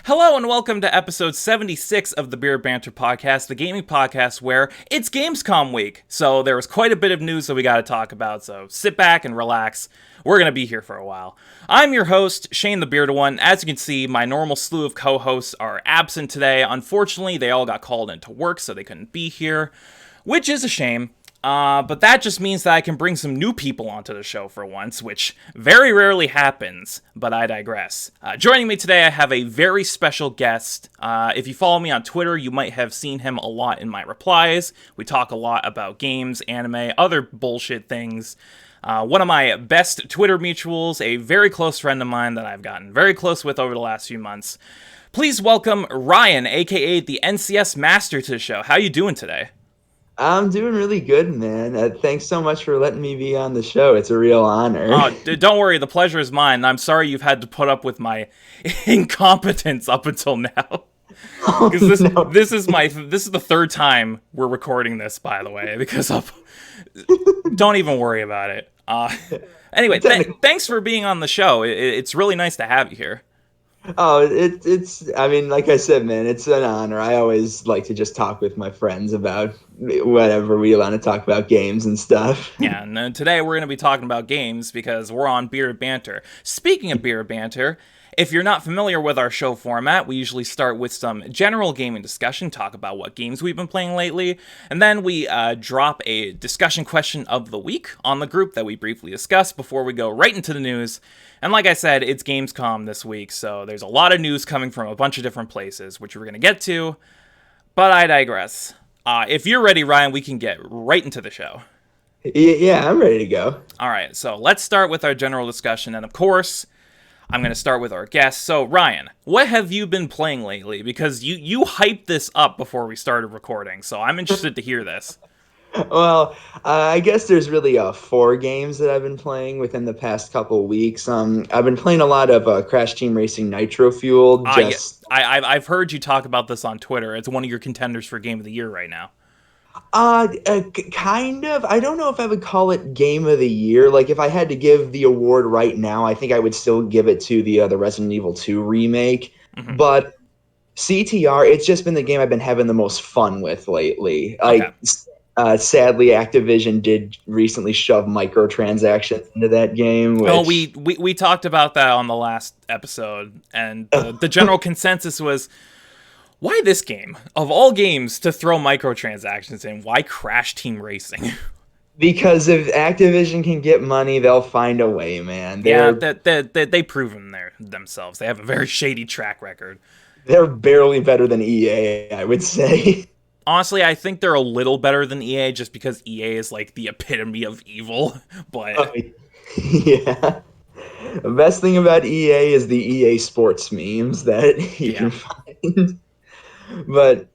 Hello and welcome to episode 76 of the Beer Banter podcast, the gaming podcast where it's Gamescom week. So there was quite a bit of news that we got to talk about, so sit back and relax. We're going to be here for a while. I'm your host, Shane the Bearded One. As you can see, my normal slew of co-hosts are absent today. Unfortunately, they all got called into work, so they couldn't be here, which is a shame. But that just means that I can bring some new people onto the show for once, which very rarely happens, but I digress. Joining me today, I have a very special guest. If you follow me on Twitter, you might have seen him a lot in my replies. We talk a lot about games, anime, other bullshit things. One of my best Twitter mutuals, a very close friend of mine that I've gotten very close with over the last few months. Please welcome Ryan, aka the NCS Master, to the show. How you doing today? I'm doing really good, man. Thanks so much for letting me be on the show. It's a real honor. Oh, don't worry, the pleasure is mine. I'm sorry you've had to put up with my incompetence up until now. Oh, Because no. this is the third time we're recording this, by the way. Because don't even worry about it. Anyway, thanks for being on the show. It's really nice to have you here. Oh, I mean, like I said, man, it's an honor. I always like to just talk with my friends about whatever we want to talk about, games and stuff. Yeah, and today we're going to be talking about games because we're on Beer Banter. Speaking of Beer Banter, if you're not familiar with our show format, we usually start with some general gaming discussion, talk about what games we've been playing lately, and then we drop a discussion question of the week on the group that we briefly discuss before we go right into the news. And like I said, it's Gamescom this week, so there's a lot of news coming from a bunch of different places, which we're going to get to, but I digress. If you're ready, Ryan, we can get right into the show. Yeah, I'm ready to go. All right, so let's start with our general discussion, and of course, I'm going to start with our guest. So, Ryan, what have you been playing lately? Because you hyped this up before we started recording, so I'm interested to hear this. Well, I guess there's really four games that I've been playing within the past couple weeks. I've been playing a lot of Crash Team Racing Nitro Fueled. Yeah, I've heard you talk about this on Twitter. It's one of your contenders for Game of the Year right now. Kind of. I don't know if I would call it Game of the Year. Like, if I had to give the award right now, I think I would still give it to the Resident Evil 2 remake. Mm-hmm. But CTR, it's just been the game I've been having the most fun with lately. Okay. Sadly, Activision did recently shove microtransactions into that game. Which... Oh, we talked about that on the last episode, and the general consensus was, why this game? Of all games to throw microtransactions in, why Crash Team Racing? Because if Activision can get money, they'll find a way, man. They've proven themselves. They have a very shady track record. They're barely better than EA, I would say. Honestly, I think they're a little better than EA just because EA is like the epitome of evil. But yeah. The best thing about EA is the EA Sports memes that you can find. But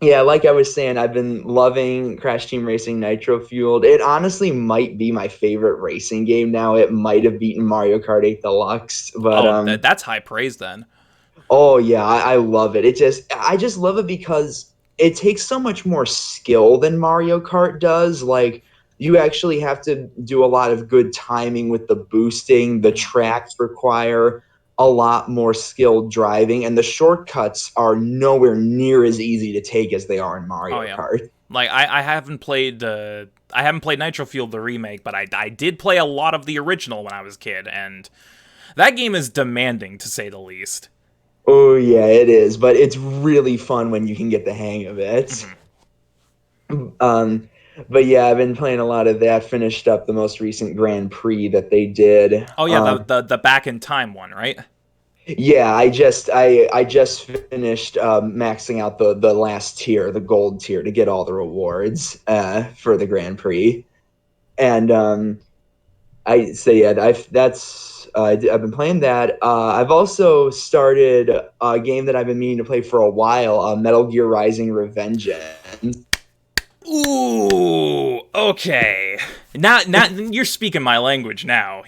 yeah, like I was saying, I've been loving Crash Team Racing Nitro Fueled. It honestly might be my favorite racing game now. It might have beaten Mario Kart 8 Deluxe, but that's high praise then. Oh yeah, I love it. I just love it because it takes so much more skill than Mario Kart does. Like, you actually have to do a lot of good timing with the boosting. The tracks require a lot more skilled driving, and the shortcuts are nowhere near as easy to take as they are in Mario Kart. Like, I haven't played Nitro Fueled the remake, but I did play a lot of the original when I was a kid, and that game is demanding, to say the least. Oh yeah, it is, but it's really fun when you can get the hang of it. Mm-hmm. But yeah, I've been playing a lot of that. Finished up the most recent Grand Prix that they did. Oh yeah, the back in time one, right? Yeah, I just finished maxing out the last tier, the gold tier, to get all the rewards for the Grand Prix, and I've been playing that. I've also started a game that I've been meaning to play for a while, Metal Gear Rising: Revengeance. Ooh, okay. Now you're speaking my language now.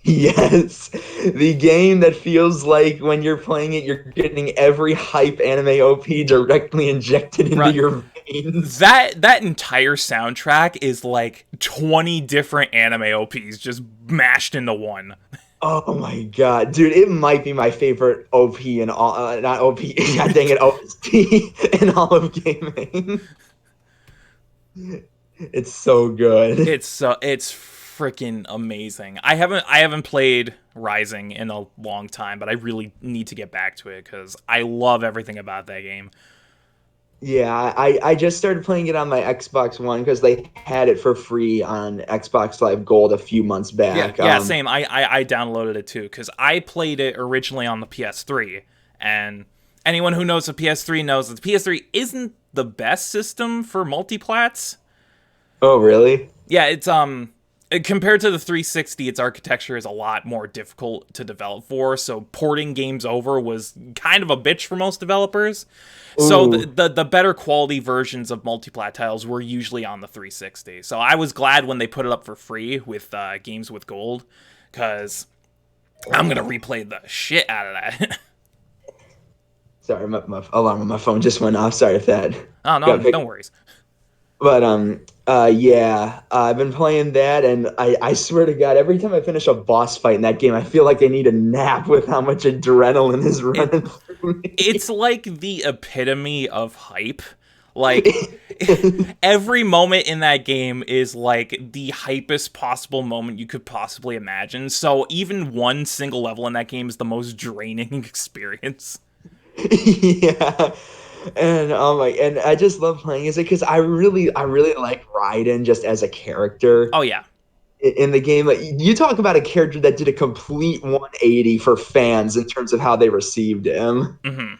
Yes, the game that feels like when you're playing it, you're getting every hype anime OP directly injected into your veins. That entire soundtrack is like 20 different anime OPs just mashed into one. Oh my god, dude! It might be my favorite OP in all, not OP. God dang it, OST in all of gaming. It's so good. It's freaking amazing. I haven't played Rising in a long time, but I really need to get back to it because I love everything about that game. Yeah, I just started playing it on my Xbox One because they had it for free on Xbox Live Gold a few months Yeah, back. yeah, same. I downloaded it too because I played it originally on the PS3, and anyone who knows the PS3 knows that the PS3 isn't the best system for multiplats. Oh, really? Yeah, it's compared to the 360, its architecture is a lot more difficult to develop for, so porting games over was kind of a bitch for most developers. So Ooh, the better quality versions of multiplat titles were usually on the 360. So I was glad when they put it up for free with games with gold, because I'm gonna replay the shit out of that. sorry, my alarm on my phone just went off. Sorry if that Oh got no, picked. no worries. But yeah, I've been playing that, and I swear to God, every time I finish a boss fight in that game, I feel like I need a nap with how much adrenaline is It running through it's me. like the epitome of hype. Like every moment in that game is like the hypest possible moment you could possibly imagine. So even one single level in that game is the most draining experience. Yeah. And and I just love playing as it because I really like Raiden just as a character Oh yeah. in the game. Like you talk about a character that did a complete 180 for fans in terms of how they received him. Hmm.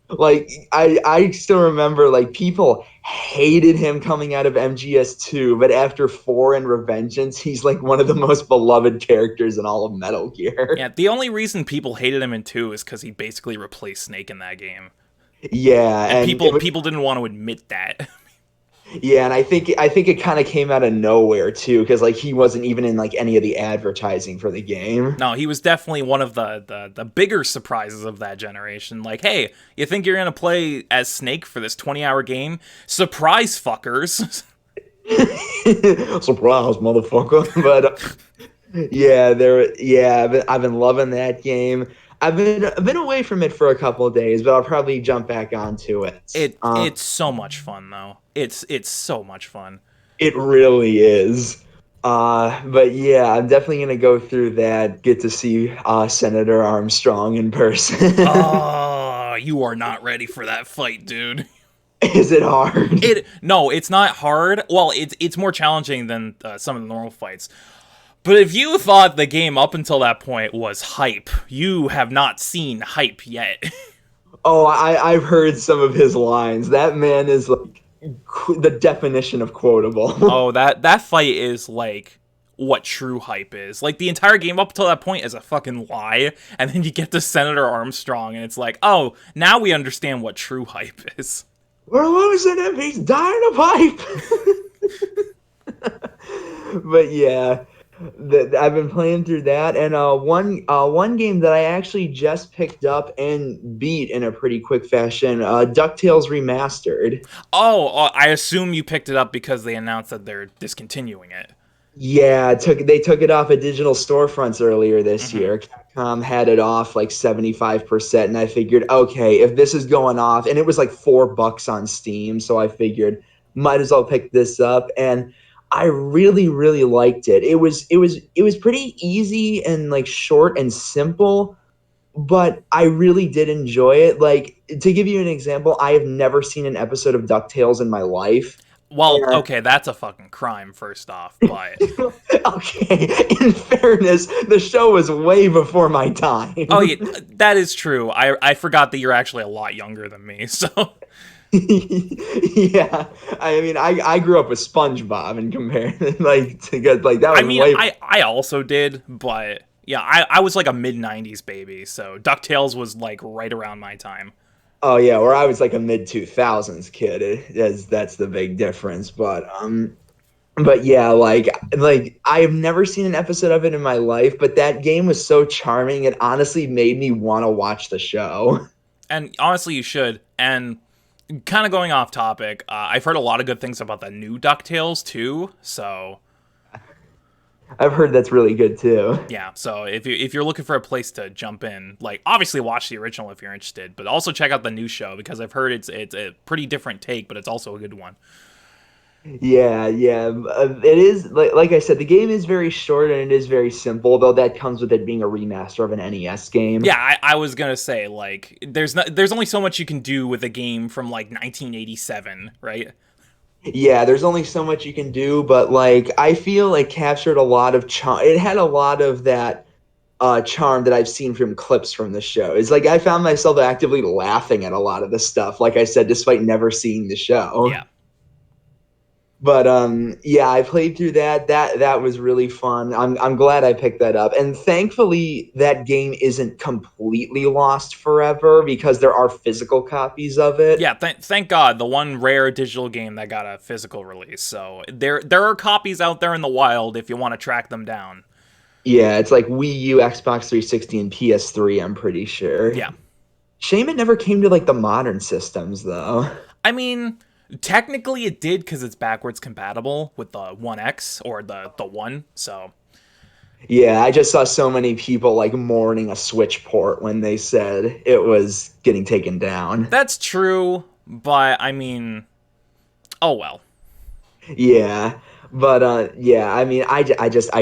Like I still remember like people hated him coming out of MGS2, but after 4 and Revengeance, he's like one of the most beloved characters in all of Metal Yeah, Gear. the only reason people hated him in 2 is because he basically replaced Snake in that game. Yeah, And and it was people didn't want to admit that. yeah, and I think it kind of came out of nowhere too, because like he wasn't even in like any of the advertising for the game. No, he was definitely one of the bigger surprises of that generation. Like, hey, you think you're gonna play as Snake for this 20-hour game? Surprise, fuckers! Surprise, motherfucker! But yeah, I've been loving that game. I've been away from it for a couple of days, but I'll probably jump back onto it. It's so much fun though. It's so much fun. It really is. But yeah, I'm definitely gonna go through that. Get to see Senator Armstrong in person. Oh, you are not ready for that fight, dude. Is it hard? It no, it's not hard. Well, it's more challenging than some of the normal fights. But if you thought the game up until that point was hype, you have not seen hype yet. Oh, I've heard some of his lines. That man is like the definition of quotable. Oh, that fight is like what true hype is. Like the entire game up till that point is a fucking lie, and then you get to Senator Armstrong, and it's like, oh, now we understand what true hype is. We're losing him. He's dying of hype. But yeah, I've been playing through that, and one game that I actually just picked up and beat in a pretty quick fashion, DuckTales Remastered. Oh, I assume you picked it up because they announced that they're discontinuing it. Yeah, they took it off of digital storefronts earlier this Hmm. year. Capcom had it off like 75%, and I figured, okay, if this is going off, and it was like $4 on Steam, so I figured might as well pick this up, and I really, really liked it. It was pretty easy and like short and simple, but I really did enjoy it. Like to give you an example, I have never seen an episode of DuckTales in my life. Well, okay, that's a fucking crime, first off, but Okay, in fairness, the show was way before my oh yeah, time. that is true. I forgot that you're actually a lot younger than me, so Yeah, I mean, I grew up with SpongeBob and compared like to get like that I was mean, way. I also did, but yeah, I was like a mid '90s baby, so Ducktales was like right around my time. Oh yeah, or I was like a mid 2000s kid. That's the big difference. But yeah, like I have never seen an episode of it in my life, but that game was so charming. It honestly made me want to watch the show. And honestly, you should. And kind of going off topic, I've heard a lot of good things about the new Ducktales too. So I've heard that's really good too. Yeah, so if you're looking for a place to jump in, like obviously watch the original if you're interested, but also check out the new show because I've heard it's a pretty different take, but it's also a good one. Yeah, yeah. It is like I said, the game is very short and it is very simple, though that comes with it being a remaster of an NES game. Yeah, I was gonna say like there's only so much you can do with a game from like 1987, right? Yeah, there's only so much you can do, but like I feel like captured a lot of charm. It had a lot of that charm that I've seen from clips from the show. It's like I found myself actively laughing at a lot of the stuff, like I said, despite never seeing the show. Yeah. But yeah, I played through that. That was really fun. I'm glad I picked that up. And thankfully that game isn't completely lost forever because there are physical copies of it. Yeah, thank God, the one rare digital game that got a physical release. So there are copies out there in the wild if you want to track them down. Yeah, it's like Wii U, Xbox 360, and PS3, I'm pretty sure. Yeah. Shame it never came to like the modern systems though. I mean, technically it did because it's backwards compatible with the One X or the One. So Yeah, I just saw so many people like mourning a Switch port when they said it was getting taken down. that's true, but I mean, oh well. Yeah. But yeah, I mean, I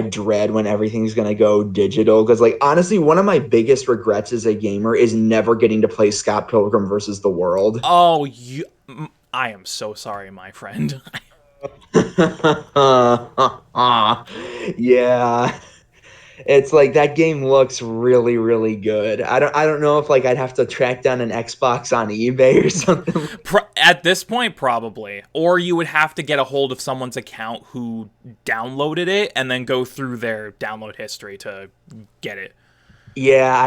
dread when everything's gonna go digital because, like, honestly, one of my biggest regrets as a gamer is never getting to play Scott Pilgrim versus the World. Oh, I am so sorry, my friend. Yeah, it's like that game looks really, really good. I don't know if like I'd have to track down an Xbox on eBay or something. At this point, probably. Or you would have to get a hold of someone's account who downloaded it and then go through their download history to get it. Yeah,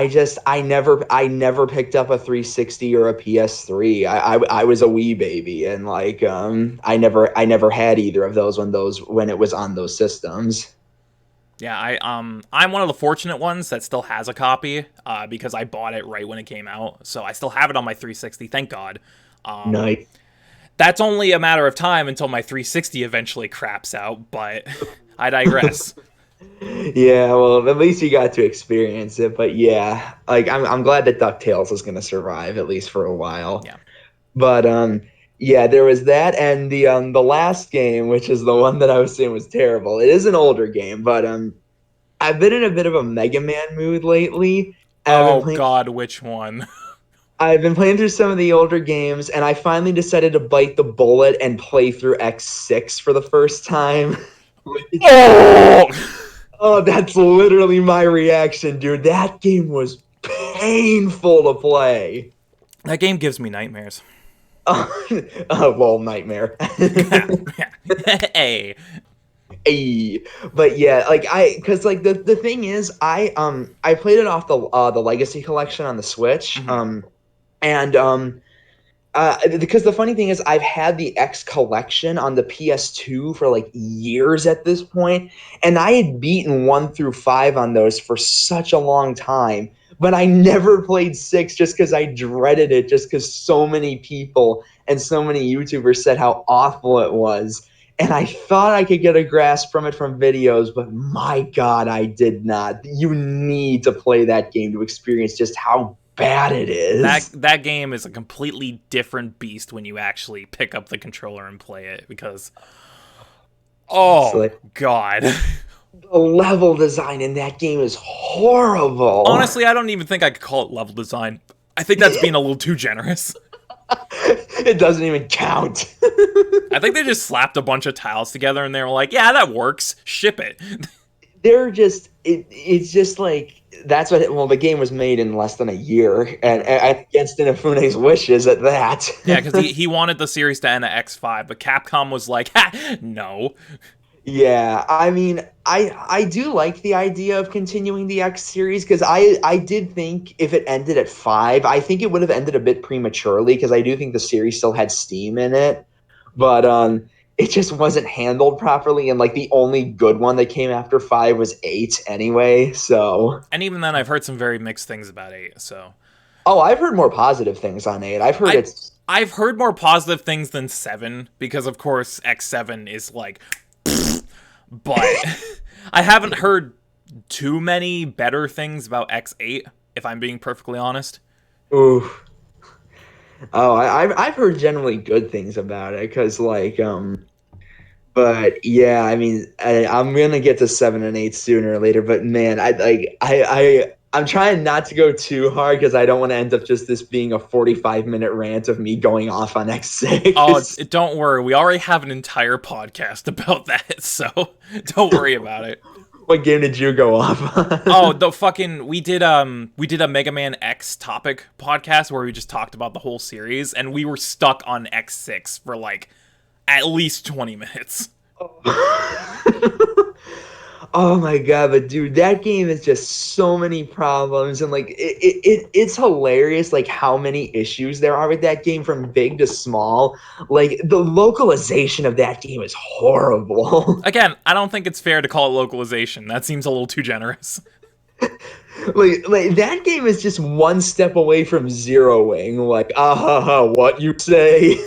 I never picked up a 360 or a PS3. I was a Wii baby and like I never had either of those when it was on those systems. Yeah, I'm one of the fortunate ones that still has a copy because I bought it right when it came out. So I still have it on my 360, thank God. Um, Nice. that's only a matter of time until my 360 eventually craps out, but I digress. Yeah, well, at least you got to experience it. But yeah, like I'm glad that DuckTales is gonna survive at least for a while. Yeah. But yeah, there was that and the last game, which is the one that I was saying was terrible. It is an older game, but I've been in a bit of a Mega Man mood lately. And Oh God, which one? I've been playing through some of the older games, and I finally decided to bite the bullet and play through X6 for the first time. Oh! Oh, that's literally my reaction, dude. That game was painful to play. That game gives me nightmares. Well, nightmare. Hey. Ay. But yeah, like because like the thing is, I played it off the Legacy Collection on the Switch, Mhm. and because the funny thing is, I've had the X collection on the PS2 for like years at this point, and I had beaten 1 through 5 on those for such a long time. But I never played 6 just because I dreaded it, just because so many people and so many YouTubers said how awful it was. And I thought I could get a grasp from it from videos, but my God, I did not. You need to play that game to experience just how bad it is. That game is a completely different beast when you actually pick up the controller and play it because It's oh like God. the level design in that game is horrible. Honestly, I don't even think I could call it level design. I think that's being a little too generous. It doesn't even count. I think they just slapped a bunch of tiles together and they were like, "Yeah, that works. Ship it." They're just it's just like that's what well the game was made in less than a year and against Inafune's wishes at that. Yeah, because he wanted the series to end at X5, but Capcom was like, ha, no. Yeah, I mean, I do like the idea of continuing the X series because I did think if it ended at 5, I think it would have ended a bit prematurely because I do think the series still had steam in it, but it just wasn't handled properly and like the only good one that came after 5 was 8 anyway. So, And even then, I've heard some very mixed things about 8, so. oh, I've heard more positive things on 8. I've heard I, it's I've heard more positive things than 7, because of course X7 is like, but I haven't heard too many better things about X8, if I'm being perfectly honest. Ooh. Oh, I've heard generally good things about it because but yeah, I mean, I'm gonna get to 7 and 8 sooner or later. But man, I'm trying not to go too hard because I don't want to end up just this being a 45-minute rant of me going off on Oh, X6. don't worry. We already have an entire podcast about that, so don't worry about it. What game did you go off Oh, on? the fucking we did a Mega Man X topic podcast where we just talked about the whole series, and we were stuck on X6 for like at least 20 minutes. Oh my god, but dude, that game is just so many problems and like it's hilarious like how many issues there are with that game from big to small. Like the localization of that game is horrible. Again, I don't think it's fair to call it localization. That seems a little too generous. Like that game is just one step away from zeroing. Like, ah ha ha, what you say?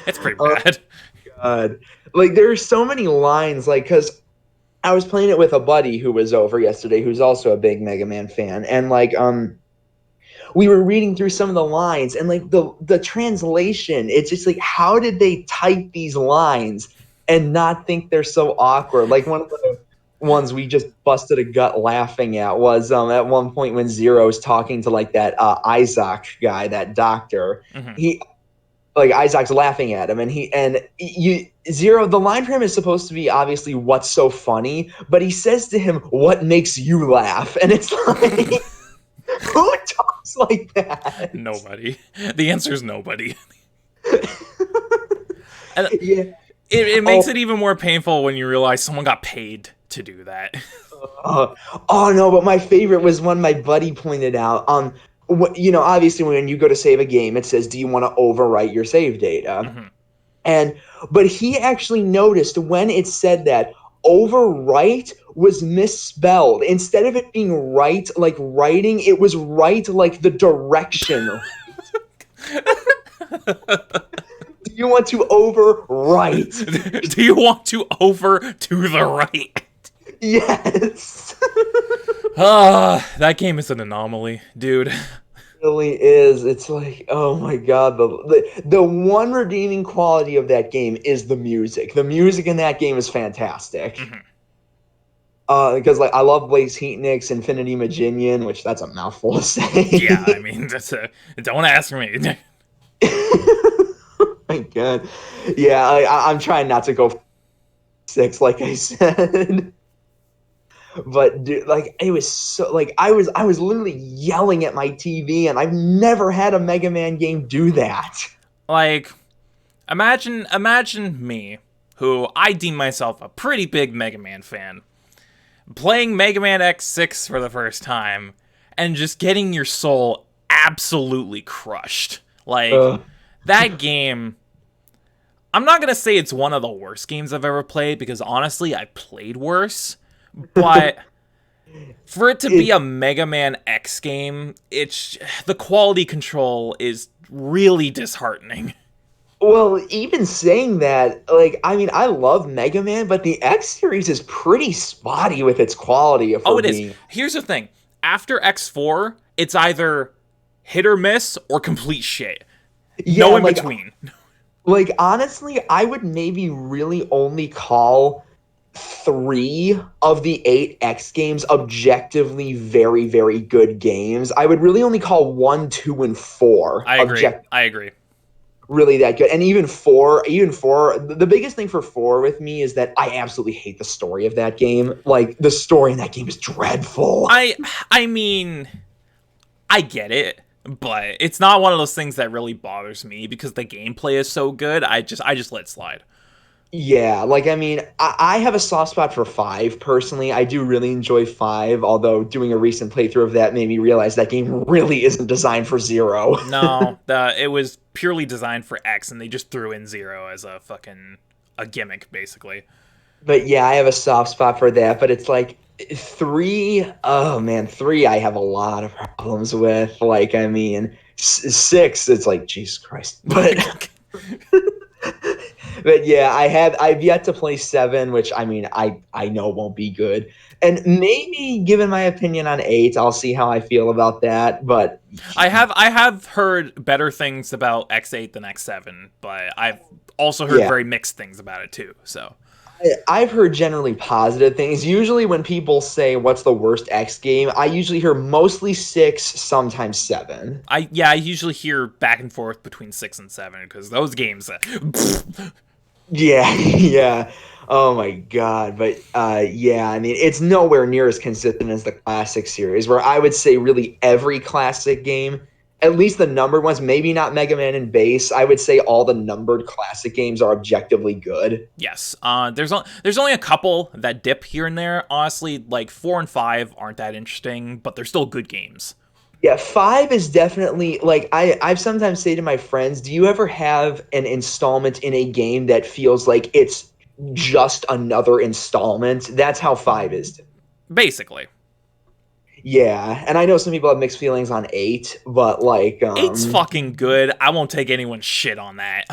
It's pretty Oh bad. god. Like there are so many lines like cuz I was playing it with a buddy who was over yesterday who's also a big Mega Man fan and we were reading through some of the lines and like the translation it's just like how did they type these lines and not think they're so awkward like one of the ones we just busted a gut laughing at was at one point when Zero's talking to like that Isaac guy that doctor Hmm. he like Isaac's laughing at him and he and you Zero the line for him is supposed to be obviously what's so funny but he says to him what makes you laugh and it's like who talks like that? Nobody. The answer is nobody. And Yeah. it makes Oh, it even more painful when you realize someone got paid to do that. oh no, but my favorite was one my buddy pointed out. Obviously when you go to save a game, it says, "Do you want to overwrite your save data?" Hmm. And but he actually noticed when it said that overwrite was misspelled. Instead of it being right like writing, it was right like the direction. Do you want to overwrite? Do you want to over to the right? Yes. Ah, that game is an anomaly, dude. Really is. It's like, oh my God. The one redeeming quality of that game is the music. The music in that game is fantastic. Hmm. Because like I love Blaze Heatnik's Infinity Maginian, which that's a mouthful to Yeah, I say. mean, that's a. Don't ask me. My God. Yeah, I'm trying not to go 6, like I said. But dude, like it was so like I was literally yelling at my TV, and I've never had a Mega Man game do that. Like, imagine me, who I deem myself a pretty big Mega Man fan, playing Mega Man X6 for the first time and just getting your soul absolutely crushed. Like, Uh, that game, I'm not going to say it's one of the worst games I've ever played because honestly, I played worse, but for it to be it a Mega Man X game, it's the quality control is really disheartening. well, even saying that, like I mean, I love Mega Man, but the X series is pretty spotty with its quality, if Oh, we're it is. being. Here's the thing. After X4, it's either hit or miss or complete shit. Yeah, No in between. like honestly, I would maybe really only call 3 of the 8 X games objectively very, very good games. I would really only call 1, 2, and 4 I agree. object I agree. really that good. And even four, the biggest thing for 4 with me is that I absolutely hate the story of that game. Like the story in that game is dreadful. I I mean, I get it, but it's not one of those things that really bothers me because the gameplay is so good. I just let it slide. Yeah, like I mean, I have a soft spot for 5 personally. I do really enjoy 5, although doing a recent playthrough of that made me realize that game really isn't designed for Zero. No, it was purely designed for X and they just threw in 0 as a fucking a gimmick basically. But yeah, I have a soft spot for that. But it's like 3, oh man, 3 I have a lot of problems with. Like, I mean, 6, it's like, Jesus Christ. But But yeah, I've yet to play 7, which I mean I know won't be good. And maybe given my opinion on 8, I'll see how I feel about that. But I have heard better things about X8 than X7, but I've also heard yeah, very mixed things about it too. So I've heard generally positive things. Usually when people say what's the worst X game, I usually hear mostly 6, sometimes 7. I usually hear back and forth between 6 and 7 because those games. Yeah, yeah. Oh my God. But yeah, I mean, it's nowhere near as consistent as the classic series, where I would say really every classic game, at least the numbered ones, maybe not Mega Man and Base, I would say all the numbered classic games are objectively good. Yes. There's only a couple that dip here and there. Honestly, like 4 and 5 aren't that interesting, but they're still good games. Yeah, 5 is definitely like I've sometimes say to my friends, do you ever have an installment in a game that feels like it's just another installment? That's how 5 is to me. Basically, Yeah, and I know some people have mixed feelings on 8, but like eight's fucking good. I won't take anyone's shit on that.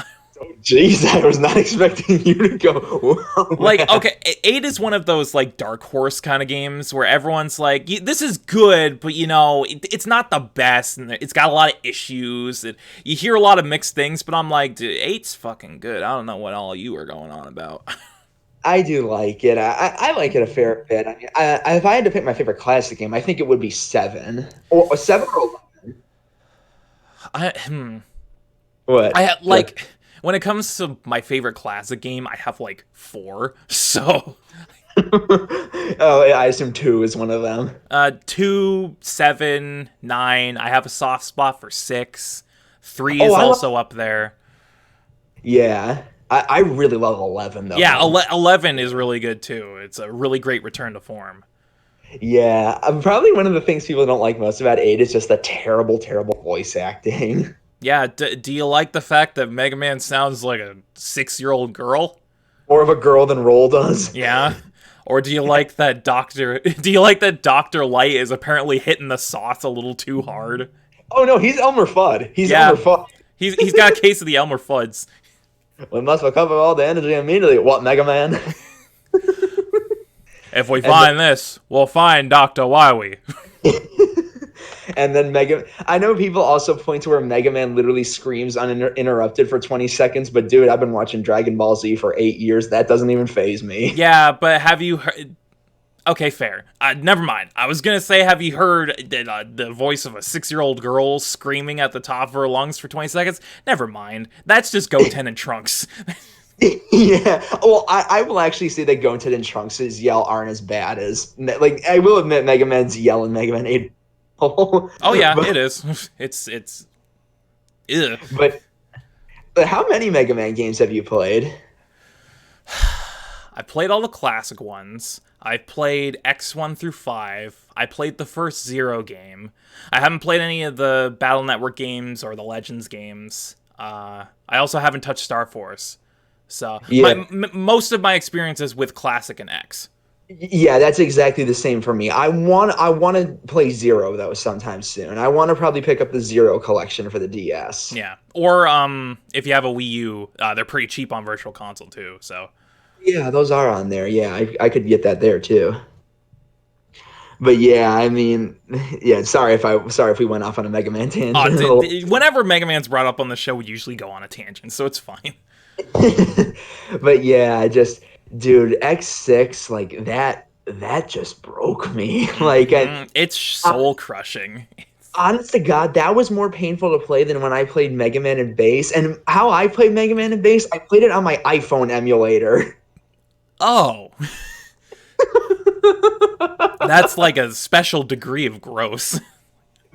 jeez, I was not expecting you to go. Whoa, Like, man. okay, 8 is one of those like dark horse kind of games where everyone's like, "This is good," but it's not the best, and it's got a lot of issues. You hear a lot of mixed things, but I'm like, dude, eight's fucking good. I don't know what all you are going on about. I do like it. I like it a fair bit. I mean, if I had to pick my favorite classic game, I think it would be 7 or 7 or 11. I, hmm. What? I have What? like when it comes to my favorite classic game, I have like four. So, Oh, yeah, I assume 2 is one of them. 2, 7, 9. I have a soft spot for 6. 3 Oh, is I love. also up there. Yeah, I really love 11 though, Yeah, man. 11 is really good too. It's a really great return to form. Yeah, probably one of the things people don't like most about 8 is just the terrible, terrible voice acting. Yeah, do you like the fact that Mega Man sounds like a 6-year-old girl? More of a girl than Roll does. Yeah. Or do you like that Doctor? Do you like that Doctor Light is apparently hitting the sauce a little too hard? Oh no, he's Elmer Fudd. He's Elmer Yeah, Fudd. he's got a case of the Elmer Fuds. We must recover all the energy immediately. What, Mega Man? If we and find this, we'll find Doctor Wily. and then Mega. I know people also point to where Mega Man literally screams uninterrupted for 20 seconds, but dude, I've been watching Dragon Ball Z for 8 years. That doesn't even phase me. Yeah, but have you heard? Okay, fair. Never mind. I was gonna say, have you heard the voice of a 6-year-old girl screaming at the top of her lungs for 20 seconds? Never mind. That's just Goten and Trunks. Yeah. Well, I will actually say that Goten and Trunks' yell aren't as bad as like I will admit Mega Man's yell in Mega Man 8. Oh yeah, but it is. It's. Ugh. but how many Mega Man games have you played? I played all the classic ones. I played X1 through 5. I played the first Zero game. I haven't played any of the Battle Network games or the Legends games. I also haven't touched Star Force. So Yeah. most of my experiences with Classic and X. Yeah, that's exactly the same for me. I want to play Zero though sometime soon. I want to probably pick up the Zero collection for the DS. Yeah. Or if you have a Wii U, they're pretty cheap on Virtual Console too. So. Yeah, those are on there. Yeah, I could get that there too. But yeah, I mean, yeah. Sorry if we went off on a Mega Man tangent. Whenever Mega Man's brought up on the show, we usually go on a tangent, so it's fine. But yeah, dude, X6 like that just broke me. Like It's soul crushing. honest to God, that was more painful to play than when I played Mega Man and Bass. And how I played Mega Man and Bass, I played it on my iPhone emulator. Oh, that's like a special degree of gross.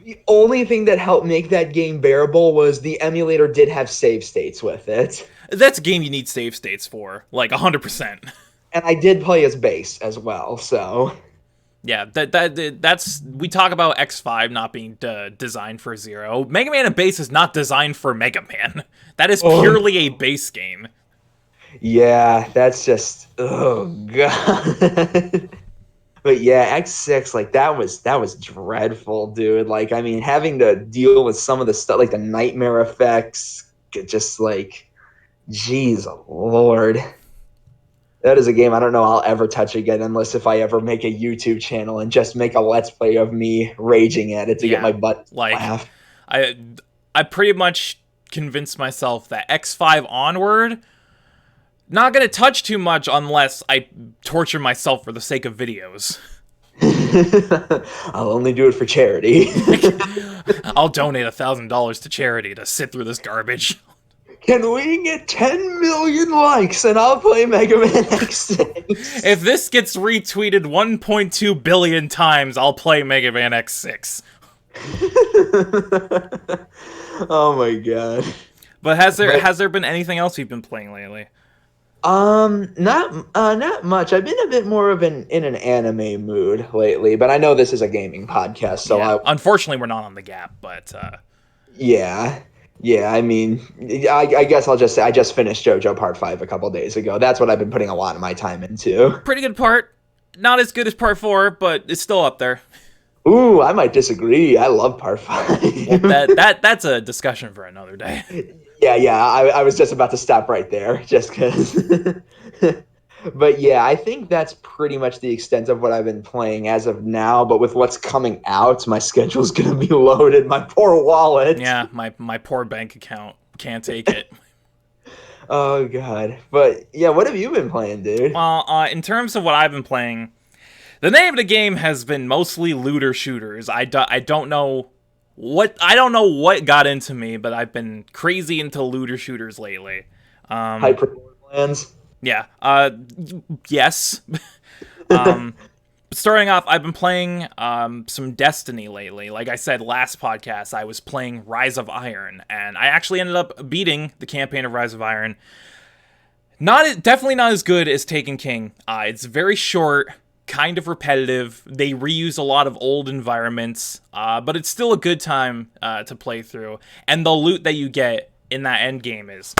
The only thing that helped make that game bearable was the emulator did have save states with it. That's a game you need save states for, like 100%. And I did play as Bass as well, so. Yeah, that's we talk about X5 not being designed for Zero. Mega Man and Base is not designed for Mega Man. That is purely a base game. Yeah, that's just oh god. But yeah, X6 like that was dreadful, dude. Like I mean, having to deal with some of the stuff like the nightmare effects, just like Jeez, Lord. That is a game I don't know I'll ever touch again unless if I ever make a YouTube channel and just make a Let's Play of me raging at it to get Yeah, my butt to like laugh. I I pretty much convinced myself that X5 onward, not gonna touch too much unless I torture myself for the sake of videos. I'll only do it for charity. I'll donate $1,000 to charity to sit through this garbage. Can we get 10 million likes and I'll play Mega Man X6? If this gets retweeted 1.2 billion times, I'll play Mega Man X6. Oh my god. But has there been anything else you've been playing lately? Not much. I've been a bit more of in an anime mood lately, but I know this is a gaming podcast, so Yeah, unfortunately we're not on the Gap, but yeah. Yeah, I mean, I guess I'll just say I just finished JoJo Part 5 a couple days ago. That's what I've been putting a lot of my time into. pretty good part. Not as good as part 4, but it's still up there. Ooh, I might disagree. I love Part 5. Well, that's a discussion for another day. Yeah, I was just about to stop right there, just because. But yeah, I think that's pretty much the extent of what I've been playing as of now. But with what's coming out, my schedule's gonna be loaded. My poor wallet. Yeah, my poor bank account can't take it. Oh god. But yeah, what have you been playing, dude? Well, in terms of what I've been playing, the name of the game has been mostly looter shooters. I don't know what got into me, but I've been crazy into looter shooters lately. Hyperlands. Yeah. Yes. Starting off, I've been playing some Destiny lately. Like I said last podcast, I was playing Rise of Iron, and I actually ended up beating the campaign of Rise of Iron. Definitely not as good as Taken King. It's very short, kind of repetitive. They reuse a lot of old environments, but it's still a good time to play through. And the loot that you get in that end game is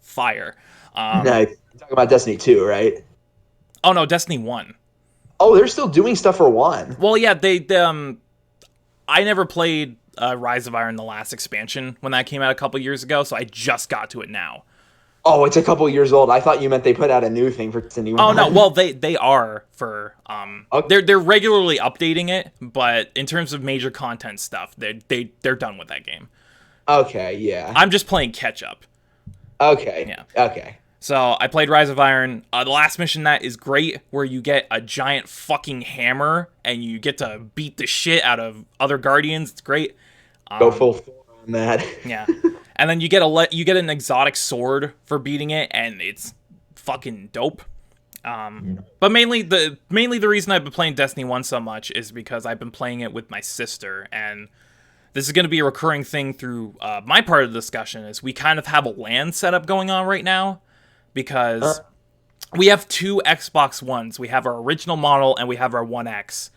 fire. Nice. You're talking about Destiny 2, right? Oh no, Destiny 1. Oh, they're still doing stuff for 1. Well, yeah, I never played Rise of Iron, the last expansion, when that came out a couple years ago, so I just got to it now. Oh, it's a couple years old. I thought you meant they put out a new thing for Destiny 1. Oh no, well they are for Okay. they're regularly updating it, but in terms of major content stuff, they're done with that game. Okay, yeah. I'm just playing catch up. Okay. Yeah. Okay. So I played Rise of Iron. The last mission that is great, where you get a giant fucking hammer and you get to beat the shit out of other guardians. It's great. Go full Thor on that. Yeah, and then you get an exotic sword for beating it, and it's fucking dope. But mainly the reason I've been playing Destiny 1 so much is because I've been playing it with my sister, and this is going to be a recurring thing through my part of the discussion. Is we kind of have a LAN setup going on right now. Because we have two Xbox Ones. We have our original model and we have our One X.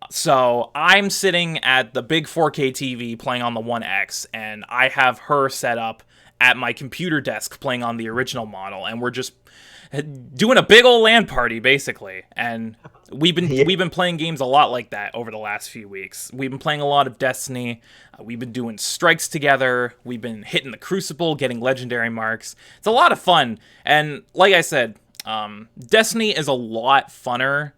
So I'm sitting at the big 4K TV playing on the One X, and I have her set up at my computer desk playing on the original model, and we're just doing a big old LAN party basically. And we've been playing games a lot like that over the last few weeks. We've been playing a lot of Destiny. We've been doing strikes together. We've been hitting the Crucible, getting legendary marks. It's a lot of fun. And like I said, Destiny is a lot funner.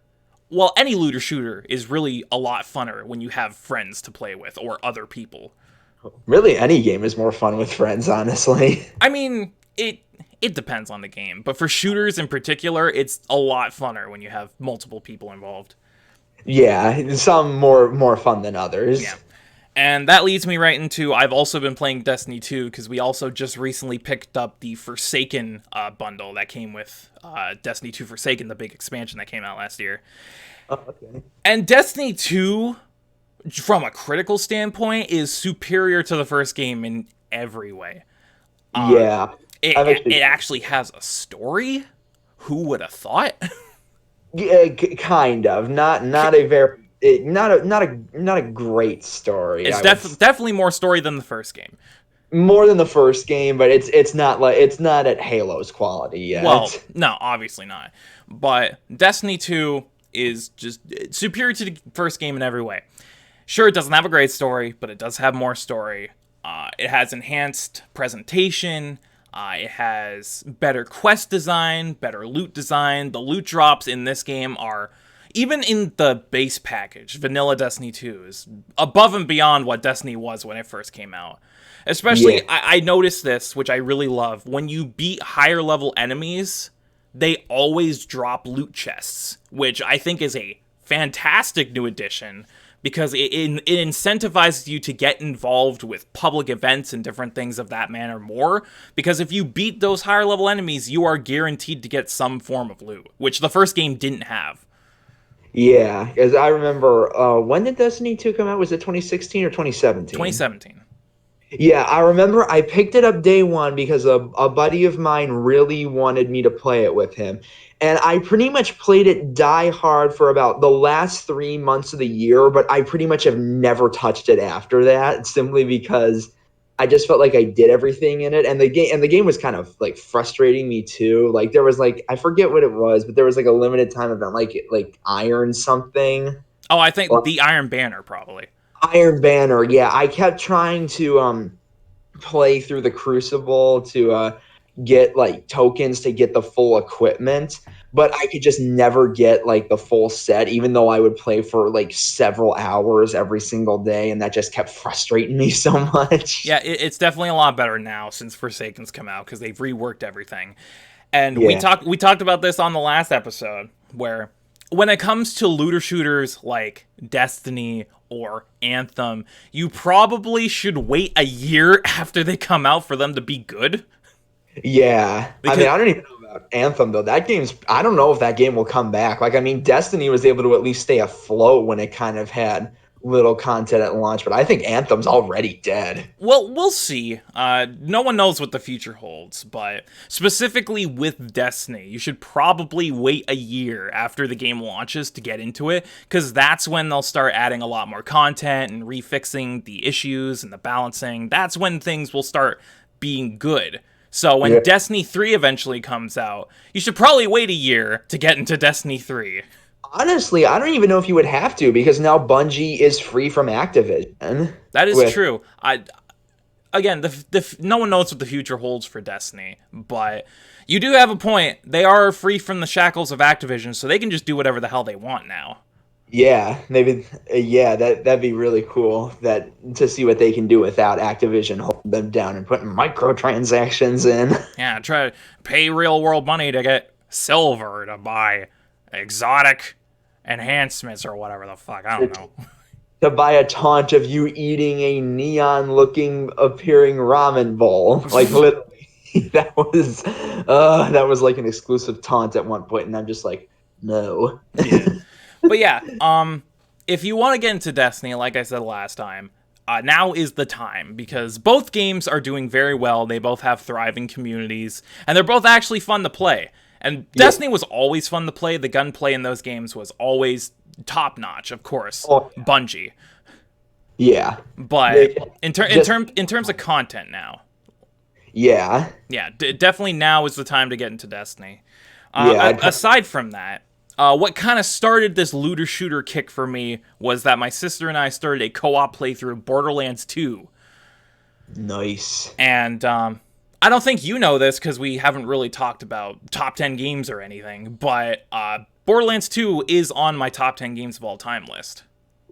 Well, any looter shooter is really a lot funner when you have friends to play with or other people. Really, any game is more fun with friends, honestly. I mean, it depends on the game, but for shooters in particular, it's a lot funner when you have multiple people involved. Yeah, some more fun than others. Yeah. And that leads me right into, I've also been playing Destiny 2, because we also just recently picked up the Forsaken bundle that came with Destiny 2 Forsaken, the big expansion that came out last year. Oh, okay. And Destiny 2, from a critical standpoint, is superior to the first game in every way. Yeah. It actually has a story? Who would have thought? Yeah, kind of. Not a very not a great story. It's definitely more story than the first game. More than the first game, but it's not at Halo's quality yet. Well, no, obviously not. But Destiny 2 is just superior to the first game in every way. Sure, it doesn't have a great story, but it does have more story. It has enhanced presentation. It has better quest design, better loot design. The loot drops in this game are, even in the base package, vanilla Destiny 2 is above and beyond what Destiny was when it first came out. Especially, Yeah. I noticed this, which I really love. When you beat higher level enemies, they always drop loot chests, which I think is a fantastic new addition because it incentivizes you to get involved with public events and different things of that manner more. Because if you beat those higher level enemies, you are guaranteed to get some form of loot, which the first game didn't have. Yeah, as I remember, when did Destiny 2 come out? Was it 2016 or 2017? 2017. Yeah, I remember I picked it up day one because a buddy of mine really wanted me to play it with him. And I pretty much played it die hard for about the last 3 months of the year, but I pretty much have never touched it after that, simply because I just felt like I did everything in it. And the game was kind of like frustrating me too. Like there was like I forget what it was, but there was like a limited time event, like Iron something. Oh, I think the Iron Banner, probably. Iron Banner, yeah. I kept trying to play through the Crucible to get like tokens to get the full equipment, but I could just never get like the full set, even though I would play for like several hours every single day, and that just kept frustrating me so much. Yeah, it's definitely a lot better now since Forsaken's come out because they've reworked everything. And Yeah. we talked about this on the last episode, where when it comes to looter shooters like Destiny or Anthem, you probably should wait a year after they come out for them to be good. Yeah. I Because mean, I don't even know about Anthem though. I don't know if that game will come back. Like, I mean, Destiny was able to at least stay afloat when it kind of had little content at launch, but I think Anthem's already dead. well, we'll see. No one knows what the future holds, but specifically with Destiny, you should probably wait a year after the game launches to get into it, because that's when they'll start adding a lot more content and refixing the issues and the balancing. That's when things will start being good. So when Yeah. Destiny 3 eventually comes out, you should probably wait a year to get into Destiny 3. Honestly, I don't even know if you would have to because now Bungie is free from Activision. That is With true. Again, no one knows what the future holds for Destiny, but you do have a point. They are free from the shackles of Activision, so they can just do whatever the hell they want now. Yeah, maybe yeah, that'd be really cool that to see what they can do without Activision holding them down and putting microtransactions in. Yeah, try to pay real world money to get silver to buy exotic enhancements or whatever the fuck. I don't know. To buy a taunt of you eating a neon looking appearing ramen bowl. Like literally. That was like an exclusive taunt at one point, and I'm just like, no. Yeah. But yeah, if you want to get into Destiny, like I said last time, now is the time, because both games are doing very well. They both have thriving communities, and they're both actually fun to play. And Destiny was always fun to play. The gunplay in those games was always top notch, of course. Oh, Bungie. yeah. But in terms of content now, Yeah. yeah, definitely now is the time to get into Destiny. Yeah, Aside from that, what kind of started this looter shooter kick for me was that my sister and I started a co-op playthrough of Borderlands 2. Nice. And I don't think you know this because we haven't really talked about top 10 games or anything, but Borderlands 2 is on my top 10 games of all time list.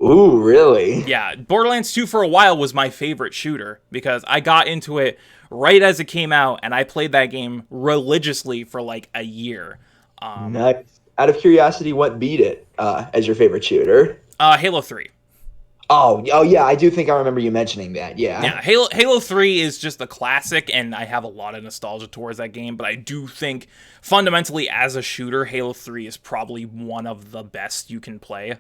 Ooh, really? Yeah, Borderlands 2 for a while was my favorite shooter because I got into it right as it came out, and I played that game religiously for like a year. Nice. Out of curiosity, what beat it as your favorite shooter? Halo 3. Oh, yeah, I do think I remember you mentioning that. Yeah. Yeah, Halo 3 is just a classic, and I have a lot of nostalgia towards that game, but I do think, fundamentally, as a shooter, Halo 3 is probably one of the best you can play.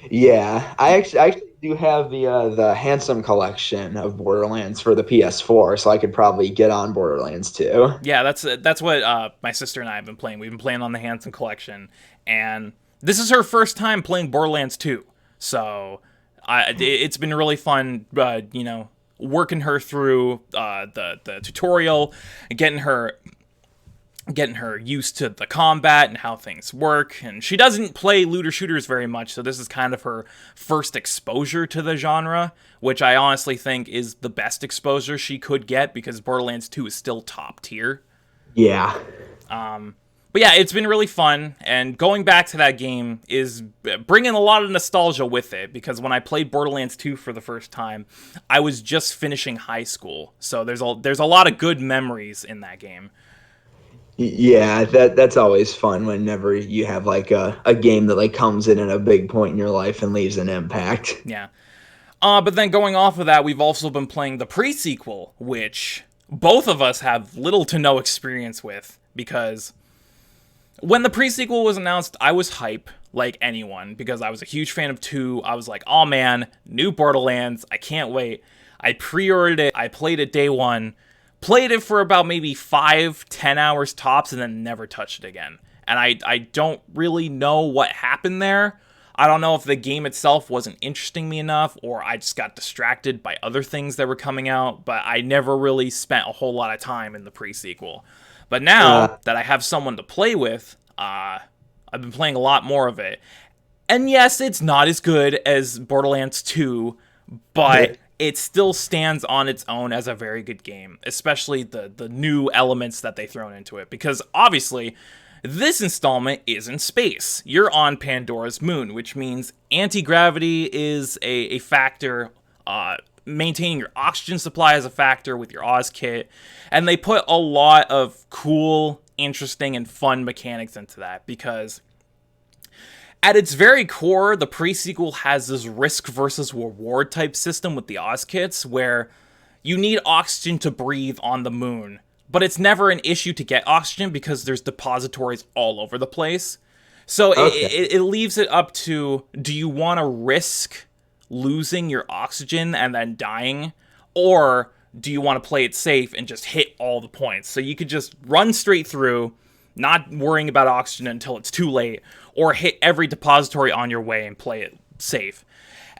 Yeah, I actually do have the Handsome collection of Borderlands for the PS4, so I could probably get on Borderlands 2. Yeah, that's what my sister and I have been playing. We've been playing on the Hanson Collection, and this is her first time playing Borderlands 2, so it's been really fun, working her through the tutorial, getting her getting her used to the combat and how things work. And she doesn't play looter shooters very much, so this is kind of her first exposure to the genre, which I honestly think is the best exposure she could get, because Borderlands 2 is still top tier. Yeah. But yeah, it's been really fun, and going back to that game is bringing a lot of nostalgia with it, because when I played Borderlands 2 for the first time, I was just finishing high school, so there's a lot of good memories in that game. Yeah, that's always fun whenever you have like a game that like comes in at a big point in your life and leaves an impact. Yeah. But then going off of that, we've also been playing the pre-sequel, which both of us have little to no experience with, because when the pre-sequel was announced, I was hype, like anyone, because I was a huge fan of 2. I was like, oh man, new Borderlands, I can't wait. I pre-ordered it, I played it day one, played it for about maybe 5-10 hours tops, and then never touched it again. And I don't really know what happened there. I don't know if the game itself wasn't interesting me enough, or I just got distracted by other things that were coming out, but I never really spent a whole lot of time in the pre-sequel. But now that I have someone to play with, I've been playing a lot more of it. And yes, it's not as good as Borderlands 2, but it still stands on its own as a very good game, especially the new elements that they thrown into it. Because obviously, this installment is in space. You're on Pandora's moon, which means anti-gravity is a factor. Maintaining your oxygen supply is a factor with your Oz kit. And they put a lot of cool, interesting, and fun mechanics into that, because at its very core, the pre-sequel has this risk versus reward type system with the Oz kits, where you need oxygen to breathe on the moon, but it's never an issue to get oxygen because there's depositories all over the place. So it leaves it up to, do you want to risk losing your oxygen and then dying, or do you want to play it safe and just hit all the points? So you could just run straight through, not worrying about oxygen until it's too late, or hit every depository on your way and play it safe.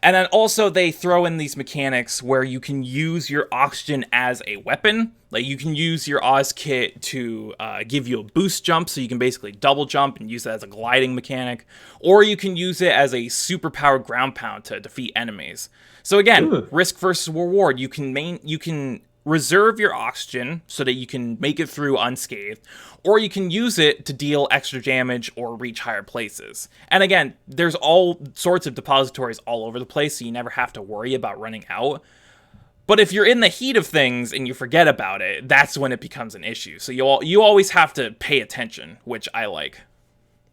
And then also they throw in these mechanics where you can use your oxygen as a weapon. Like, you can use your Oz kit to give you a boost jump, so you can basically double jump and use it as a gliding mechanic. Or you can use it as a superpowered ground pound to defeat enemies. So again, risk versus reward. You can reserve your oxygen so that you can make it through unscathed, or you can use it to deal extra damage or reach higher places. And again, there's all sorts of depositories all over the place, so you never have to worry about running out. But if you're in the heat of things and you forget about it, that's when it becomes an issue. So you always have to pay attention, which I like.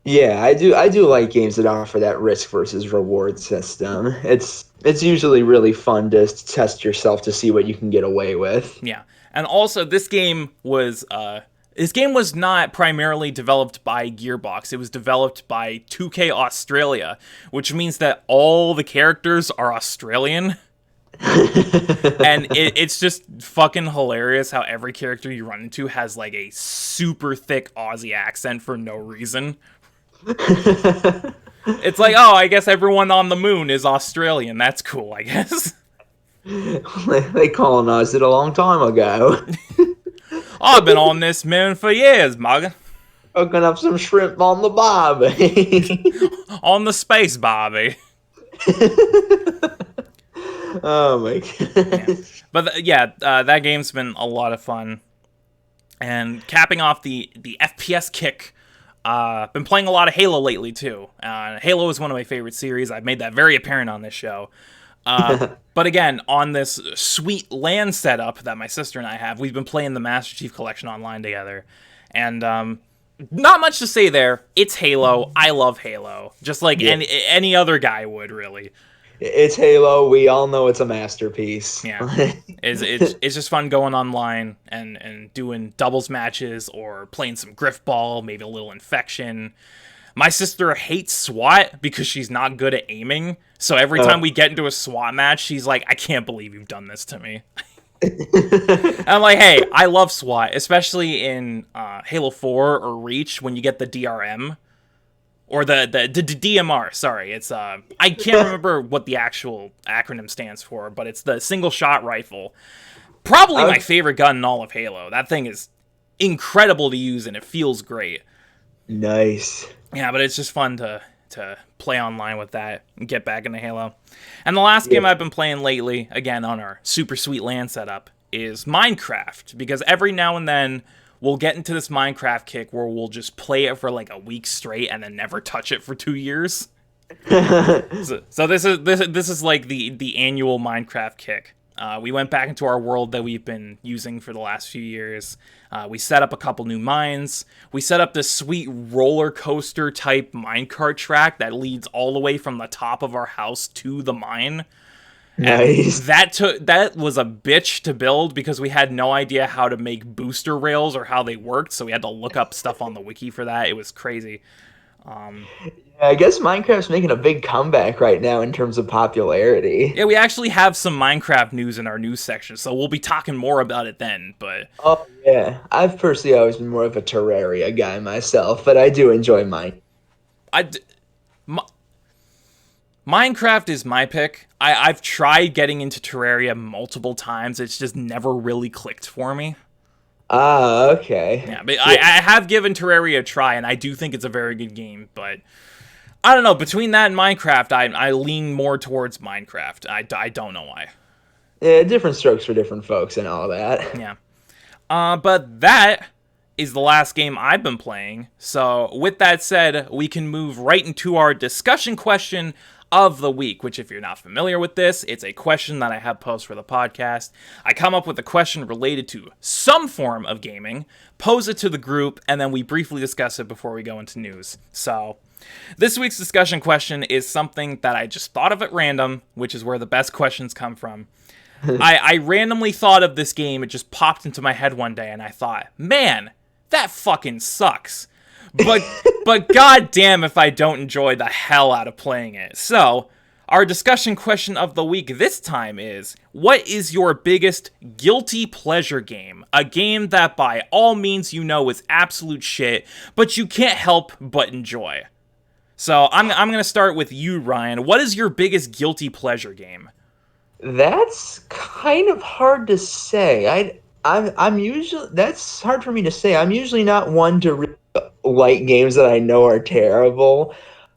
Yeah, I do like games that offer that risk versus reward system. It's usually really fun to test yourself to see what you can get away with. Yeah. And also, this game was not primarily developed by Gearbox. It was developed by 2K Australia, which means that all the characters are Australian. And it's just fucking hilarious how every character you run into has like a super thick Aussie accent for no reason. It's like, oh, I guess everyone on the moon is Australian. That's cool, I guess. They colonized it a long time ago. I've been on this moon for years, mug. Cooking up some shrimp on the barbie. On the space barbie. Oh my god. Yeah. But that game's been a lot of fun. And capping off the FPS kick, been playing a lot of Halo lately too. Halo is one of my favorite series. I've made that very apparent on this show. But again, on this sweet LAN setup that my sister and I have, we've been playing the Master Chief Collection online together. And not much to say there. It's Halo. I love Halo. Just like any other guy would, really. It's Halo. We all know it's a masterpiece. Yeah. It's just fun going online and doing doubles matches or playing some Griffball, maybe a little Infection. My sister hates SWAT because she's not good at aiming. So every time we get into a SWAT match, she's like, I can't believe you've done this to me. And I'm like, hey, I love SWAT, especially in Halo 4 or Reach when you get the DRM. Or the DMR, sorry. It's I can't remember what the actual acronym stands for, but it's the single shot rifle. Probably my favorite gun in all of Halo. That thing is incredible to use and it feels great. Nice. Yeah, but it's just fun to play online with that and get back into Halo. And the last Yeah. game I've been playing lately, again on our super sweet LAN setup, is Minecraft. Because every now and then we'll get into this Minecraft kick where we'll just play it for like a week straight and then never touch it for 2 years. So this is like the annual Minecraft kick. We went back into our world that we've been using for the last few years. We set up a couple new mines. We set up this sweet roller coaster type minecart track that leads all the way from the top of our house to the mine. Nice. And that was a bitch to build because we had no idea how to make booster rails or how they worked, so we had to look up stuff on the wiki for that. It was crazy. I guess Minecraft's making a big comeback right now in terms of popularity. Yeah, we actually have some Minecraft news in our news section, so we'll be talking more about it then, but... Oh, yeah. I've personally always been more of a Terraria guy myself, but I do enjoy mine. Minecraft is my pick. I've tried getting into Terraria multiple times. It's just never really clicked for me. Ah, okay. Yeah, but I have given Terraria a try, and I do think it's a very good game, but... I don't know, between that and Minecraft, I lean more towards Minecraft. I don't know why. Yeah, different strokes for different folks and all that. Yeah. But that is the last game I've been playing. So with that said, we can move right into our discussion question of the week, which if you're not familiar with this, it's a question that I have posed for the podcast. I come up with a question related to some form of gaming, pose it to the group, and then we briefly discuss it before we go into news. So... this week's discussion question is something that I just thought of at random, which is where the best questions come from. I randomly thought of this game. It just popped into my head one day, and I thought, man, that fucking sucks. But goddamn if I don't enjoy the hell out of playing it. So, our discussion question of the week this time is, what is your biggest guilty pleasure game? A game that by all means you know is absolute shit, but you can't help but enjoy. So I'm going to start with you, Ryan. What is your biggest guilty pleasure game? That's kind of hard to say. I'm usually that's hard for me to say. I'm usually not one to really like games that I know are terrible.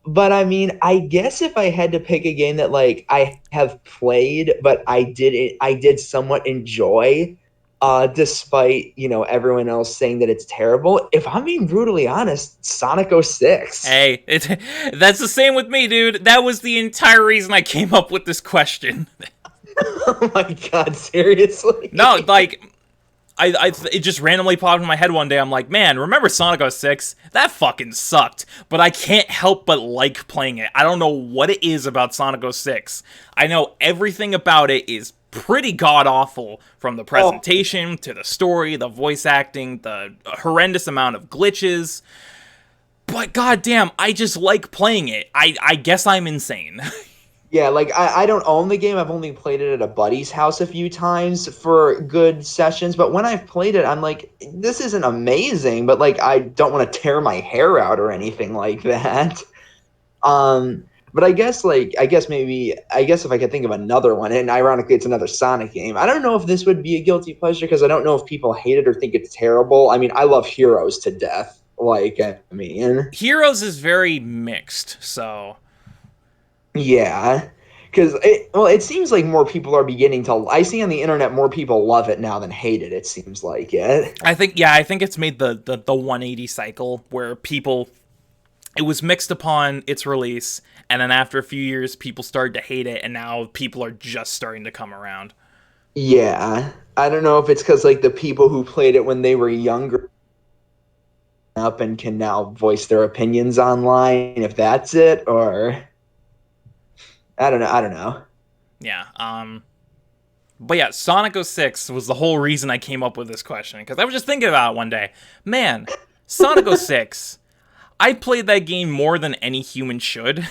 But I mean, I guess if I had to pick a game that like I have played, but I did somewhat enjoy, despite everyone else saying that it's terrible. If I'm being brutally honest, Sonic 06. Hey, that's the same with me, dude. That was the entire reason I came up with this question. Oh my god, seriously? No, like, it just randomly popped in my head one day. I'm like, man, remember Sonic 06? That fucking sucked. But I can't help but like playing it. I don't know what it is about Sonic 06. I know everything about it is pretty god-awful, from the presentation to the story, the voice acting, the horrendous amount of glitches. But goddamn, I just like playing it. I guess I'm insane. Yeah, like I don't own the game. I've only played it at a buddy's house a few times for good sessions. But when I've played it, I'm like, this isn't amazing, but like I don't want to tear my hair out or anything like that. But I guess if I could think of another one, and ironically it's another Sonic game. I don't know if this would be a guilty pleasure because I don't know if people hate it or think it's terrible. I mean, I love Heroes to death. Heroes is very mixed, so... yeah, because it seems like more people are beginning to. I see on the internet more people love it now than hate it. It seems like it. I think it's made the 180 cycle where people. It was mixed upon its release, and then after a few years, people started to hate it, and now people are just starting to come around. Yeah, I don't know if it's because like the people who played it when they were younger up and can now voice their opinions online. If that's it, or. I don't know. Yeah, but yeah, Sonic 06 was the whole reason I came up with this question, because I was just thinking about it one day. Man, Sonic 06, I played that game more than any human should,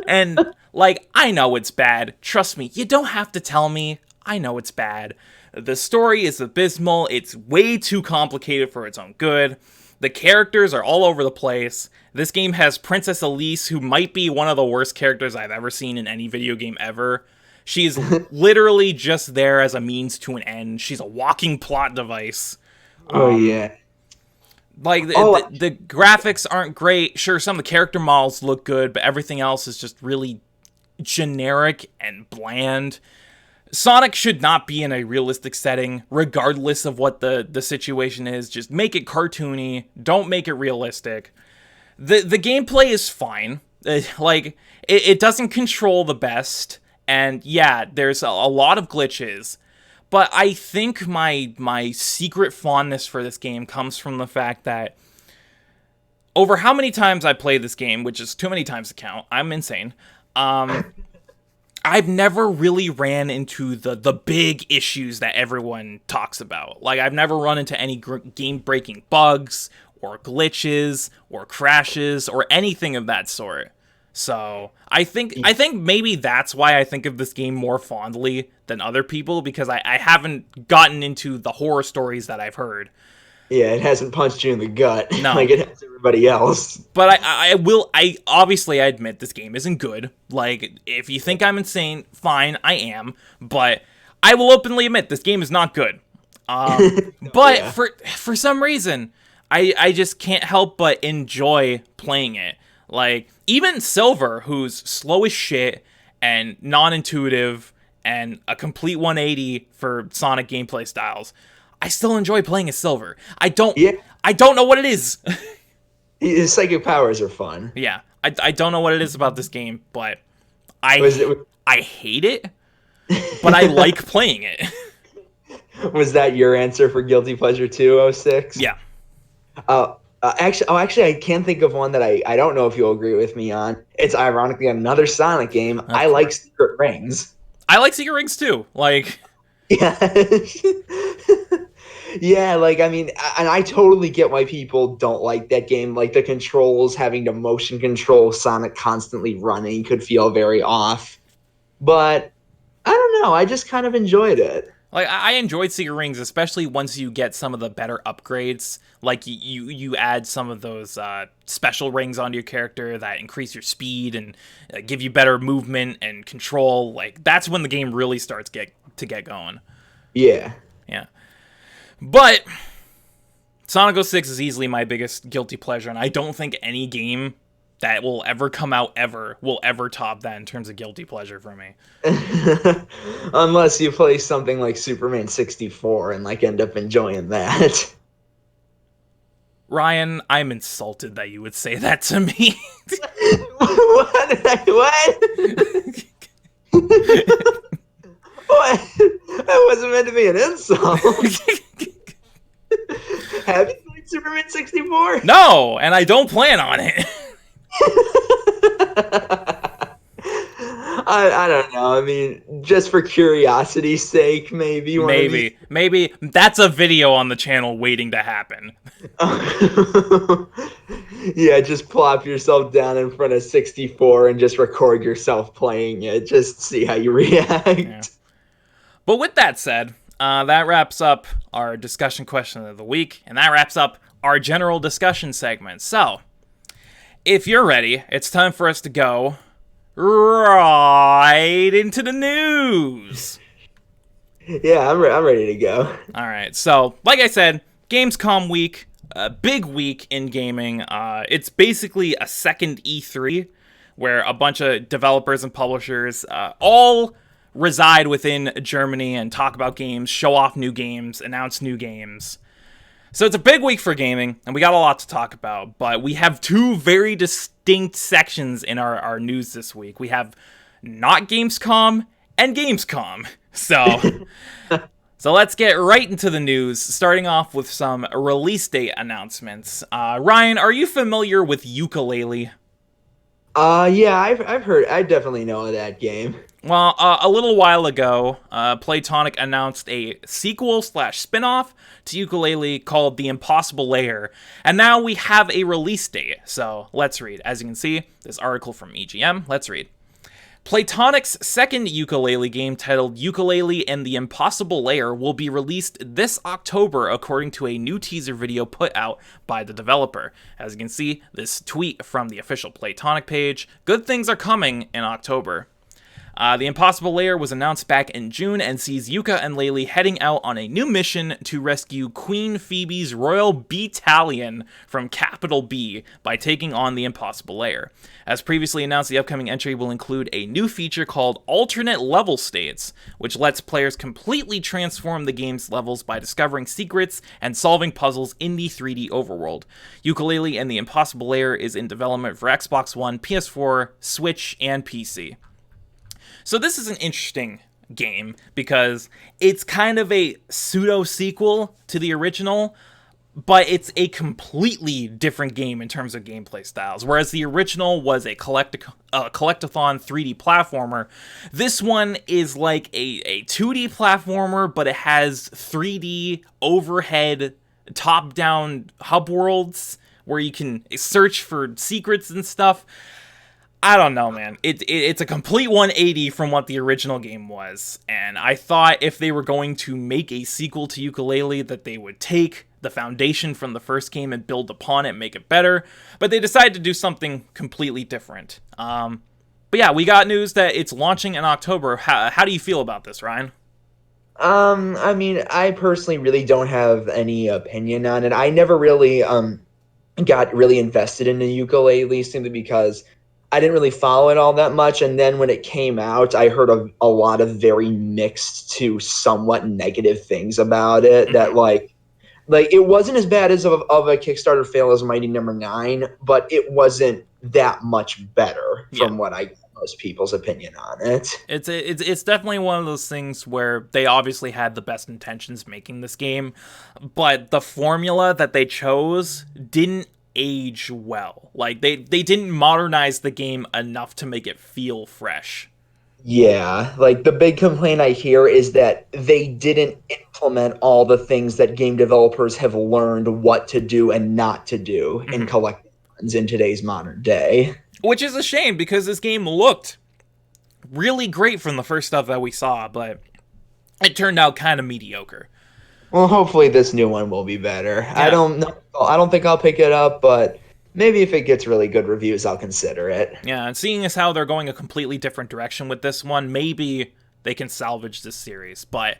and like, I know it's bad. Trust me, you don't have to tell me. I know it's bad. The story is abysmal. It's way too complicated for its own good. The characters are all over the place. This game has Princess Elise, who might be one of the worst characters I've ever seen in any video game ever. She is literally just there as a means to an end. She's a walking plot device. Oh yeah. Like, Oh, the graphics aren't great. Sure, some of the character models look good, but everything else is just really generic and bland. Sonic should not be in a realistic setting, regardless of what the situation is. Just make it cartoony. Don't make it realistic. The gameplay is fine. It doesn't control the best. And yeah, there's a lot of glitches. But I think my secret fondness for this game comes from the fact that over how many times I played this game, which is too many times to count, I'm insane, I've never really ran into the big issues that everyone talks about. Like, I've never run into any game-breaking bugs, or glitches, or crashes, or anything of that sort. So, I think maybe that's why I think of this game more fondly than other people, because I haven't gotten into the horror stories that I've heard. yeah, it hasn't punched you in the gut No. like it has everybody else. But I obviously I admit this game isn't good. Like, if you think I'm insane, fine, I am. But I will openly admit this game is not good. But Yeah. for some reason, I just can't help but enjoy playing it. Like, even Silver, who's slow as shit and non-intuitive and a complete 180 for Sonic gameplay styles, I still enjoy playing as Silver. I don't know what it is. His psychic powers are fun. Yeah, I don't know what it is about this game, but I hate it, but I like playing it. Was that your answer for Guilty Pleasure 206? Yeah. Actually, I can think of one that I don't know if you'll agree with me on. It's ironically another Sonic game. I like Secret Rings. I like Secret Rings too. Like, Yeah. Yeah, like, I mean, and I totally get why people don't like that game. Like, the controls, having to motion control Sonic constantly running could feel very off. But I don't know. I just kind of enjoyed it. Like, I enjoyed Secret Rings, especially once you get some of the better upgrades. Like, you add some of those special rings onto your character that increase your speed and give you better movement and control. Like, that's when the game really starts to get going. Yeah. Yeah. But Sonic 06 is easily my biggest guilty pleasure, and I don't think any game that will ever come out will ever top that in terms of guilty pleasure for me. Unless you play something like Superman 64 and like end up enjoying that. Ryan, I'm insulted that you would say that to me. What? What? That wasn't meant to be an insult. Have you played Superman 64? No, and I don't plan on it. I don't know. I mean, just for curiosity's sake, maybe. Maybe that's a video on the channel waiting to happen. Yeah, just plop yourself down in front of 64 and just record yourself playing it. Just see how you react. Yeah. But with that said, that wraps up our discussion question of the week, and that wraps up our general discussion segment. So, if you're ready, it's time for us to go right into the news. Yeah, I'm ready to go. All right, so like I said, Gamescom week, a big week in gaming. It's basically a second E3 where a bunch of developers and publishers all reside within Germany and talk about games, show off new games, announce new games. So it's a big week for gaming, and we got a lot to talk about, but we have two very distinct sections in our news this week. We have not Gamescom and Gamescom. So let's get right into the news, starting off with some release date announcements. Ryan, are you familiar with Yooka-Laylee? Yeah, I've heard. I definitely know that game. Well, a little while ago, Playtonic announced a sequel/spin-off to Yooka-Laylee called The Impossible Lair, and now we have a release date. So let's read. As you can see, this article from EGM. Let's read. Playtonic's second Yooka-Laylee game, titled Yooka-Laylee and the Impossible Lair, will be released this October, according to a new teaser video put out by the developer. As you can see, this tweet from the official Playtonic page, good things are coming in October. The Impossible Lair was announced back in June and sees Yuka and Laylee heading out on a new mission to rescue Queen Phoebe's Royal Battalion from Capital B by taking on the Impossible Lair. As previously announced, the upcoming entry will include a new feature called Alternate Level States, which lets players completely transform the game's levels by discovering secrets and solving puzzles in the 3D overworld. Yooka-Laylee and the Impossible Lair is in development for Xbox One, PS4, Switch, and PC. So this is an interesting game because it's kind of a pseudo-sequel to the original, but it's a completely different game in terms of gameplay styles. Whereas the original was a collectathon 3D platformer, this one is like a 2D platformer, but it has 3D overhead top-down hub worlds where you can search for secrets and stuff. I don't know, man. It's a complete 180 from what the original game was, and I thought if they were going to make a sequel to Yooka-Laylee that they would take the foundation from the first game and build upon it and make it better, but they decided to do something completely different. But yeah, we got news that it's launching in October. How do you feel about this, Ryan? I mean, I personally really don't have any opinion on it. I never really got really invested in the Yooka-Laylee simply because I didn't really follow it all that much, and then when it came out, I heard a lot of very mixed to somewhat negative things about it. That like it wasn't as bad as of a Kickstarter fail as Mighty Number 9, but it wasn't that much better from what I got most people's opinion on it. It's definitely one of those things where they obviously had the best intentions making this game, but the formula that they chose didn't age well. Like they didn't modernize the game enough to make it feel fresh. Yeah, like the big complaint I hear is that they didn't implement all the things that game developers have learned what to do and not to do in collectathons in today's modern day. Which is a shame because this game looked really great from the first stuff that we saw, but it turned out kind of mediocre. Well, hopefully this new one will be better. Yeah. I don't know. I don't think I'll pick it up, but maybe if it gets really good reviews, I'll consider it. Yeah, and seeing as how they're going a completely different direction with this one, maybe they can salvage this series. But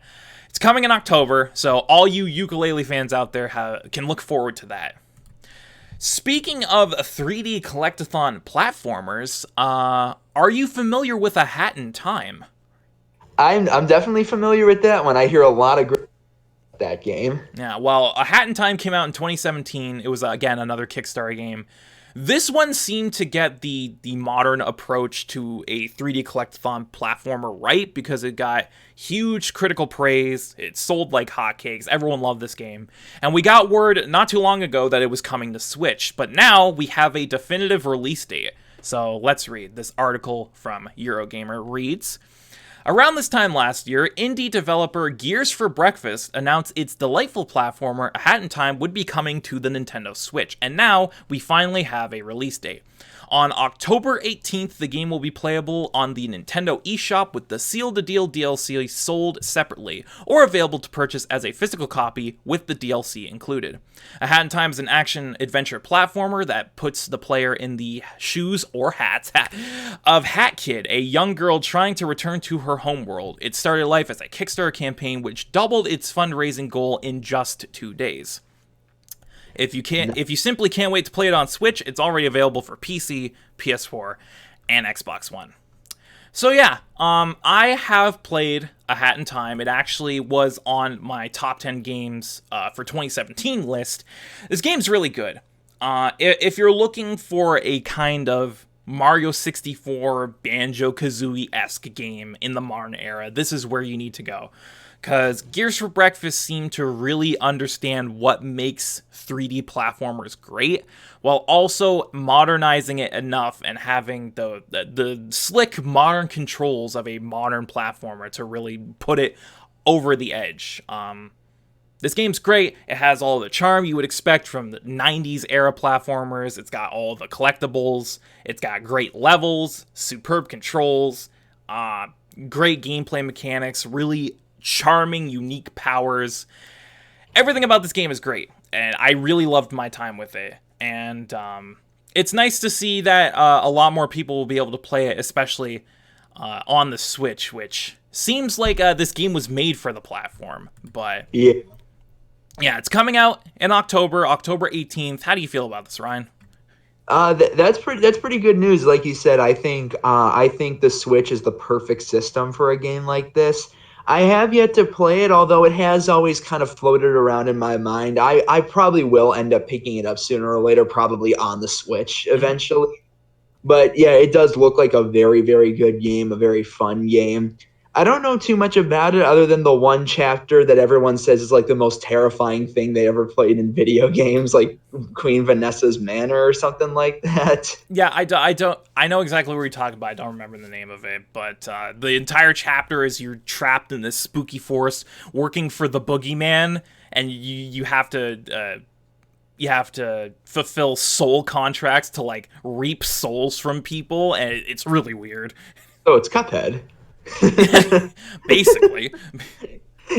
it's coming in October, so all you Yooka-Laylee fans out there can look forward to that. Speaking of 3D collectathon platformers, are you familiar with A Hat in Time? I'm definitely familiar with that one. I hear a lot of great that game. Yeah, well, A Hat in Time came out in 2017. It was, again, another Kickstarter game. This one seemed to get the modern approach to a 3D collectathon platformer right, because it got huge critical praise. It sold like hotcakes. Everyone loved this game. And we got word not too long ago that it was coming to Switch, but now we have a definitive release date. So let's read. This article from Eurogamer reads, around this time last year, indie developer Gears for Breakfast announced its delightful platformer A Hat in Time would be coming to the Nintendo Switch, and now we finally have a release date. On October 18th, the game will be playable on the Nintendo eShop with the Seal the Deal DLC sold separately, or available to purchase as a physical copy with the DLC included. A Hat in Time is an action-adventure platformer that puts the player in the shoes, or hats, of Hat Kid, a young girl trying to return to her homeworld. It started life as a Kickstarter campaign which doubled its fundraising goal in just 2 days. If you simply can't wait to play it on Switch, it's already available for PC, PS4, and Xbox One. So yeah, I have played A Hat in Time. It actually was on my top 10 games for 2017 list. This game's really good. If you're looking for a kind of Mario 64 Banjo-Kazooie-esque game in the modern era, this is where you need to go. Because Gears for Breakfast seemed to really understand what makes 3D platformers great, while also modernizing it enough and having the slick modern controls of a modern platformer to really put it over the edge. This game's great. It has all the charm you would expect from the 90s era platformers. It's got all the collectibles. It's got great levels, superb controls, great gameplay mechanics, really charming, unique powers. Everything about this game is great, and I really loved my time with it. And it's nice to see that a lot more people will be able to play it, especially on the Switch, which seems like this game was made for the platform. But Yeah. yeah, it's coming out in October 18th. How do you feel about this, Ryan? That's pretty good news. Like you said, I think the Switch is the perfect system for a game like this. I have yet to play it, although it has always kind of floated around in my mind. I probably will end up picking it up sooner or later, probably on the Switch eventually. But yeah, it does look like a very, very good game, a very fun game. I don't know too much about it other than the one chapter that everyone says is like the most terrifying thing they ever played in video games, like Queen Vanessa's Manor or something like that. Yeah, I know exactly what you're talking about. I don't remember the name of it, but the entire chapter is you're trapped in this spooky forest working for the boogeyman, and you have to fulfill soul contracts to like reap souls from people, and it's really weird. Oh, it's Cuphead. Basically.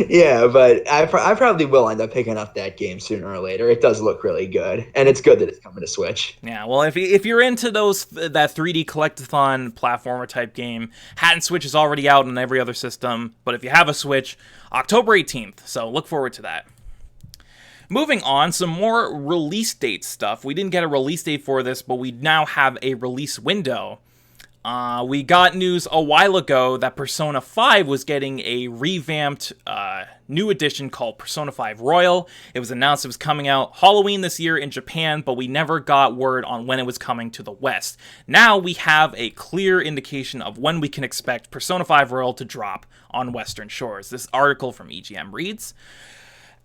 Yeah, but I probably will end up picking up that game sooner or later. It does look really good, and it's good that it's coming to Switch. Yeah, well, if you're into that 3D collectathon platformer type game, Hat and Switch is already out on every other system, but if you have a Switch, October 18th, so look forward to that. Moving on, some more release date stuff. We didn't get a release date for this, but we now have a release window. We got news a while ago that Persona 5 was getting a revamped new edition called Persona 5 Royal. It was announced it was coming out Halloween this year in Japan, but we never got word on when it was coming to the West. Now we have a clear indication of when we can expect Persona 5 Royal to drop on Western shores. This article from EGM reads,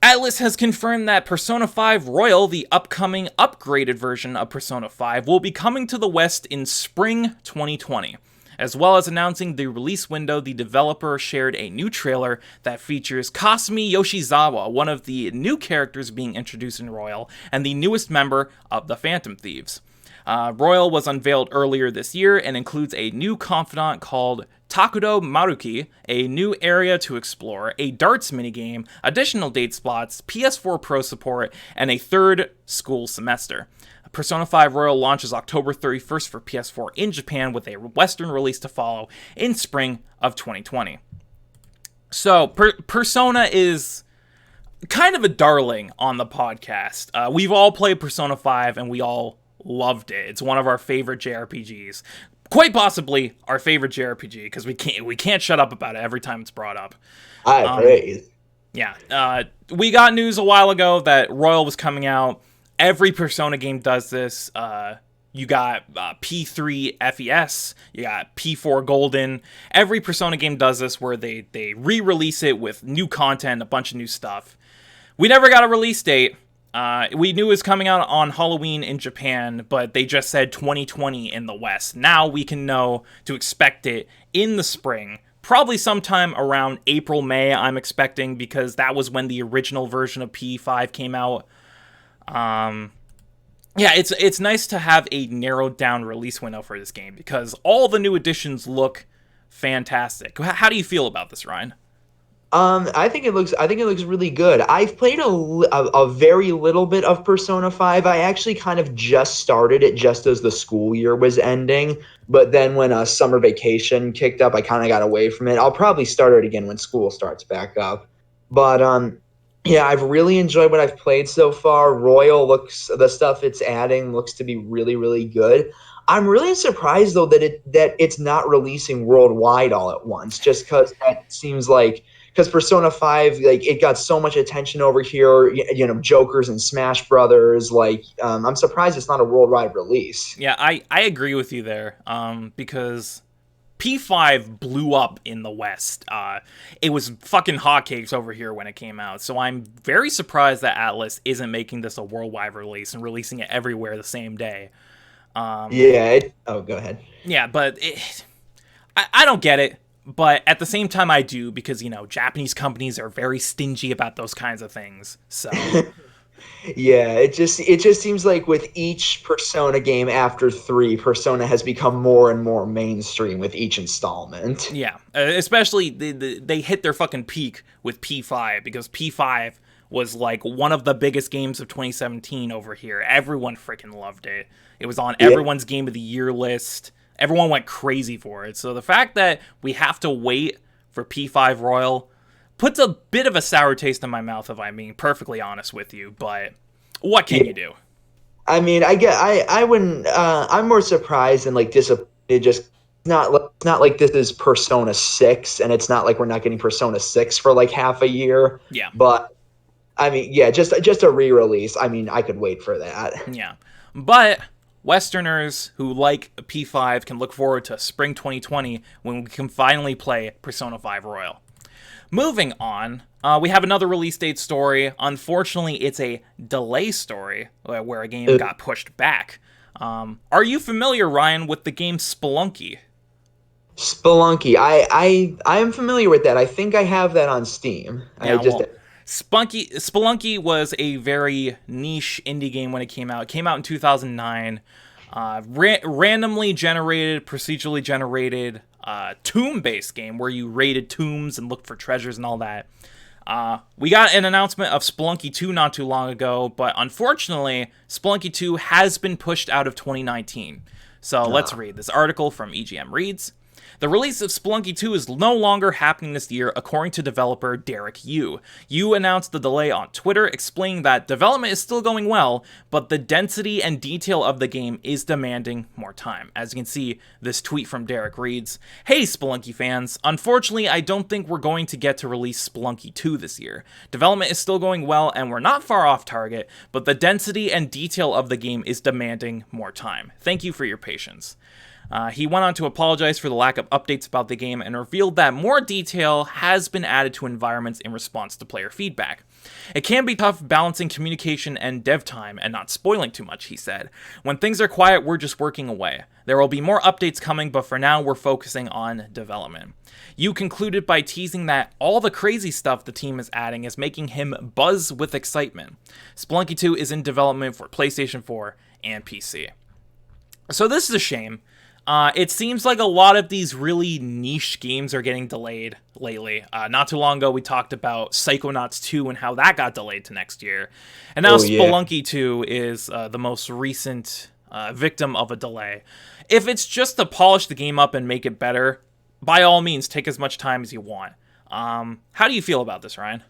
Atlus has confirmed that Persona 5 Royal, the upcoming upgraded version of Persona 5, will be coming to the West in spring 2020. As well as announcing the release window, the developer shared a new trailer that features Kasumi Yoshizawa, one of the new characters being introduced in Royal, and the newest member of the Phantom Thieves. Royal was unveiled earlier this year and includes a new confidant called Takudo Maruki, a new area to explore, a darts minigame, additional date slots, PS4 Pro support, and a third school semester. Persona 5 Royal launches October 31st for PS4 in Japan, with a Western release to follow in spring of 2020. So, Persona is kind of a darling on the podcast. We've all played Persona 5 and we all loved it. It's one of our favorite JRPGs. Quite possibly our favorite JRPG, because we can't shut up about it every time it's brought up. I praise. Yeah. We got news a while ago that Royal was coming out. Every Persona game does this. You got P3 FES, you got P4 Golden. Every Persona game does this, where they re-release it with new content, a bunch of new stuff. We never got a release date. We knew it was coming out on Halloween in Japan, but they just said 2020 in the West. Now we can know to expect it in the spring. Probably sometime around April, May, I'm expecting, because that was when the original version of P5 came out. Yeah, it's nice to have a narrowed down release window for this game, because all the new additions look fantastic. How do you feel about this, Ryan? I think it looks really good. I've played a very little bit of Persona 5. I actually kind of just started it just as the school year was ending, but then when summer vacation kicked up, I kind of got away from it. I'll probably start it again when school starts back up. But yeah, I've really enjoyed what I've played so far. The stuff it's adding looks to be really, really good. I'm really surprised though that it's not releasing worldwide all at once, just because that seems like, because Persona 5, like, it got so much attention over here, Jokers and Smash Brothers. Like, I'm surprised it's not a worldwide release. Yeah, I agree with you there, because P5 blew up in the West. It was fucking hotcakes over here when it came out, so I'm very surprised that Atlus isn't making this a worldwide release and releasing it everywhere the same day. Go ahead. Yeah, but I don't get it. But at the same time, I do, because, Japanese companies are very stingy about those kinds of things. So, yeah, it just seems like with each Persona game after 3, Persona has become more and more mainstream with each installment. Yeah, especially they hit their fucking peak with P5, because P5 was like one of the biggest games of 2017 over here. Everyone freaking loved it. It was on everyone's Game of the Year list. everyone went crazy for it. So the fact that we have to wait for P5 Royal puts a bit of a sour taste in my mouth, if I'm being perfectly honest with you. But what can you do? I mean, I wouldn't. I'm more surprised and like disappointed. Just not like this is Persona 6, and it's not like we're not getting Persona 6 for like half a year. Yeah. But I mean, yeah, just a re-release. I mean, I could wait for that. Yeah. But Westerners who like P5 can look forward to spring 2020 when we can finally play Persona 5 Royal. Moving on, we have another release date story. Unfortunately, it's a delay story where a game got pushed back. Are you familiar, Ryan, with the game Spelunky? Spelunky. I am familiar with that. I think I have that on Steam. Yeah, Spelunky was a very niche indie game when it came out. It came out in 2009. Randomly generated, procedurally generated, tomb-based game where you raided tombs and looked for treasures and all that. We got an announcement of Spelunky 2 not too long ago, but unfortunately, Spelunky 2 has been pushed out of 2019. So let's read. This article from EGM reads, the release of Spelunky 2 is no longer happening this year, according to developer Derek Yu. Yu announced the delay on Twitter, explaining that development is still going well, but the density and detail of the game is demanding more time. As you can see, this tweet from Derek reads, hey Spelunky fans, unfortunately I don't think we're going to get to release Spelunky 2 this year. Development is still going well and we're not far off target, but the density and detail of the game is demanding more time. Thank you for your patience. He went on to apologize for the lack of updates about the game and revealed that more detail has been added to environments in response to player feedback. It can be tough balancing communication and dev time and not spoiling too much, he said. When things are quiet, we're just working away. There will be more updates coming, but for now, we're focusing on development. Yu concluded by teasing that all the crazy stuff the team is adding is making him buzz with excitement. Spelunky 2 is in development for PlayStation 4 and PC. So this is a shame. It seems like a lot of these really niche games are getting delayed lately. Not too long ago, we talked about Psychonauts 2 and how that got delayed to next year. And now Spelunky 2 is the most recent victim of a delay. If it's just to polish the game up and make it better, by all means, take as much time as you want. How do you feel about this, Ryan?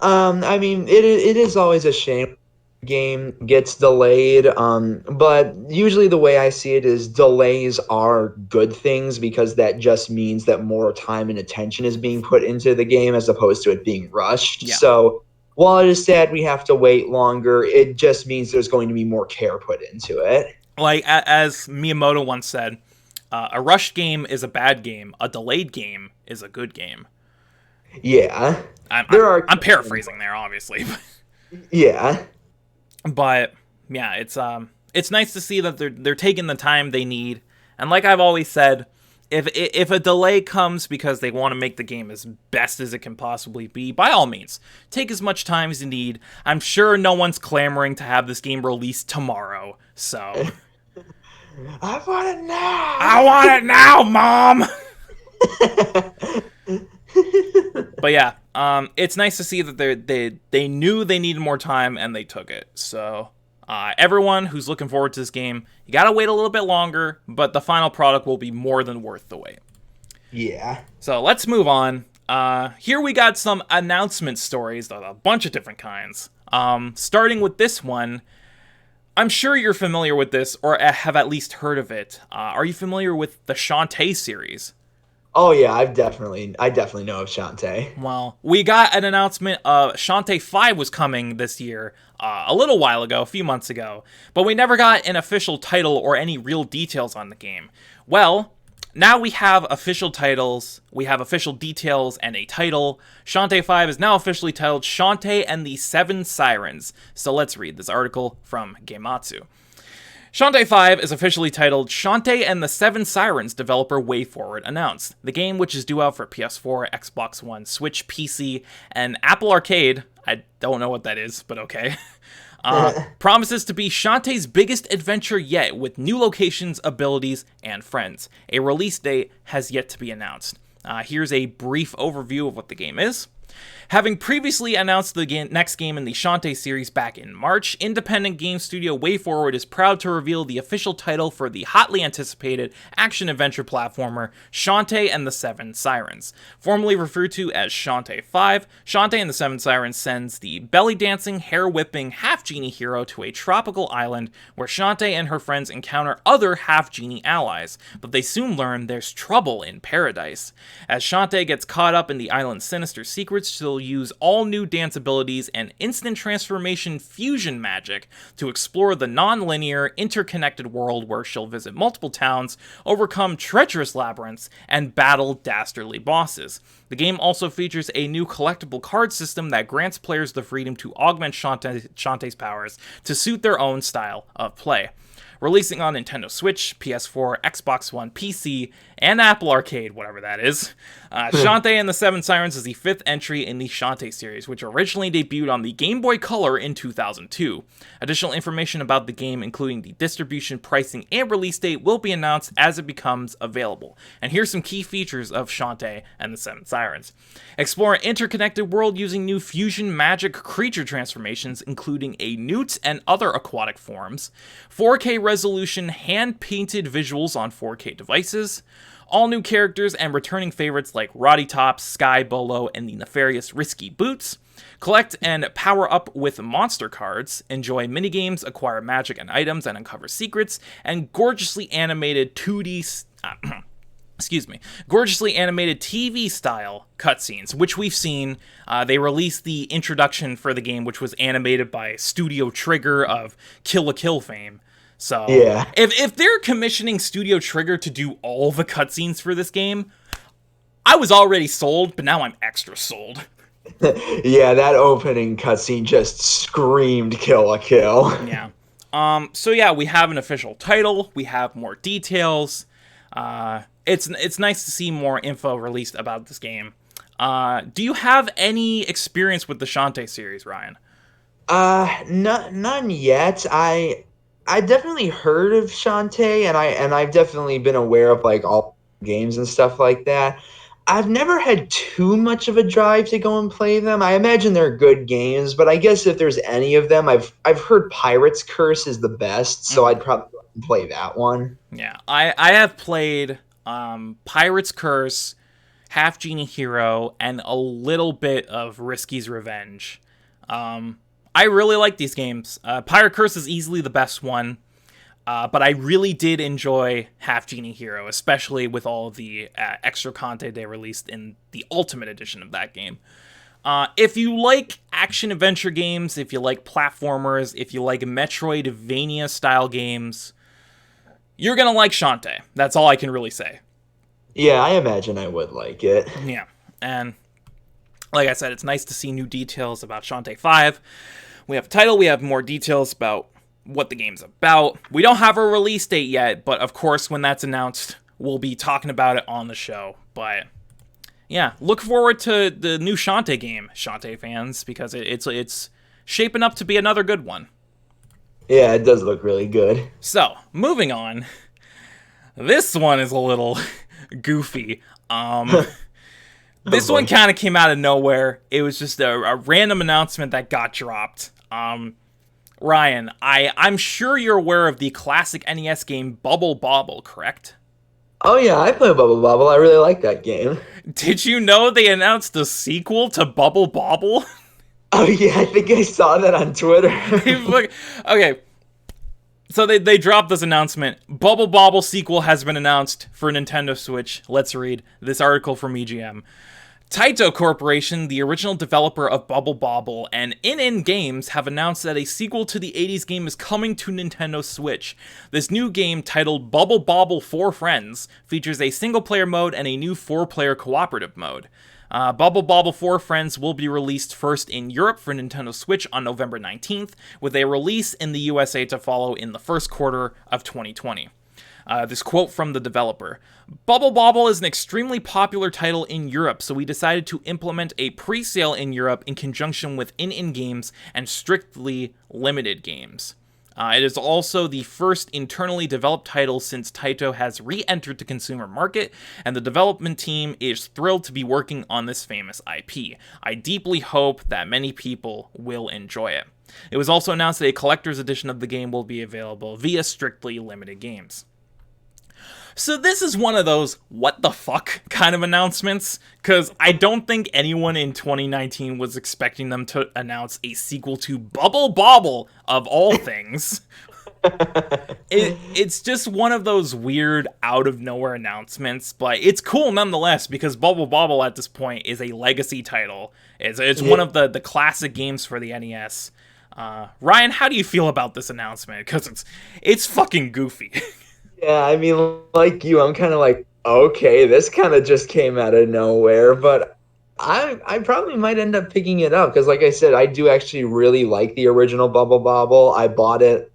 I mean, it is always a shame game gets delayed, but usually the way I see it is delays are good things because that just means that more time and attention is being put into the game as opposed to it being rushed. Yeah. So while it is sad we have to wait longer, it just means there's going to be more care put into it. Like, as Miyamoto once said, a rushed game is a bad game. A delayed game is a good game. Yeah. I'm paraphrasing there, obviously. Yeah. But yeah, it's nice to see that they're taking the time they need. And like I've always said, if a delay comes because they want to make the game as best as it can possibly be, by all means, take as much time as you need. I'm sure no one's clamoring to have this game released tomorrow. So I want it now. I want it now, Mom. But yeah, it's nice to see that they knew they needed more time and they took it. So everyone who's looking forward to this game, you gotta wait a little bit longer, but the final product will be more than worth the wait. Yeah. So let's move on. Here we got some announcement stories, a bunch of different kinds. Starting with this one, I'm sure you're familiar with this or have at least heard of it. Are you familiar with the Shantae series? Oh yeah, I definitely know of Shantae. Well, we got an announcement of Shantae 5 was coming this year, a little while ago, a few months ago, but we never got an official title or any real details on the game. Well, now we have official titles, we have official details and a title. Shantae 5 is now officially titled Shantae and the Seven Sirens. So let's read this article from Gematsu. Shantae 5 is officially titled Shantae and the Seven Sirens, developer WayForward announced. The game, which is due out for PS4, Xbox One, Switch, PC, and Apple Arcade, I don't know what that is, but okay, promises to be Shantae's biggest adventure yet, with new locations, abilities, and friends. A release date has yet to be announced. Here's a brief overview of what the game is. Having previously announced the next game in the Shantae series back in March, independent game studio WayForward is proud to reveal the official title for the hotly anticipated action-adventure platformer Shantae and the Seven Sirens. Formerly referred to as Shantae 5, Shantae and the Seven Sirens sends the belly-dancing, hair-whipping half-genie hero to a tropical island where Shantae and her friends encounter other half-genie allies, but they soon learn there's trouble in paradise. As Shantae gets caught up in the island's sinister secrets, she'll use all new dance abilities and instant transformation fusion magic to explore the non-linear, interconnected world where she'll visit multiple towns, overcome treacherous labyrinths, and battle dastardly bosses. The game also features a new collectible card system that grants players the freedom to augment Shantae's powers to suit their own style of play. Releasing on Nintendo Switch, PS4, Xbox One, PC, and Apple Arcade, whatever that is, Shantae and the Seven Sirens is the 5th entry in the Shantae series, which originally debuted on the Game Boy Color in 2002. Additional information about the game, including the distribution, pricing, and release date, will be announced as it becomes available. And here's some key features of Shantae and the Seven Sirens. Explore an interconnected world using new fusion magic creature transformations, including a newt and other aquatic forms, 4K resolution hand-painted visuals on 4K devices, all new characters and returning favorites like Roddy Tops, Sky Bolo, and the nefarious Risky Boots. Collect and power up with monster cards, enjoy minigames, acquire magic and items, and uncover secrets, and gorgeously animated 2D... gorgeously animated TV-style cutscenes, which we've seen. They released the introduction for the game, which was animated by Studio Trigger of Kill la Kill fame. So, Yeah. if they're commissioning Studio Trigger to do all the cutscenes for this game, I was already sold, but now I'm extra sold. Yeah, that opening cutscene just screamed Kill la Kill. Yeah. So yeah, we have an official title. We have more details. It's nice to see more info released about this game. Do you have any experience with the Shantae series, Ryan? None yet. I definitely heard of Shantae, and I've definitely been aware of like all games and stuff like that. I've never had too much of a drive to go and play them. I imagine they're good games, but I guess if there's any of them, I've heard Pirate's Curse is the best, so I'd probably play that one. Yeah, I have played Pirate's Curse, Half Genie Hero, and a little bit of Risky's Revenge. I really like these games. Pirate Curse is easily the best one, but I really did enjoy Half Genie Hero, especially with all of the extra content they released in the Ultimate Edition of that game. If you like action-adventure games, if you like platformers, if you like Metroidvania-style games, you're going to like Shantae. That's all I can really say. Yeah, I imagine I would like it. Yeah, and like I said, it's nice to see new details about Shantae 5. We have a title, we have more details about what the game's about. We don't have a release date yet, but of course, when that's announced, we'll be talking about it on the show. But yeah, look forward to the new Shantae game, Shantae fans, because it's shaping up to be another good one. Yeah, it does look really good. So, moving on. This one is a little goofy. This one kind of came out of nowhere. It was just a random announcement that got dropped. Ryan, I'm sure you're aware of the classic NES game Bubble Bobble, correct? Oh yeah, I play Bubble Bobble. I really like that game. Did you know they announced a sequel to Bubble Bobble? Oh yeah, I think I saw that on Twitter. Okay, so they dropped this announcement. Bubble Bobble sequel has been announced for Nintendo Switch. Let's read this article from EGM. Taito Corporation, the original developer of Bubble Bobble, and In Games have announced that a sequel to the 80s game is coming to Nintendo Switch. This new game, titled Bubble Bobble 4 Friends, features a single-player mode and a new 4-player cooperative mode. Bubble Bobble 4 Friends will be released first in Europe for Nintendo Switch on November 19th, with a release in the USA to follow in the first quarter of 2020. This quote from the developer: Bubble Bobble is an extremely popular title in Europe, so we decided to implement a pre-sale in Europe in conjunction with In Games and strictly limited games. It is also the first internally developed title since Taito has re-entered the consumer market, and the development team is thrilled to be working on this famous IP. I deeply hope that many people will enjoy it. It was also announced that a collector's edition of the game will be available via strictly limited games. So this is one of those what the fuck kind of announcements, because I don't think anyone in 2019 was expecting them to announce a sequel to Bubble Bobble, of all things. It's just one of those weird out-of-nowhere announcements, but it's cool nonetheless, because Bubble Bobble at this point is a legacy title. It's one of the classic games for the NES. Ryan, how do you feel about this announcement? Because it's fucking goofy. Yeah, I mean, like you, I'm kind of like, okay, this kind of just came out of nowhere, but I probably might end up picking it up because, like I said, I do actually really like the original Bubble Bobble. I bought it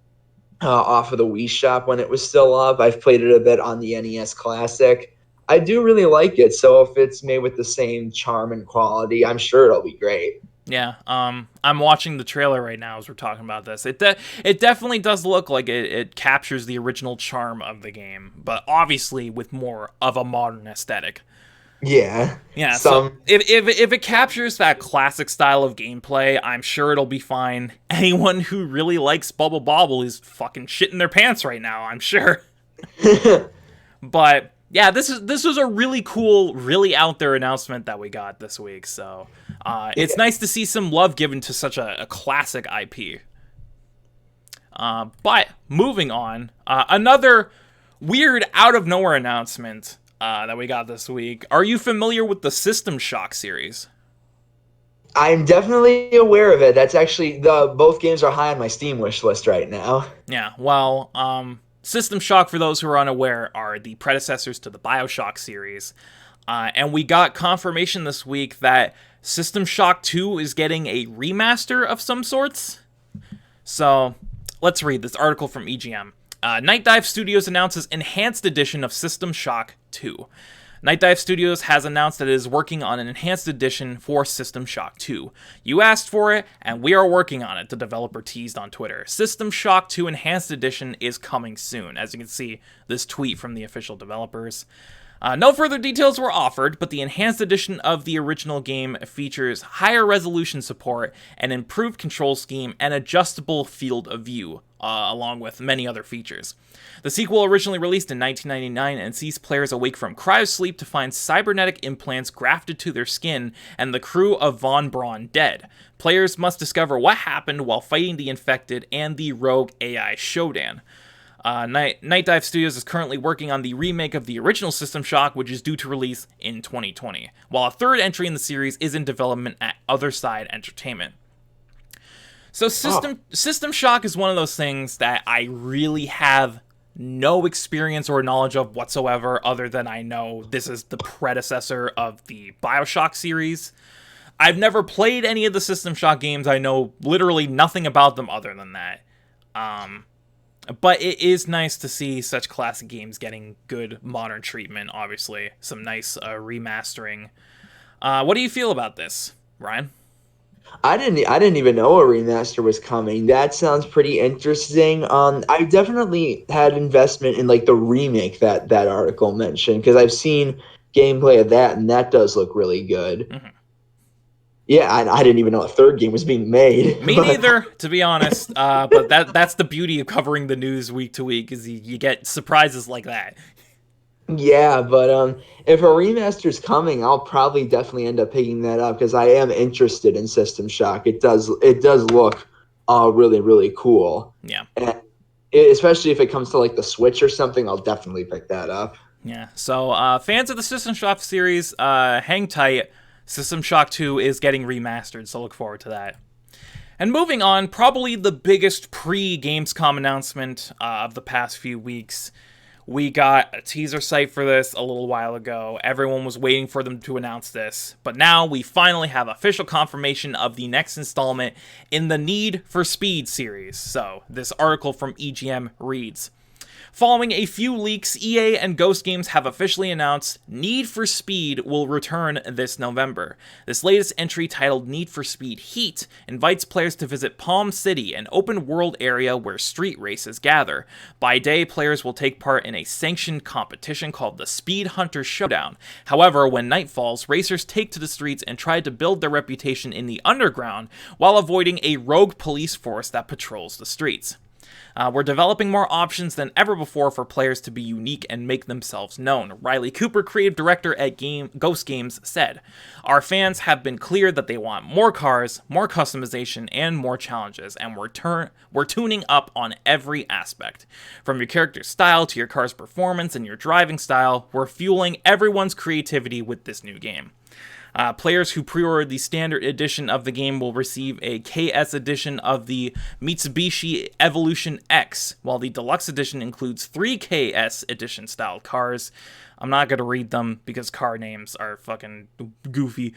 off of the Wii Shop when it was still up. I've played it a bit on the NES Classic. I do really like it, so if it's made with the same charm and quality, I'm sure it'll be great. Yeah, I'm watching the trailer right now as we're talking about this. It definitely does look like it captures the original charm of the game, but obviously with more of a modern aesthetic. Yeah. Yeah, so if it captures that classic style of gameplay, I'm sure it'll be fine. Anyone who really likes Bubble Bobble is fucking shitting their pants right now, I'm sure. But yeah, this was a really cool, really out there announcement that we got this week. So it's nice to see some love given to such a classic IP. But moving on, another weird out of nowhere announcement that we got this week. Are you familiar with the System Shock series? I'm definitely aware of it. That's actually both games are high on my Steam wish list right now. Yeah, well, System Shock, for those who are unaware, are the predecessors to the BioShock series. And we got confirmation this week that System Shock 2 is getting a remaster of some sorts. So, let's read this article from EGM. Night Dive Studios announces enhanced edition of System Shock 2. Night Dive Studios has announced that it is working on an enhanced edition for System Shock 2. You asked for it, and we are working on it, the developer teased on Twitter. System Shock 2 Enhanced Edition is coming soon. As you can see, this tweet from the official developers. No further details were offered, but the enhanced edition of the original game features higher resolution support, an improved control scheme, and adjustable field of view, along with many other features. The sequel originally released in 1999 and sees players awake from cryosleep to find cybernetic implants grafted to their skin and the crew of Von Braun dead. Players must discover what happened while fighting the infected and the rogue AI Shodan. Night Dive Studios is currently working on the remake of the original System Shock, which is due to release in 2020, while a third entry in the series is in development at Other Side Entertainment. So System Shock is one of those things that I really have no experience or knowledge of whatsoever, other than I know this is the predecessor of the BioShock series. I've never played any of the System Shock games. I know literally nothing about them other than that. But it is nice to see such classic games getting good modern treatment, obviously. Some nice remastering. What do you feel about this, Ryan? I didn't even know a remaster was coming. That sounds pretty interesting. I definitely had investment in like the remake that article mentioned because I've seen gameplay of that and that does look really good. Mm-hmm. Yeah, I didn't even know a third game was being made. Me neither, to be honest. But that's the beauty of covering the news week to week is you get surprises like that. Yeah, but if a remaster's coming, I'll probably definitely end up picking that up because I am interested in System Shock. It does look really, really cool. Yeah. And especially if it comes to like the Switch or something, I'll definitely pick that up. Yeah. So fans of the System Shock series, hang tight. System Shock 2 is getting remastered, so look forward to that. And moving on, probably the biggest pre-Gamescom announcement of the past few weeks. We got a teaser site for this a little while ago. Everyone was waiting for them to announce this. But now we finally have official confirmation of the next installment in the Need for Speed series. So this article from EGM reads, Following a few leaks, EA and Ghost Games have officially announced Need for Speed will return this November. This latest entry, titled Need for Speed Heat, invites players to visit Palm City, an open-world area where street races gather. By day, players will take part in a sanctioned competition called the Speed Hunter Showdown. However, when night falls, racers take to the streets and try to build their reputation in the underground while avoiding a rogue police force that patrols the streets. We're developing more options than ever before for players to be unique and make themselves known, Riley Cooper, creative director at Ghost Games, said. Our fans have been clear that they want more cars, more customization, and more challenges, and we're tuning up on every aspect. From your character's style to your car's performance and your driving style, we're fueling everyone's creativity with this new game. Players who pre-ordered the standard edition of the game will receive a KS edition of the Mitsubishi Evolution X, while the deluxe edition includes 3 KS edition style cars. I'm not going to read them because car names are fucking goofy.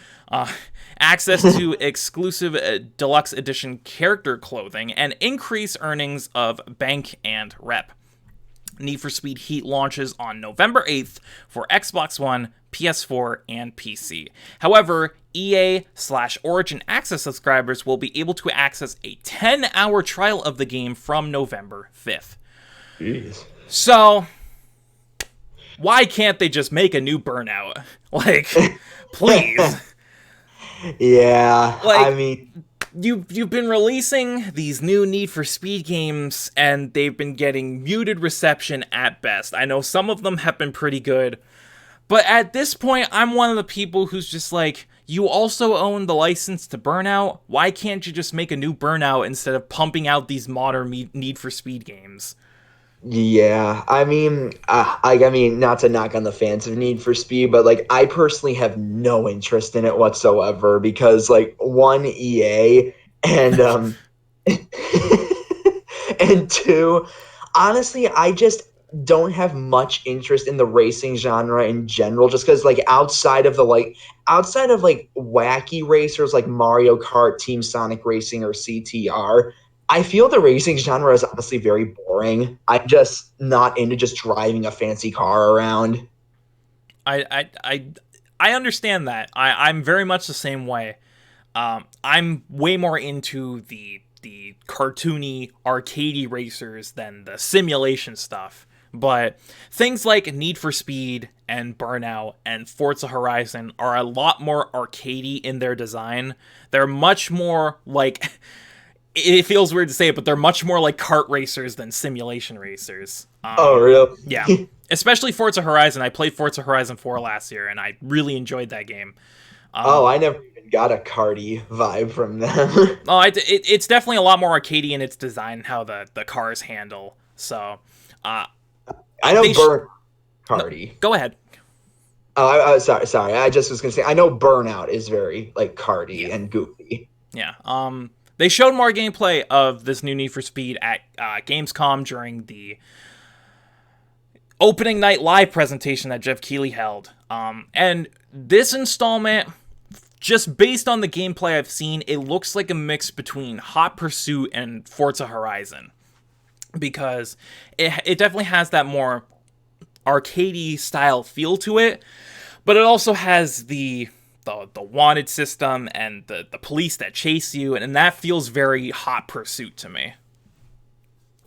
Access to exclusive deluxe edition character clothing, and increased earnings of bank and rep. Need for Speed Heat launches on November 8th for Xbox One, PS4, and PC. However, EA/Origin Access subscribers will be able to access a 10-hour trial of the game from November 5th. Jeez. So, why can't they just make a new Burnout? Like, please. Yeah, Like, I mean... You've been releasing these new Need for Speed games, and they've been getting muted reception at best. I know some of them have been pretty good, but at this point, I'm one of the people who's just like, you also own the license to Burnout. Why can't you just make a new Burnout instead of pumping out these modern Need for Speed games? Yeah, I mean, not to knock on the fans of Need for Speed, but like, I personally have no interest in it whatsoever because, like, one, EA, and and two, honestly, I just don't have much interest in the racing genre in general, just because, like, outside of wacky racers like Mario Kart, Team Sonic Racing, or CTR. I feel the racing genre is honestly very boring. I'm just not into just driving a fancy car around. I understand that. I'm very much the same way. I'm way more into the cartoony, arcadey racers than the simulation stuff. But things like Need for Speed and Burnout and Forza Horizon are a lot more arcadey in their design. They're much more like... It feels weird to say it, but they're much more like kart racers than simulation racers. Oh, really? Yeah. Especially Forza Horizon. I played Forza Horizon 4 last year, and I really enjoyed that game. I never even got a karty vibe from them. It's definitely a lot more arcadey in its design and how the cars handle. So, I know karty. No, go ahead. Oh, sorry. I just was going to say, I know Burnout is very, like, karty and goofy. Yeah. They showed more gameplay of this new Need for Speed at Gamescom during the opening night live presentation that Geoff Keighley held. And this installment, just based on the gameplay I've seen, it looks like a mix between Hot Pursuit and Forza Horizon. Because it definitely has that more arcadey style feel to it, but it also has the wanted system and the police that chase you, and that feels very Hot Pursuit to me.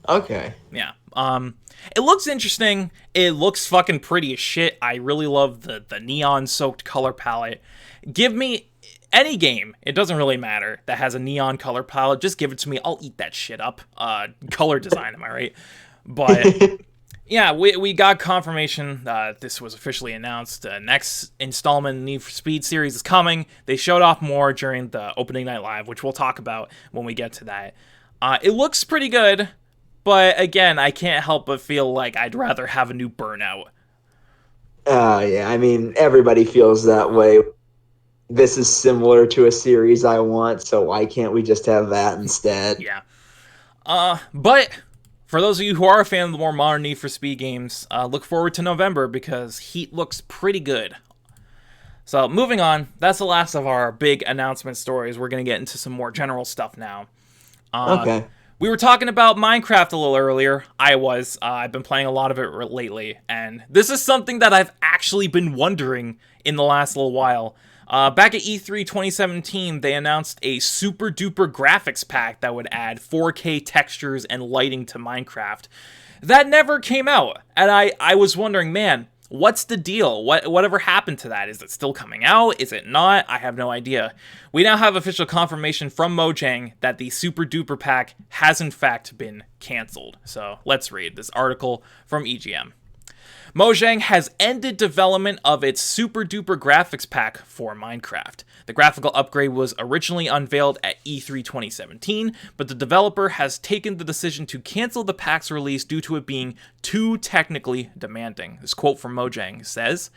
Okay. Yeah. It looks interesting. It looks fucking pretty as shit. I really love the neon-soaked color palette. Give me any game, it doesn't really matter, that has a neon color palette. Just give it to me. I'll eat that shit up. Color design, am I right? But... yeah, we got confirmation this was officially announced. The next installment in the Need for Speed series is coming. They showed off more during the opening night live, which we'll talk about when we get to that. It looks pretty good, but again, I can't help but feel like I'd rather have a new Burnout. Yeah, I mean, everybody feels that way. This is similar to a series I want, so why can't we just have that instead? Yeah. But... for those of you who are a fan of the more modern Need for Speed games, look forward to November because Heat looks pretty good. So, moving on, that's the last of our big announcement stories. We're going to get into some more general stuff now. Okay. We were talking about Minecraft a little earlier. I've been playing a lot of it lately, and this is something that I've actually been wondering in the last little while. Back at E3 2017, they announced a super duper graphics pack that would add 4K textures and lighting to Minecraft. That never came out, and I was wondering, man, what's the deal? Whatever happened to that? Is it still coming out? Is it not? I have no idea. We now have official confirmation from Mojang that the Super Duper Pack has in fact been cancelled. So let's read this article from EGM. Mojang has ended development of its Super Duper Graphics Pack for Minecraft. The graphical upgrade was originally unveiled at E3 2017, but the developer has taken the decision to cancel the pack's release due to it being too technically demanding. This quote from Mojang says,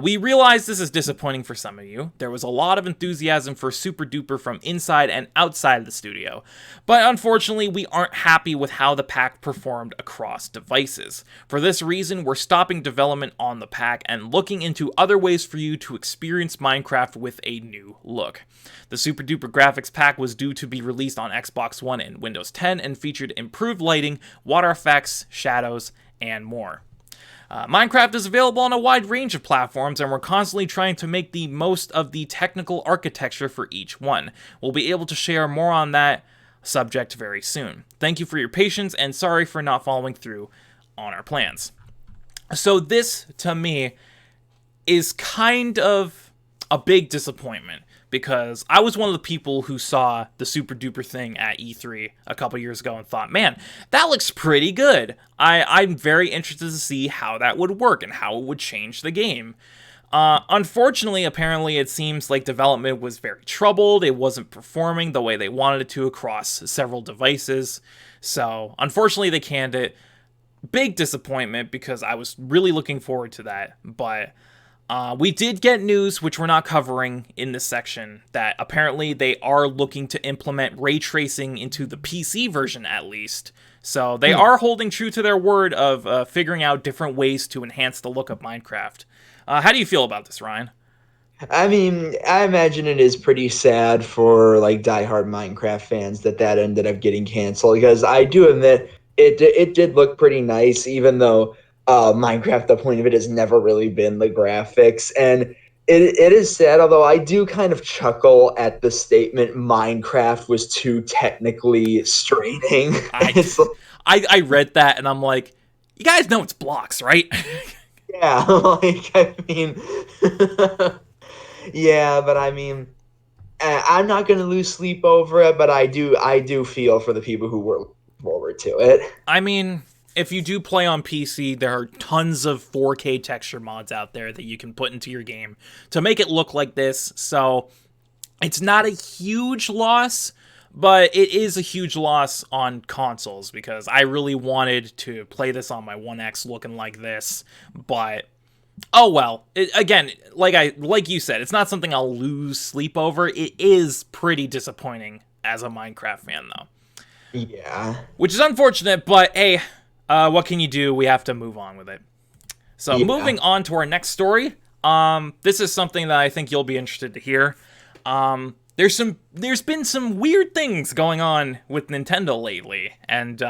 "We realize this is disappointing for some of you. There was a lot of enthusiasm for Super Duper from inside and outside the studio, but unfortunately we aren't happy with how the pack performed across devices. For this reason, we're stopping development on the pack and looking into other ways for you to experience Minecraft with a new look." The Super Duper Graphics Pack was due to be released on Xbox One and Windows 10 and featured improved lighting, water effects, shadows, and more. Minecraft is available on a wide range of platforms, and we're constantly trying to make the most of the technical architecture for each one. We'll be able to share more on that subject very soon. Thank you for your patience, and sorry for not following through on our plans. So this, to me, is kind of a big disappointment, because I was one of the people who saw the Super Duper thing at E3 a couple years ago and thought, man, that looks pretty good. I'm very interested to see how that would work and how it would change the game. Unfortunately, apparently, it seems like development was very troubled. It wasn't performing the way they wanted it to across several devices. So, unfortunately, they canned it. Big disappointment, because I was really looking forward to that, but we did get news, which we're not covering in this section, that apparently they are looking to implement ray tracing into the PC version at least. So they are holding true to their word of figuring out different ways to enhance the look of Minecraft. How do you feel about this, Ryan? I mean, I imagine it is pretty sad for like diehard Minecraft fans that ended up getting canceled, because I do admit it did look pretty nice, even though Minecraft, the point of it has never really been the graphics. And it is sad, although I do kind of chuckle at the statement Minecraft was too technically straining. I read that and I'm like, you guys know it's blocks, right? Yeah, like, I mean, yeah, but I mean, I'm not going to lose sleep over it, but I do feel for the people who were looking forward to it. I mean, if you do play on PC, there are tons of 4K texture mods out there that you can put into your game to make it look like this. So it's not a huge loss, but it is a huge loss on consoles, because I really wanted to play this on my One X looking like this. But oh well. Again, like you said, it's not something I'll lose sleep over. It is pretty disappointing as a Minecraft fan, though. Yeah. Which is unfortunate, but hey, what can you do? We have to move on with it. So moving on to our next story. This is something that I think you'll be interested to hear. There's been some weird things going on with Nintendo lately, and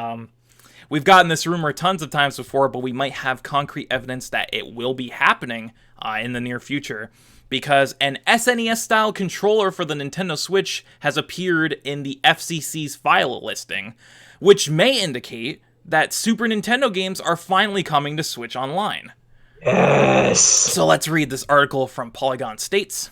we've gotten this rumor tons of times before, but we might have concrete evidence that it will be happening in the near future, because an SNES-style controller for the Nintendo Switch has appeared in the FCC's file listing, which may indicate that Super Nintendo games are finally coming to Switch Online. Yes. So let's read this article from Polygon States.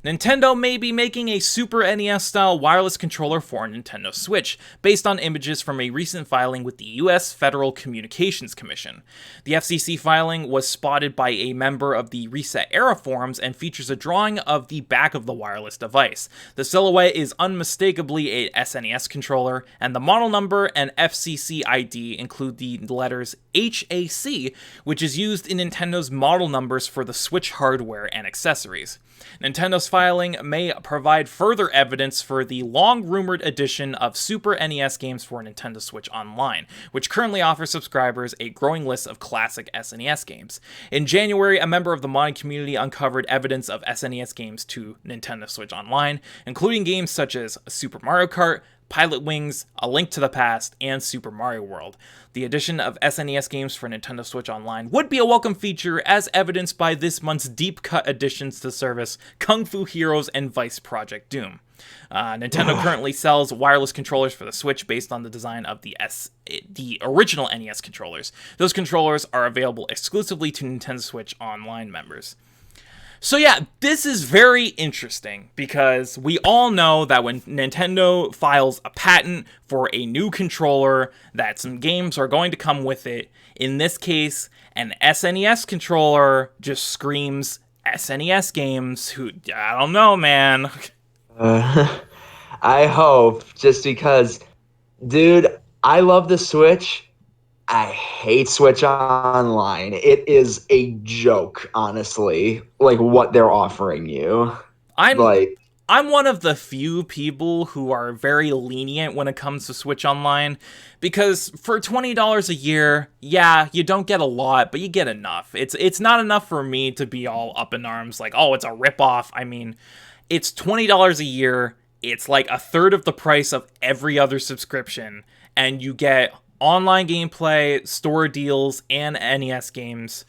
Nintendo may be making a Super NES-style wireless controller for Nintendo Switch, based on images from a recent filing with the U.S. Federal Communications Commission. The FCC filing was spotted by a member of the Reset Era forums and features a drawing of the back of the wireless device. The silhouette is unmistakably a SNES controller, and the model number and FCC ID include the letters HAC, which is used in Nintendo's model numbers for the Switch hardware and accessories. Nintendo's filing may provide further evidence for the long-rumored addition of Super NES games for Nintendo Switch Online, which currently offers subscribers a growing list of classic SNES games. In January, a member of the modding community uncovered evidence of SNES games to Nintendo Switch Online, including games such as Super Mario Kart, Pilot Wings, A Link to the Past, and Super Mario World. The addition of SNES games for Nintendo Switch Online would be a welcome feature, as evidenced by this month's deep-cut additions to the service, Kung Fu Heroes and Vice Project Doom. Nintendo currently sells wireless controllers for the Switch based on the design of the original NES controllers. Those controllers are available exclusively to Nintendo Switch Online members. So yeah, this is very interesting because we all know that when Nintendo files a patent for a new controller, that some games are going to come with it. In this case, an SNES controller just screams SNES games. I don't know, man. I hope, just because, dude, I love the Switch. I hate Switch Online. It is a joke, honestly, like what they're offering you. I'm one of the few people who are very lenient when it comes to Switch Online, because for $20 a year, yeah, you don't get a lot, but you get enough. It's not enough for me to be all up in arms like, oh, it's a ripoff. I mean, it's $20 a year. It's like a third of the price of every other subscription, and you get online gameplay, store deals, and NES games.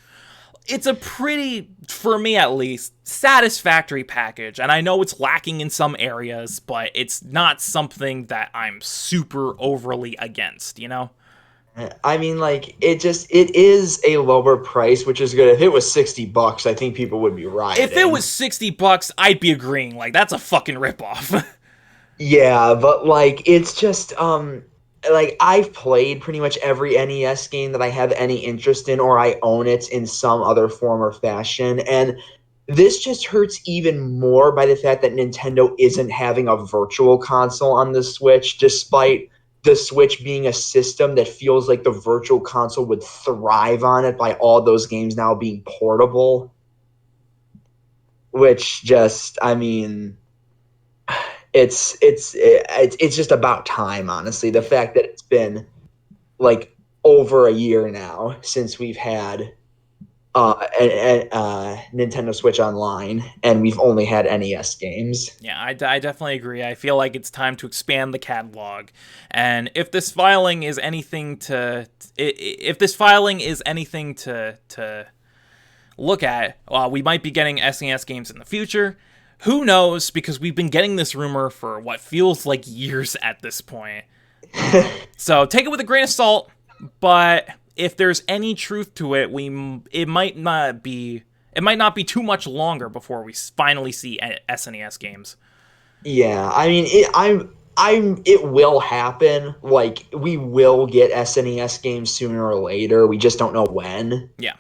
It's a pretty, for me at least, satisfactory package, and I know it's lacking in some areas, but it's not something that I'm super overly against, you know? I mean, like, it is a lower price, which is good. If it was $60, I think people would be rioting. If it was $60, I'd be agreeing. Like, that's a fucking ripoff. Yeah, but, like, it's just, like, I've played pretty much every NES game that I have any interest in, or I own it in some other form or fashion, and this just hurts even more by the fact that Nintendo isn't having a virtual console on the Switch, despite the Switch being a system that feels like the virtual console would thrive on it by all those games now being portable. Which just, I mean, it's just about time, honestly. The fact that it's been like over a year now since we've had Nintendo Switch Online, and we've only had NES games. Yeah, I definitely agree. I feel like it's time to expand the catalog, and if this filing is anything to look at, we might be getting SNES games in the future. Who knows? Because we've been getting this rumor for what feels like years at this point. So take it with a grain of salt, but if there's any truth to it, it might not be too much longer before we finally see SNES games. Yeah, I mean, it will happen. Like, we will get SNES games sooner or later. We just don't know when. Yeah.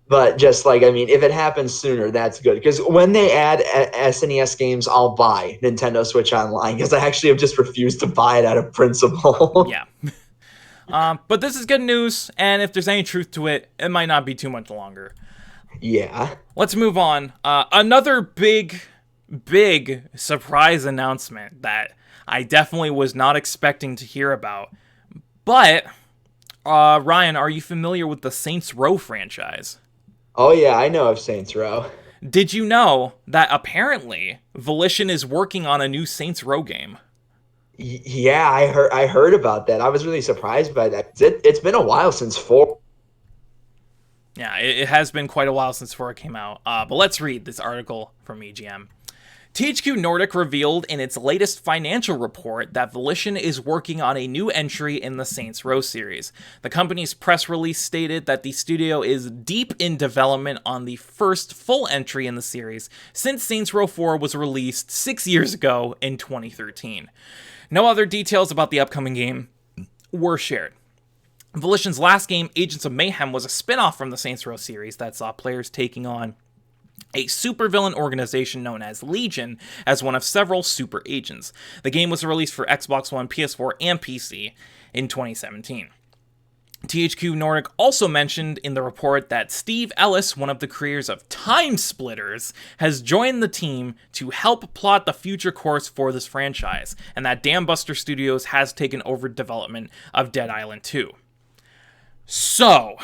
But just like, I mean, if it happens sooner, that's good. Because when they add SNES games, I'll buy Nintendo Switch Online, because I actually have just refused to buy it out of principle. Yeah. But this is good news, and if there's any truth to it, it might not be too much longer. Yeah. Let's move on. Another big surprise announcement that I definitely was not expecting to hear about. But, Ryan, are you familiar with the Saints Row franchise? Oh, yeah, I know of Saints Row. Did you know that apparently Volition is working on a new Saints Row game? Yeah, I heard about that. I was really surprised by that. It's been a while since 4. Yeah, it has been quite a while since 4 came out. But let's read this article from EGM. THQ Nordic revealed in its latest financial report that Volition is working on a new entry in the Saints Row series. The company's press release stated that the studio is deep in development on the first full entry in the series since Saints Row 4 was released 6 years ago in 2013. No other details about the upcoming game were shared. Volition's last game, Agents of Mayhem, was a spin-off from the Saints Row series that saw players taking on a supervillain organization known as Legion as one of several super agents. The game was released for Xbox One, PS4, and PC in 2017. THQ Nordic also mentioned in the report that Steve Ellis, one of the creators of Time Splitters, has joined the team to help plot the future course for this franchise, and that Dambuster Studios has taken over development of Dead Island 2. So,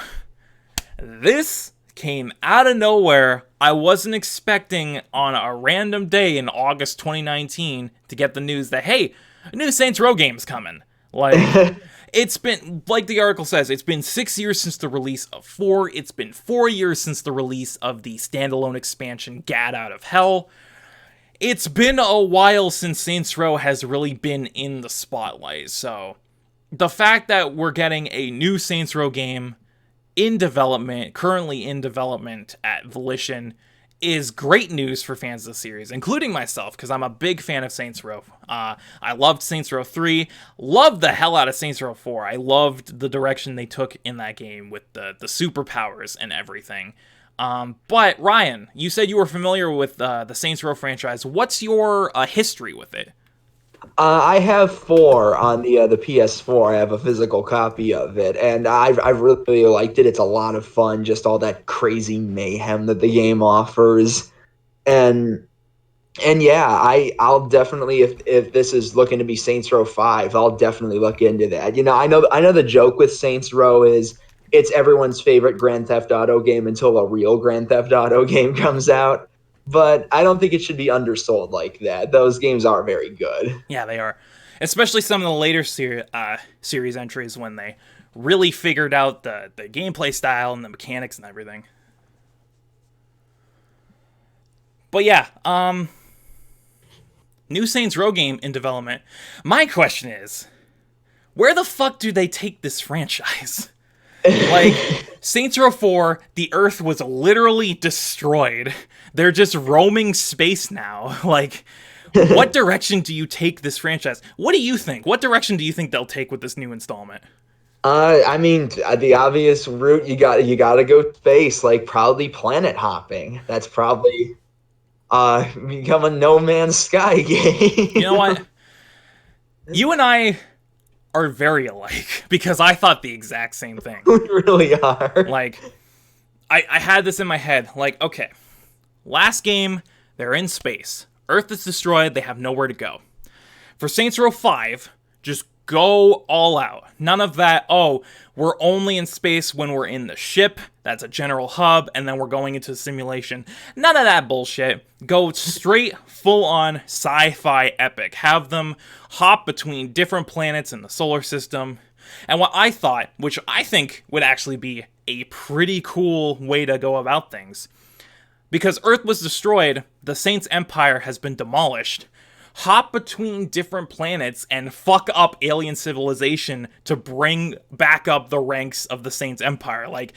this came out of nowhere. I wasn't expecting on a random day in August 2019 to get the news that, hey, a new Saints Row game's coming. Like, it's been, like the article says, it's been 6 years since the release of 4. It's been 4 years since the release of the standalone expansion, Gad Out of Hell. It's been a while since Saints Row has really been in the spotlight, so the fact that we're getting a new Saints Row game in development, currently in development at Volition, is great news for fans of the series, including myself, because I'm a big fan of Saints Row. I loved Saints Row 3, loved the hell out of Saints Row 4. I loved the direction they took in that game with the superpowers and everything. But Ryan, you said you were familiar with the Saints Row franchise. What's your history with it? I have 4 on the PS4. I have a physical copy of it, and I've really liked it. It's a lot of fun, just all that crazy mayhem that the game offers, and yeah, I'll definitely, if this is looking to be Saints Row 5, I'll definitely look into that. You know, I know the joke with Saints Row is it's everyone's favorite Grand Theft Auto game until a real Grand Theft Auto game comes out. But I don't think it should be undersold like that. Those games are very good. Yeah, they are. Especially some of the later series entries when they really figured out the gameplay style and the mechanics and everything. But yeah, new Saints Row game in development. My question is, where the fuck do they take this franchise? Like, Saints Row 4, the Earth was literally destroyed. They're just roaming space now. Like, what direction do you take this franchise? What do you think? What direction do you think they'll take with this new installment? I mean, the obvious route you got to go space, like probably planet hopping. That's probably become a No Man's Sky game. You know what? You and I are very alike, because I thought the exact same thing. We really are. Like, I had this in my head. Like, okay, last game, they're in space. Earth is destroyed. They have nowhere to go. For Saints Row 5, just go all out. None of that, oh, we're only in space when we're in the ship. That's a general hub, and then we're going into simulation. None of that bullshit. Go straight, full-on sci-fi epic. Have them hop between different planets in the solar system. And what I thought, which I think would actually be a pretty cool way to go about things, because Earth was destroyed, the Saints Empire has been demolished. Hop between different planets and fuck up alien civilization to bring back up the ranks of the Saints Empire. Like,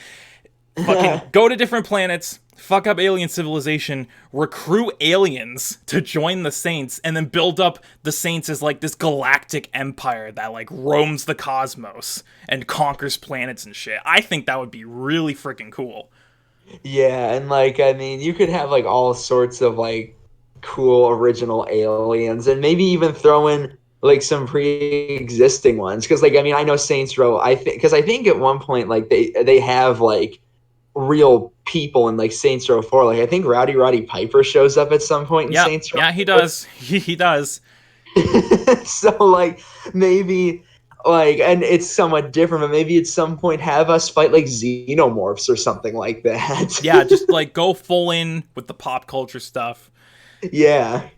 fucking go to different planets, fuck up alien civilization, recruit aliens to join the Saints, and then build up the Saints as, like, this galactic empire that, like, roams the cosmos and conquers planets and shit. I think that would be really freaking cool. Yeah, and like I mean, you could have like all sorts of like cool original aliens, and maybe even throw in like some pre-existing ones. Because like I mean, I know Saints Row. I think at one point like they have like real people in like Saints Row 4. Like I think Roddy Piper shows up at some point in Saints Row. Yeah, he does. He does. So like maybe. Like, and it's somewhat different, but maybe at some point have us fight like xenomorphs or something like that. Yeah, just like go full in with the pop culture stuff. Yeah.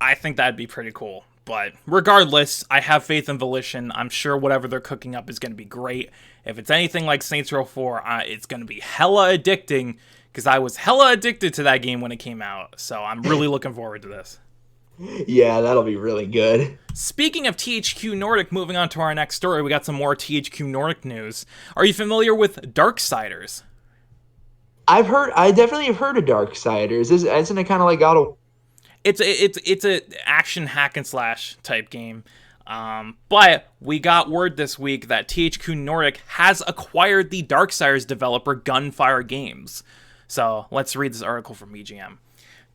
I think that'd be pretty cool. But regardless, I have faith in Volition. I'm sure whatever they're cooking up is going to be great. If it's anything like Saints Row 4, it's going to be hella addicting, because I was hella addicted to that game when it came out. So I'm really looking forward to this. Yeah, that'll be really good. Speaking of THQ Nordic, moving on to our next story, we got some more THQ Nordic news. Are you familiar with Darksiders? I definitely have heard of Darksiders. Isn't it kind of like God of... It's a action hack and slash type game. But we got word this week that THQ Nordic has acquired the Darksiders developer Gunfire Games. So let's read this article from EGM.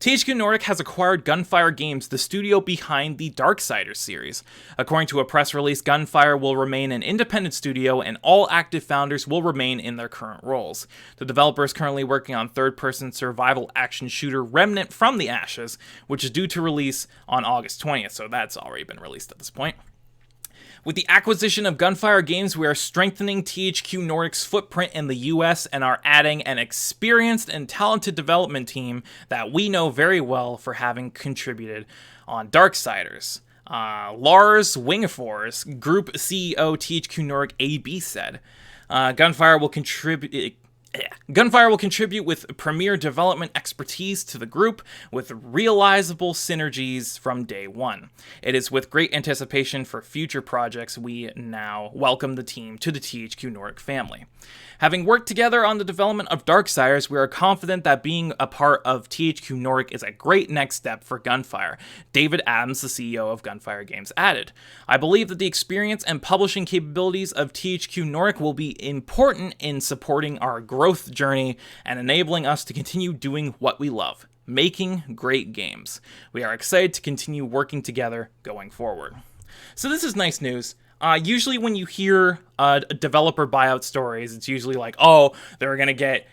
THQ Nordic has acquired Gunfire Games, the studio behind the Darksiders series. According to a press release, Gunfire will remain an independent studio, and all active founders will remain in their current roles. The developer is currently working on third-person survival action shooter Remnant from the Ashes, which is due to release on August 20th, so that's already been released at this point. With the acquisition of Gunfire Games, we are strengthening THQ Nordic's footprint in the US and are adding an experienced and talented development team that we know very well for having contributed on Darksiders. Lars Wingefors, Group CEO THQ Nordic AB, said, Gunfire will contribute with premier development expertise to the group with realizable synergies from day one. It is with great anticipation for future projects we now welcome the team to the THQ Nordic family. Having worked together on the development of Darksiders, we are confident that being a part of THQ Nordic is a great next step for Gunfire, David Adams, the CEO of Gunfire Games, added. I believe that the experience and publishing capabilities of THQ Nordic will be important in supporting our growth journey and enabling us to continue doing what we love, making great games. We are excited to continue working together going forward. So this is nice news. Usually when you hear developer buyout stories, it's usually like, oh, they're gonna get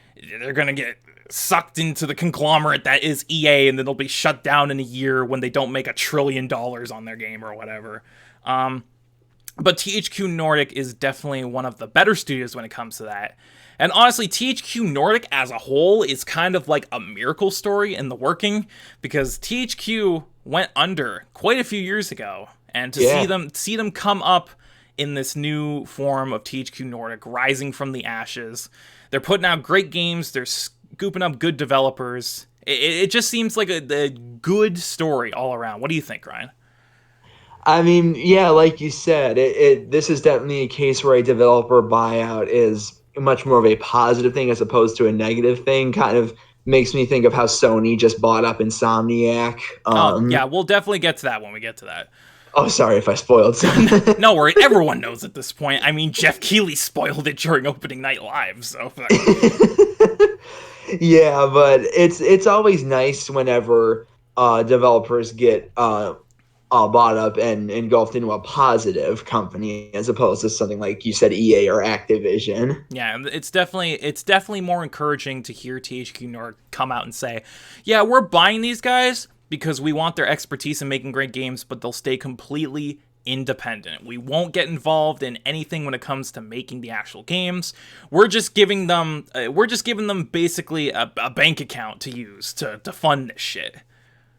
sucked into the conglomerate that is EA, and then they'll be shut down in a year when they don't make $1 trillion on their game or whatever. But THQ Nordic is definitely one of the better studios when it comes to that. And honestly, THQ Nordic as a whole is kind of like a miracle story in the working, because THQ went under quite a few years ago, and to see them come up in this new form of THQ Nordic, rising from the ashes. They're putting out great games. They're scooping up good developers. It just seems like a good story all around. What do you think, Ryan? I mean, yeah, like you said, this is definitely a case where a developer buyout is much more of a positive thing as opposed to a negative thing. Kind of makes me think of how Sony just bought up Insomniac. Yeah, we'll definitely get to that when we get to that. Oh, sorry if I spoiled something. No worry, everyone knows at this point. I mean, Geoff Keighley spoiled it during opening night live, so. Yeah, but it's always nice whenever developers get bought up and engulfed into a positive company as opposed to something like you said, EA or Activision. Yeah, it's definitely more encouraging to hear THQ Nordic come out and say, yeah, we're buying these guys because we want their expertise in making great games, but they'll stay completely independent. We won't get involved in anything when it comes to making the actual games. We're just giving them basically a bank account to use to fund this shit.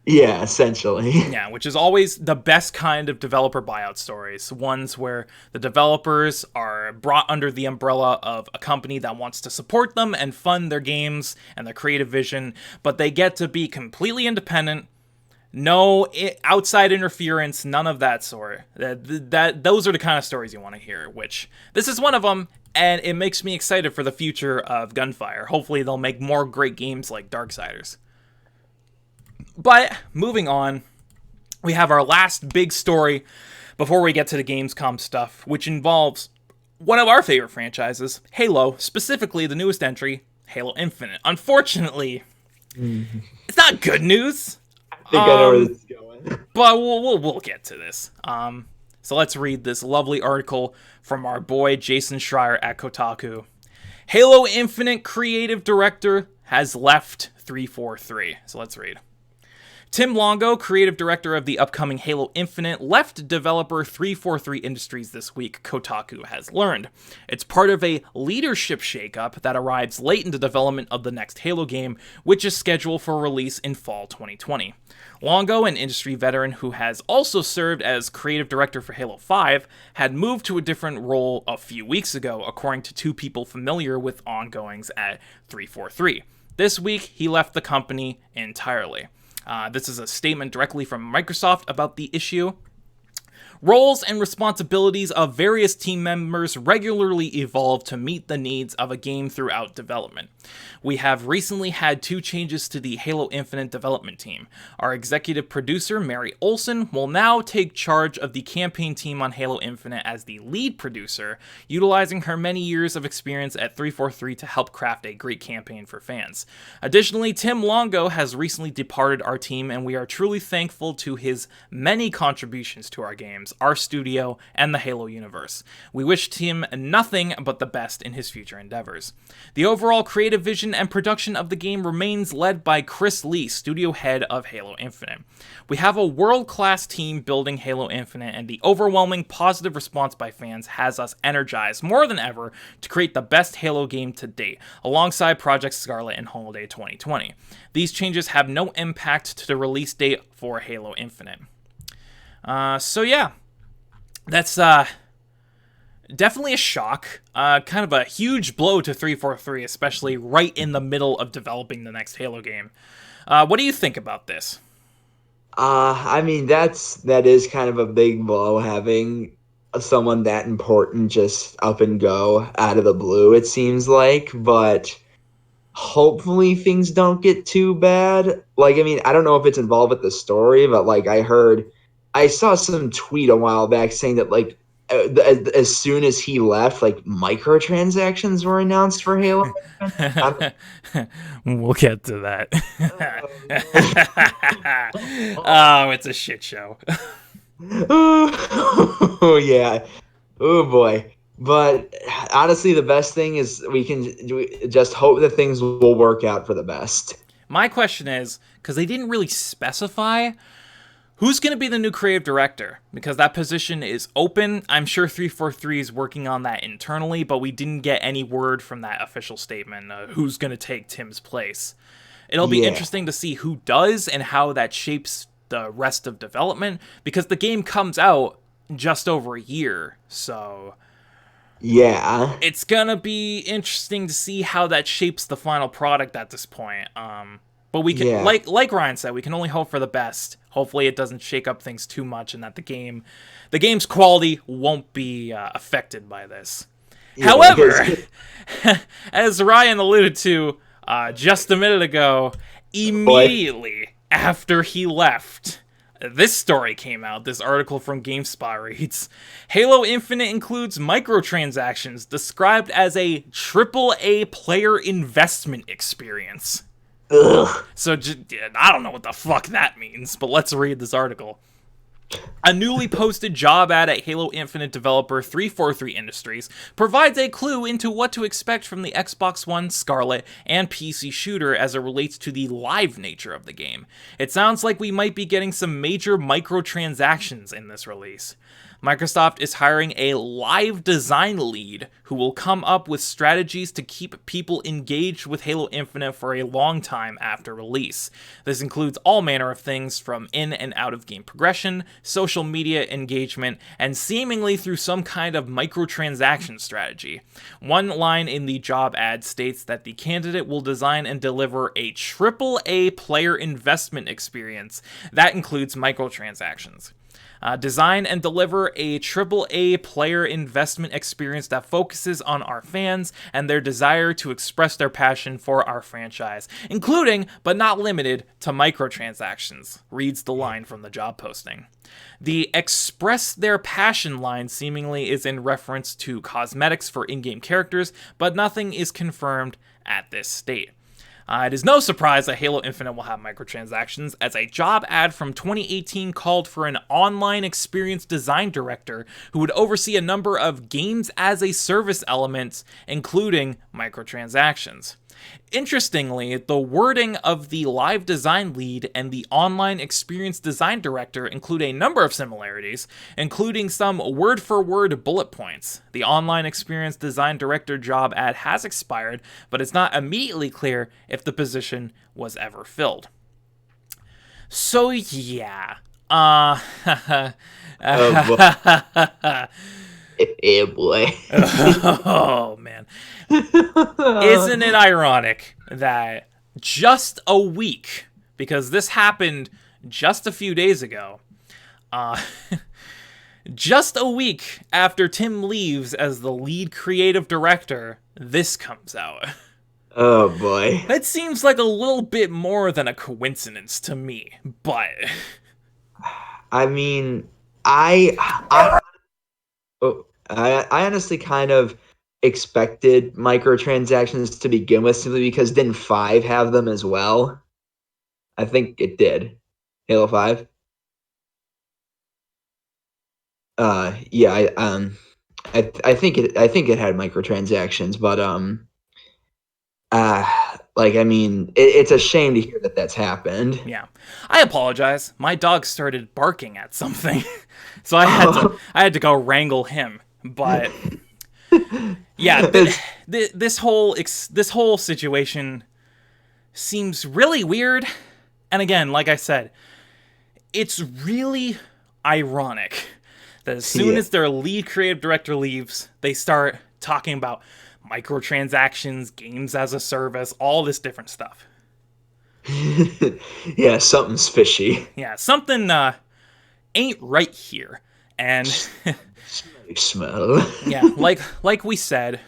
Yeah, essentially. Yeah, which is always the best kind of developer buyout stories. Ones where the developers are brought under the umbrella of a company that wants to support them and fund their games and their creative vision, but they get to be completely independent. No outside interference, none of that sort. Those are the kind of stories you want to hear, which this is one of them, and it makes me excited for the future of Gunfire. Hopefully they'll make more great games like Darksiders. But moving on, we have our last big story before we get to the Gamescom stuff, which involves one of our favorite franchises, Halo, specifically the newest entry, Halo Infinite. Unfortunately, it's not good news. I think I know where this is going. But we'll get to this. So let's read this lovely article from our boy Jason Schreier at Kotaku. Halo Infinite creative director has left 343. So let's read. Tim Longo, creative director of the upcoming Halo Infinite, left developer 343 Industries this week, Kotaku has learned. It's part of a leadership shakeup that arrives late in the development of the next Halo game, which is scheduled for release in fall 2020. Longo, an industry veteran who has also served as creative director for Halo 5, had moved to a different role a few weeks ago, according to two people familiar with ongoings at 343. This week, he left the company entirely. This is a statement directly from Microsoft about the issue. Roles and responsibilities of various team members regularly evolve to meet the needs of a game throughout development. We have recently had 2 changes to the Halo Infinite development team. Our executive producer, Mary Olson, will now take charge of the campaign team on Halo Infinite as the lead producer, utilizing her many years of experience at 343 to help craft a great campaign for fans. Additionally, Tim Longo has recently departed our team, and we are truly thankful to his many contributions to our games, our studio, and the Halo universe. We wish Tim nothing but the best in his future endeavors. The overall creative vision and production of the game remains led by Chris Lee, studio head of Halo Infinite. We have a world-class team building Halo Infinite, and the overwhelming positive response by fans has us energized more than ever to create the best Halo game to date, alongside Project Scarlet and Holiday 2020. These changes have no impact to the release date for Halo Infinite. So yeah, that's definitely a shock. Kind of a huge blow to 343, especially right in the middle of developing the next Halo game. What do you think about this? I mean, that is kind of a big blow having someone that important just up and go out of the blue, it seems like, but hopefully things don't get too bad. Like, I mean, I don't know if it's involved with the story, but like I saw some tweet a while back saying that like as soon as he left, like microtransactions were announced for Halo. I'm, We'll get to that. oh, Oh, it's a shit show. oh yeah. Oh boy. But honestly, the best thing is we just hope that things will work out for the best. My question is, because they didn't really specify who's going to be the new creative director, because that position is open. I'm sure 343 is working on that internally, but we didn't get any word from that official statement who's going to take Tim's place. It'll be interesting to see who does and how that shapes the rest of development, because the game comes out just over a year, so Yeah. it's gonna be interesting to see how that shapes the final product at this point. But we can, Yeah. like Ryan said, we can only hope for the best. Hopefully, it doesn't shake up things too much, and that the game's quality won't be affected by this. Yeah, However, as Ryan alluded to just a minute ago, boy. immediately after he left, this story came out. This article from GameSpot reads, Halo Infinite includes microtransactions described as a AAA player investment experience. Ugh. So, I don't know what the fuck that means, but let's read this article. A newly posted job ad at Halo Infinite developer 343 Industries provides a clue into what to expect from the Xbox One, Scarlet, and PC shooter as it relates to the live nature of the game. It sounds like we might be getting some major microtransactions in this release. Microsoft is hiring a live design lead who will come up with strategies to keep people engaged with Halo Infinite for a long time after release. This includes all manner of things from in and out of game progression, social media engagement, and seemingly through some kind of microtransaction strategy. One line in the job ad states that the candidate will design and deliver a AAA player investment experience that includes microtransactions. Design and deliver a AAA player investment experience that focuses on our fans and their desire to express their passion for our franchise, including, but not limited to, microtransactions, reads the line from the job posting. The express their passion line seemingly is in reference to cosmetics for in-game characters, but nothing is confirmed at this state. It is no surprise that Halo Infinite will have microtransactions, as a job ad from 2018 called for an online experience design director who would oversee a number of games-as-a-service elements, including microtransactions. Interestingly, the wording of the live design lead and the online experience design director include a number of similarities, including some word-for-word bullet points. The online experience design director job ad has expired, but it's not immediately clear if the position was ever filled. So yeah, Oh boy. Yeah, boy. oh man. Isn't it ironic that just a week, because this happened just a few days ago, just a week after Tim leaves as the lead creative director, this comes out. Oh boy. That seems like a little bit more than a coincidence to me, but I mean, I I honestly kind of expected microtransactions to begin with simply because didn't 5 have them as well? I think it did. Halo 5. Yeah, I think it had microtransactions, but like I mean, it's a shame to hear that that's happened. yeah. I apologize. My dog started barking at something. So I had to go wrangle him. But yeah, this whole situation seems really weird. And again, like I said, it's really ironic that as soon as their lead creative director leaves, they start talking about microtransactions, games as a service, all this different stuff. Yeah, something's fishy. Yeah, something ain't right here. And Smell. yeah, like we said,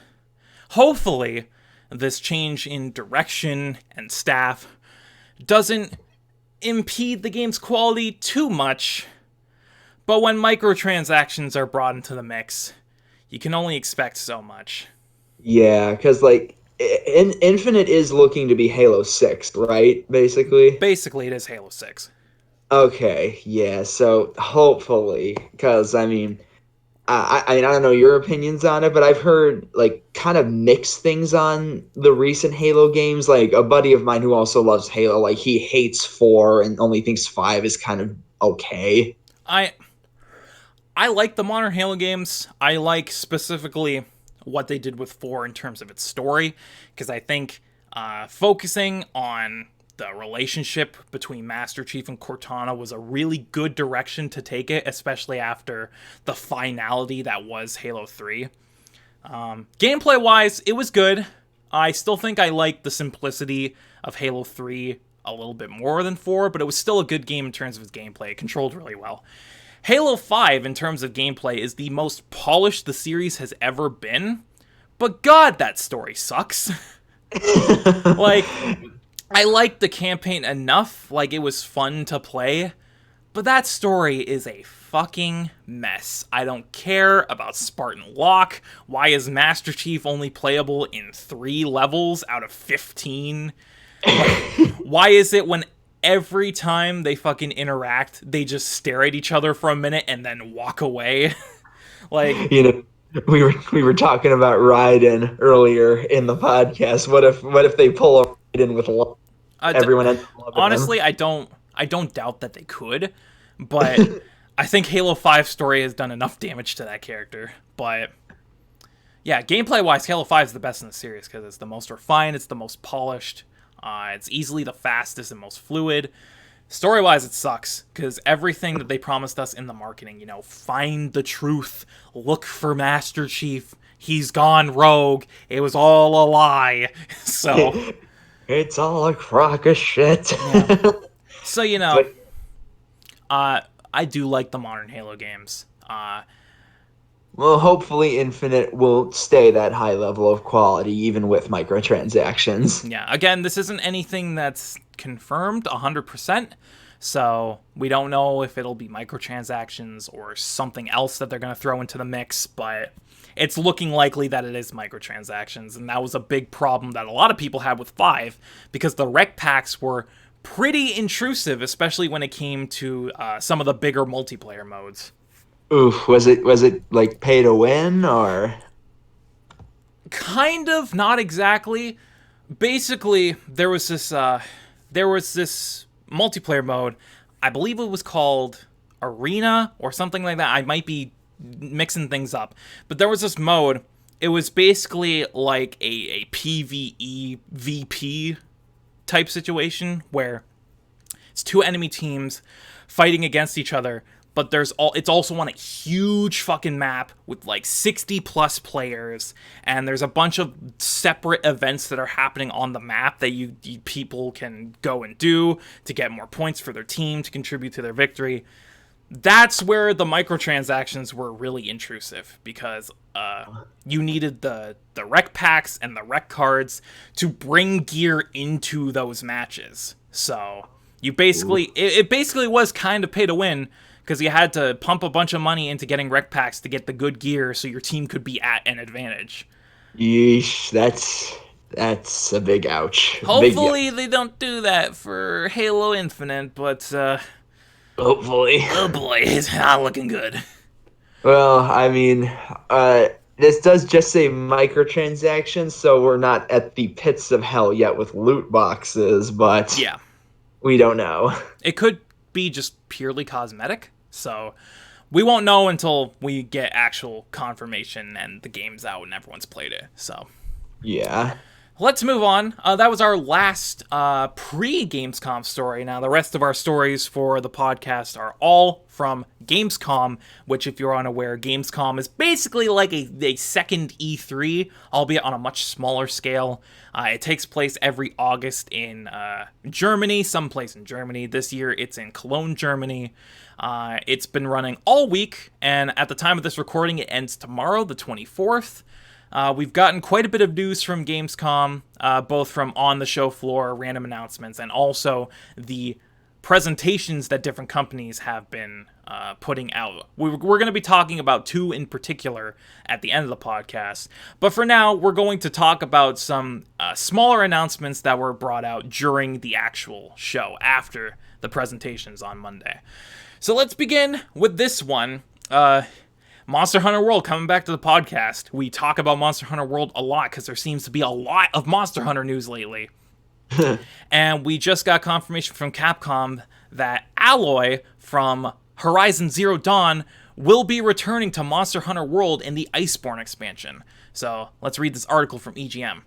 hopefully this change in direction and staff doesn't impede the game's quality too much. But when microtransactions are brought into the mix, you can only expect so much. Yeah, because like Infinite is looking to be Halo 6, right? Basically. Basically, it is Halo 6. Okay, yeah. So hopefully, because I mean, I don't know your opinions on it, but I've heard like kind of mixed things on the recent Halo games. Like a buddy of mine who also loves Halo, like he hates 4 and only thinks 5 is kind of okay. I like the modern Halo games. I like specifically what they did with 4 in terms of its story, because I think focusing on the relationship between Master Chief and Cortana was a really good direction to take it, especially after the finality that was Halo 3. Gameplay-wise, it was good. I still think I like the simplicity of Halo 3 a little bit more than 4, but it was still a good game in terms of its gameplay. It controlled really well. Halo 5, in terms of gameplay, is the most polished the series has ever been, but god, that story sucks. Like, I liked the campaign enough, like it was fun to play, but that story is a fucking mess. I don't care about Spartan Locke. Why is Master Chief only playable in 3 levels out of 15? Why is it when every time they fucking interact, they just stare at each other for a minute and then walk away? Like, You know, we were talking about Raiden earlier in the podcast. What if they pull a Raiden with love? Everyone ends up loving honestly, him. I don't doubt that they could, but I think Halo 5 story has done enough damage to that character. But yeah, gameplay wise, Halo 5 is the best in the series because it's the most refined, it's the most polished, it's easily the fastest and most fluid. Story wise, it sucks because everything that they promised us in the marketing, you know, find the truth, look for Master Chief, he's gone rogue, it was all a lie. So It's all a crock of shit. yeah. So, you know, But I do like the modern Halo games. well, hopefully Infinite will stay that high level of quality even with microtransactions. Yeah, again, this isn't anything that's confirmed 100%, so we don't know if it'll be microtransactions or something else that they're going to throw into the mix, but it's looking likely that it is microtransactions, and that was a big problem that a lot of people had with 5, because the rec packs were pretty intrusive, especially when it came to some of the bigger multiplayer modes. Oof, was it like pay to win or Kind of, not exactly. Basically, there was this multiplayer mode. I believe it was called Arena or something like that. I might be mixing things up, but there was this mode. It was basically like a PvE VP type situation where it's 2 enemy teams fighting against each other, but it's also on a huge fucking map with like 60 plus players, and there's a bunch of separate events that are happening on the map that you people can go and do to get more points for their team to contribute to their victory. That's where the microtransactions were really intrusive, because you needed the rec packs and the rec cards to bring gear into those matches. So you basically it basically was kind of pay to win, because you had to pump a bunch of money into getting rec packs to get the good gear so your team could be at an advantage. yeesh, that's a big ouch. Hopefully they don't do that for Halo Infinite, but Hopefully. oh boy, it's not looking good. Well, I mean, this does just say microtransactions, so we're not at the pits of hell yet with loot boxes, but Yeah. we don't know. It could be just purely cosmetic, so we won't know until we get actual confirmation and the game's out and everyone's played it. So Yeah. Let's move on. That was our last pre-Gamescom story. Now, the rest of our stories for the podcast are all from Gamescom, which, if you're unaware, Gamescom is basically like a second E3, albeit on a much smaller scale. It takes place every August in Germany, someplace in Germany. This year, it's in Cologne, Germany. It's been running all week, and at the time of this recording, it ends tomorrow, the 24th. We've gotten quite a bit of news from Gamescom, both from on the show floor, random announcements, and also the presentations that different companies have been putting out. We're going to be talking about two in particular at the end of the podcast. But for now, we're going to talk about some smaller announcements that were brought out during the actual show, after the presentations on Monday. So let's begin with this one. Monster Hunter World coming back to the podcast. We talk about Monster Hunter World a lot because there seems to be a lot of Monster Hunter news lately. And we just got confirmation from Capcom that Aloy from Horizon Zero Dawn will be returning to Monster Hunter World in the Iceborne expansion. So let's read this article from EGM.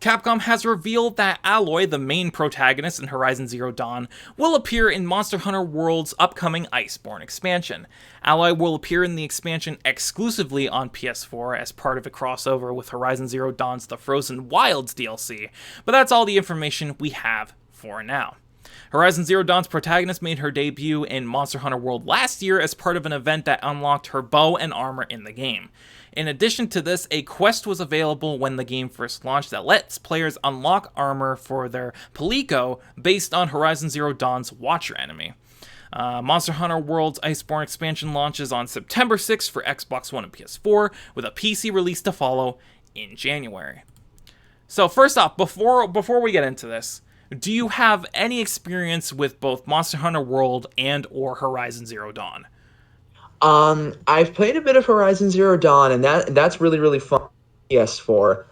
Capcom has revealed that Aloy, the main protagonist in Horizon Zero Dawn, will appear in Monster Hunter World's upcoming Iceborne expansion. Aloy will appear in the expansion exclusively on PS4 as part of a crossover with Horizon Zero Dawn's The Frozen Wilds DLC, but that's all the information we have for now. Horizon Zero Dawn's protagonist made her debut in Monster Hunter World last year as part of an event that unlocked her bow and armor in the game. In addition to this, a quest was available when the game first launched that lets players unlock armor for their Palico based on Horizon Zero Dawn's Watcher enemy. Monster Hunter World's Iceborne expansion launches on September 6th for Xbox One and PS4, with a PC release to follow in January. So first off, before we get into this, do you have any experience with both Monster Hunter World and or Horizon Zero Dawn? I've played a bit of Horizon Zero Dawn, and that's really, really fun. PS4.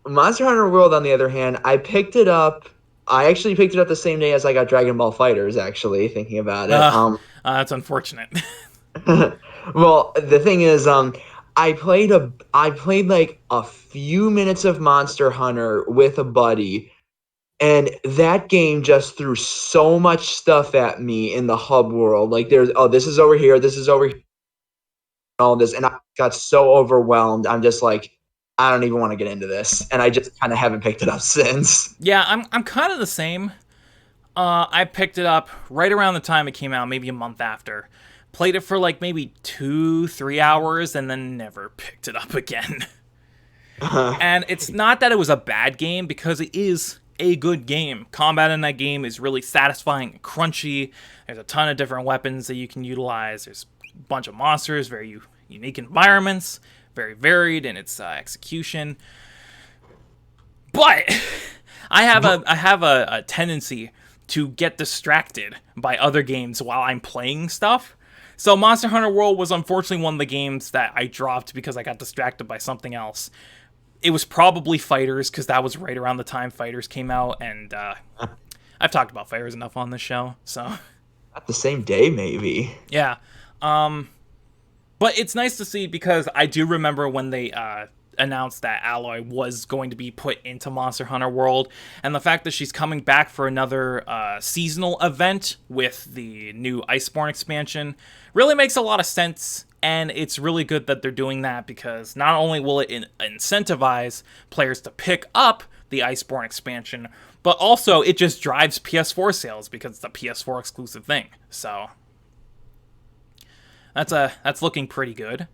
Monster Hunter World, on the other hand, I actually picked it up the same day as I got Dragon Ball FighterZ, actually, thinking about it. That's unfortunate. Well, the thing is, I played like a few minutes of Monster Hunter with a buddy, and that game just threw so much stuff at me in the hub world. Like this is over here, this is over here, all this, and I got so overwhelmed. I'm just like, I don't even want to get into this, and I just kind of haven't picked it up since. Yeah, I'm kind of the same. I picked it up right around the time it came out, maybe a month after. Played it for like maybe 2-3 hours, and then never picked it up again. And it's not that it was a bad game, because it is a good game. Combat in that game is really satisfying and crunchy. There's a ton of different weapons that you can utilize. There's a bunch of monsters, very unique environments, very varied in its execution. But I have a tendency to get distracted by other games while I'm playing stuff. So Monster Hunter World was unfortunately one of the games that I dropped because I got distracted by something else. It was probably Fighters, because that was right around the time Fighters came out, and I've talked about Fighters enough on this show, so... At the same day, maybe. Yeah. But it's nice to see, because I do remember when they announced that Aloy was going to be put into Monster Hunter World, and the fact that she's coming back for another seasonal event with the new Iceborne expansion really makes a lot of sense. And it's really good that they're doing that, because not only will it incentivize players to pick up the Iceborne expansion, but also it just drives PS4 sales because it's a PS4 exclusive thing. So that's looking pretty good.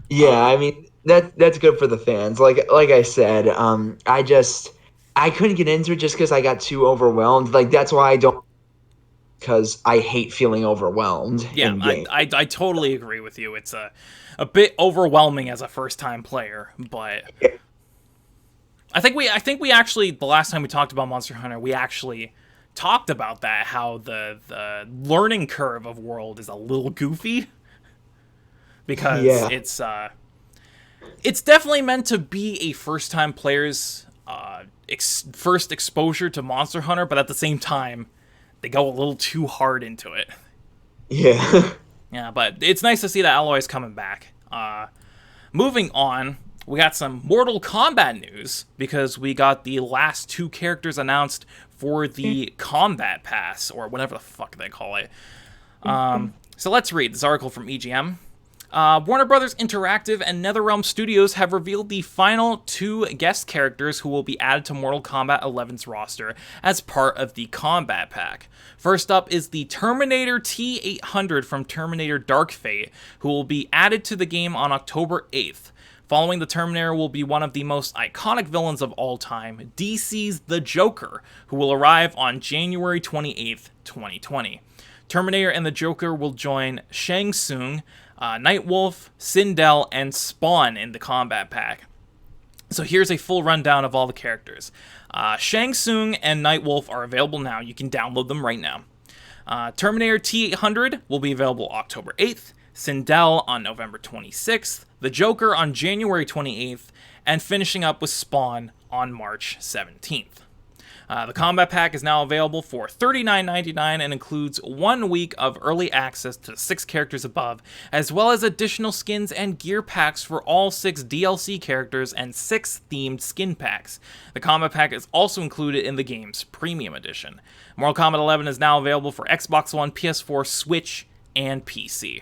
Yeah, I mean that's good for the fans. Like I said, I couldn't get into it just because I got too overwhelmed. Like that's why I don't. Because I hate feeling overwhelmed. Yeah, I totally agree with you. It's a bit overwhelming as a first-time player, but I think we actually, the last time we talked about Monster Hunter, we actually talked about that, how the learning curve of World is a little goofy, because it's definitely meant to be a first-time player's first exposure to Monster Hunter, but at the same time, they go a little too hard into it. Yeah. Yeah, but it's nice to see that Aloy is coming back. Moving on, we got some Mortal Kombat news because we got the last 2 characters announced for the Combat Pass, or whatever the fuck they call it. So let's read this article from EGM. Warner Brothers Interactive and NetherRealm Studios have revealed the final 2 guest characters who will be added to Mortal Kombat 11's roster as part of the Combat Pack. First up is the Terminator T-800 from Terminator Dark Fate, who will be added to the game on October 8th. Following the Terminator will be one of the most iconic villains of all time, DC's The Joker, who will arrive on January 28th, 2020. Terminator and the Joker will join Shang Tsung, Nightwolf, Sindel, and Spawn in the Combat Pack. So here's a full rundown of all the characters. Shang Tsung and Nightwolf are available now. You can download them right now. Terminator T-800 will be available October 8th, Sindel on November 26th, the Joker on January 28th, and finishing up with Spawn on March 17th. The Combat Pack is now available for $39.99 and includes 1 week of early access to 6 characters above, as well as additional skins and gear packs for all 6 DLC characters and 6 themed skin packs. The Combat Pack is also included in the game's Premium Edition. Mortal Kombat 11 is now available for Xbox One, PS4, Switch, and PC.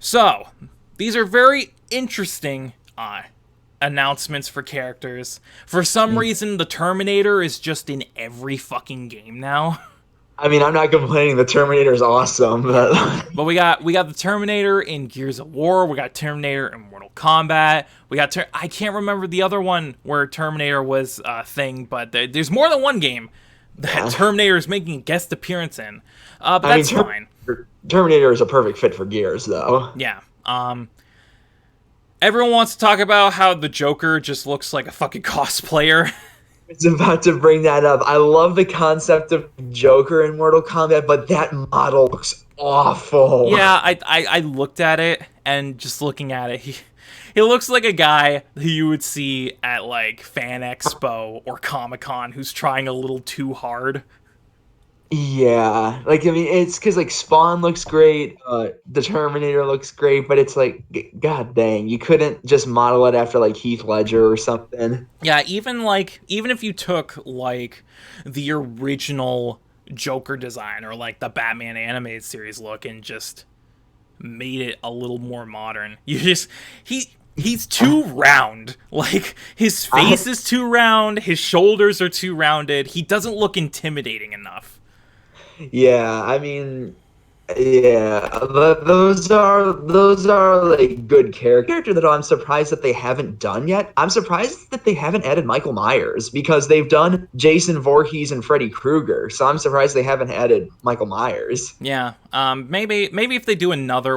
So, these are very interesting announcements for characters. For some reason, the Terminator is just in every fucking game now. I mean, I'm not complaining. The Terminator is awesome, but we got the Terminator in Gears of War. We got Terminator in Mortal Kombat. We got I can't remember the other one where Terminator was a thing, but there's more than one game that Terminator is making a guest appearance in. But that's fine. Terminator is a perfect fit for Gears, though. Yeah. Everyone wants to talk about how the Joker just looks like a fucking cosplayer. It's about to bring that up. I love the concept of Joker in Mortal Kombat, but that model looks awful. Yeah, I looked at it, and just looking at it, he looks like a guy who you would see at, like, Fan Expo or Comic-Con who's trying a little too hard. Yeah, like, I mean, it's because, like, Spawn looks great, the Terminator looks great, but it's like, god dang, you couldn't just model it after, like, Heath Ledger or something. Yeah, even if you took, like, the original Joker design or, like, the Batman animated series look and just made it a little more modern, he's too round. Like, his face is too round, his shoulders are too rounded, he doesn't look intimidating enough. Yeah, I mean, yeah, those are like good character that I'm surprised that they haven't done yet. I'm surprised that they haven't added Michael Myers because they've done Jason Voorhees and Freddy Krueger. So I'm surprised they haven't added Michael Myers. Yeah, maybe if they do another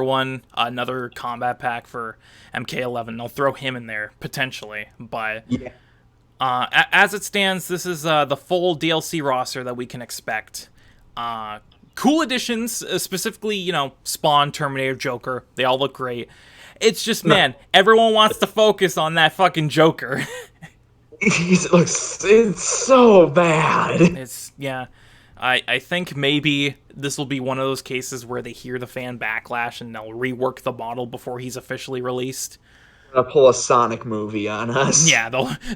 combat pack for MK11, they'll throw him in there potentially. But yeah. As it stands, this is the full DLC roster that we can expect. Cool additions, specifically, Spawn, Terminator, Joker. They all look great. It's just, man, everyone wants to focus on that fucking Joker. It's so bad. I think maybe this will be one of those cases where they hear the fan backlash and they'll rework the model before he's officially released. Gonna pull a Sonic movie on us. Yeah,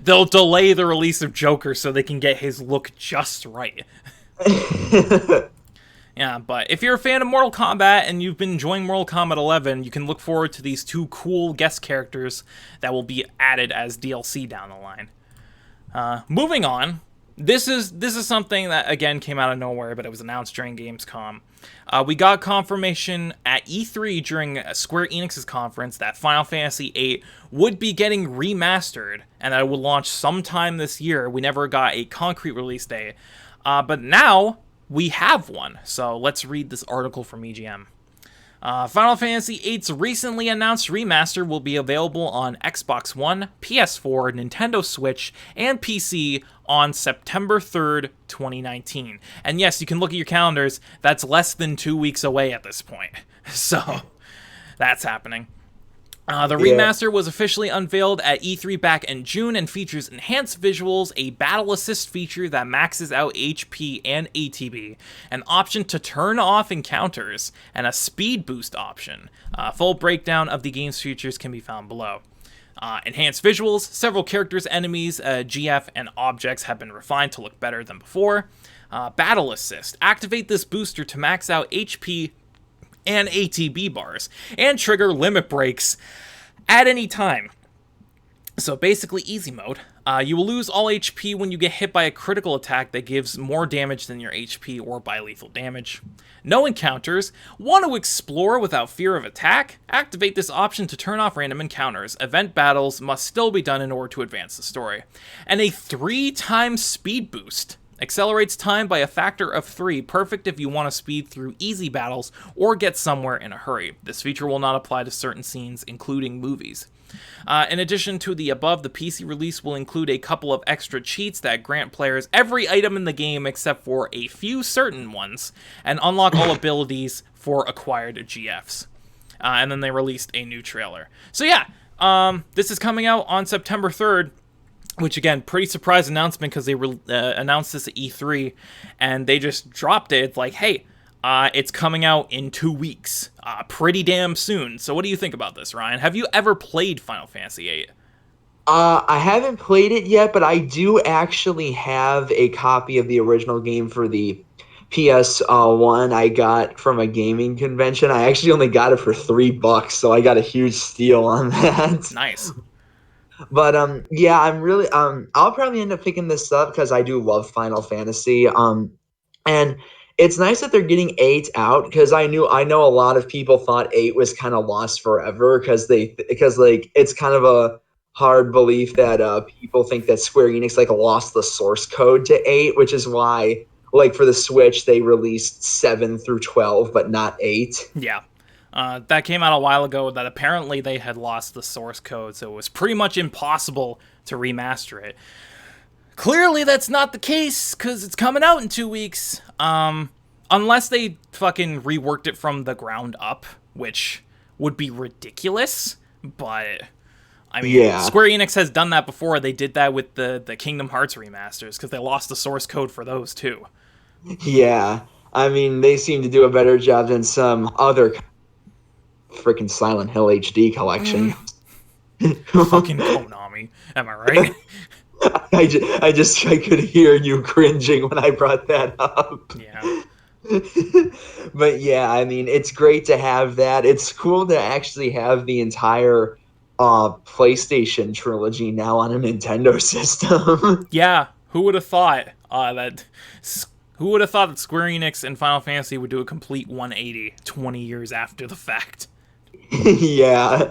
they'll delay the release of Joker so they can get his look just right. Yeah, but if you're a fan of Mortal Kombat and you've been enjoying Mortal Kombat 11, you can look forward to these 2 cool guest characters that will be added as DLC down the line. Moving on, this is something that, again, came out of nowhere, but it was announced during Gamescom. We got confirmation at E3 during Square Enix's conference that Final Fantasy VIII would be getting remastered and that it would launch sometime this year. We never got a concrete release date. But now we have one, so let's read this article from EGM. Final Fantasy VIII's recently announced remaster will be available on Xbox One, PS4, Nintendo Switch, and PC on September 3rd, 2019. And yes, you can look at your calendars, that's less than 2 weeks away at this point. So, that's happening. The remaster was officially unveiled at E3 back in June and features enhanced visuals, a battle assist feature that maxes out HP and ATB, an option to turn off encounters, and a speed boost option. Full breakdown of the game's features can be found below. Enhanced visuals, several characters, enemies, GF, and objects have been refined to look better than before. Battle Assist. Activate this booster to max out HP and ATB bars, and trigger limit breaks at any time. So basically easy mode. You will lose all HP when you get hit by a critical attack that gives more damage than your HP or by lethal damage. No encounters. Want to explore without fear of attack? Activate this option to turn off random encounters. Event battles must still be done in order to advance the story. And a 3-time speed boost. Accelerates time by a factor of 3, perfect if you want to speed through easy battles or get somewhere in a hurry. This feature will not apply to certain scenes, including movies. In addition to the above, the PC release will include a couple of extra cheats that grant players every item in the game except for a few certain ones, and unlock all abilities for acquired GFs. And then they released a new trailer. So yeah, this is coming out on September 3rd, which again, pretty surprise announcement because they announced this at E3, and they just dropped it. It's like, hey, it's coming out in 2 weeks, pretty damn soon. So what do you think about this, Ryan? Have you ever played Final Fantasy VIII? I haven't played it yet, but I do actually have a copy of the original game for the PS1 I got from a gaming convention. I actually only got it for $3, so I got a huge steal on that. Nice. But yeah, I'm really I'll probably end up picking this up because I do love Final Fantasy. And it's nice that they're getting 8 out because I know a lot of people thought 8 was kind of lost forever because like it's kind of a hard belief that people think that Square Enix like lost the source code to 8, which is why like for the Switch they released 7 through 12 but not 8. Yeah. That came out a while ago that apparently they had lost the source code, so it was pretty much impossible to remaster it. Clearly that's not the case, because it's coming out in 2 weeks. Unless they fucking reworked it from the ground up, which would be ridiculous, but I mean, yeah. Square Enix has done that before. They did that with the Kingdom Hearts remasters, because they lost the source code for those too. Yeah, I mean, they seem to do a better job than some other freaking Silent Hill HD collection. Fucking Konami, am I right? I could hear you cringing when I brought that up. Yeah. But yeah, I mean, it's great to have that. It's cool to actually have the entire PlayStation trilogy now on a Nintendo system. Yeah, who would have thought that? Who would have thought that Square Enix and Final Fantasy would do a complete 180 20 years after the fact? Yeah.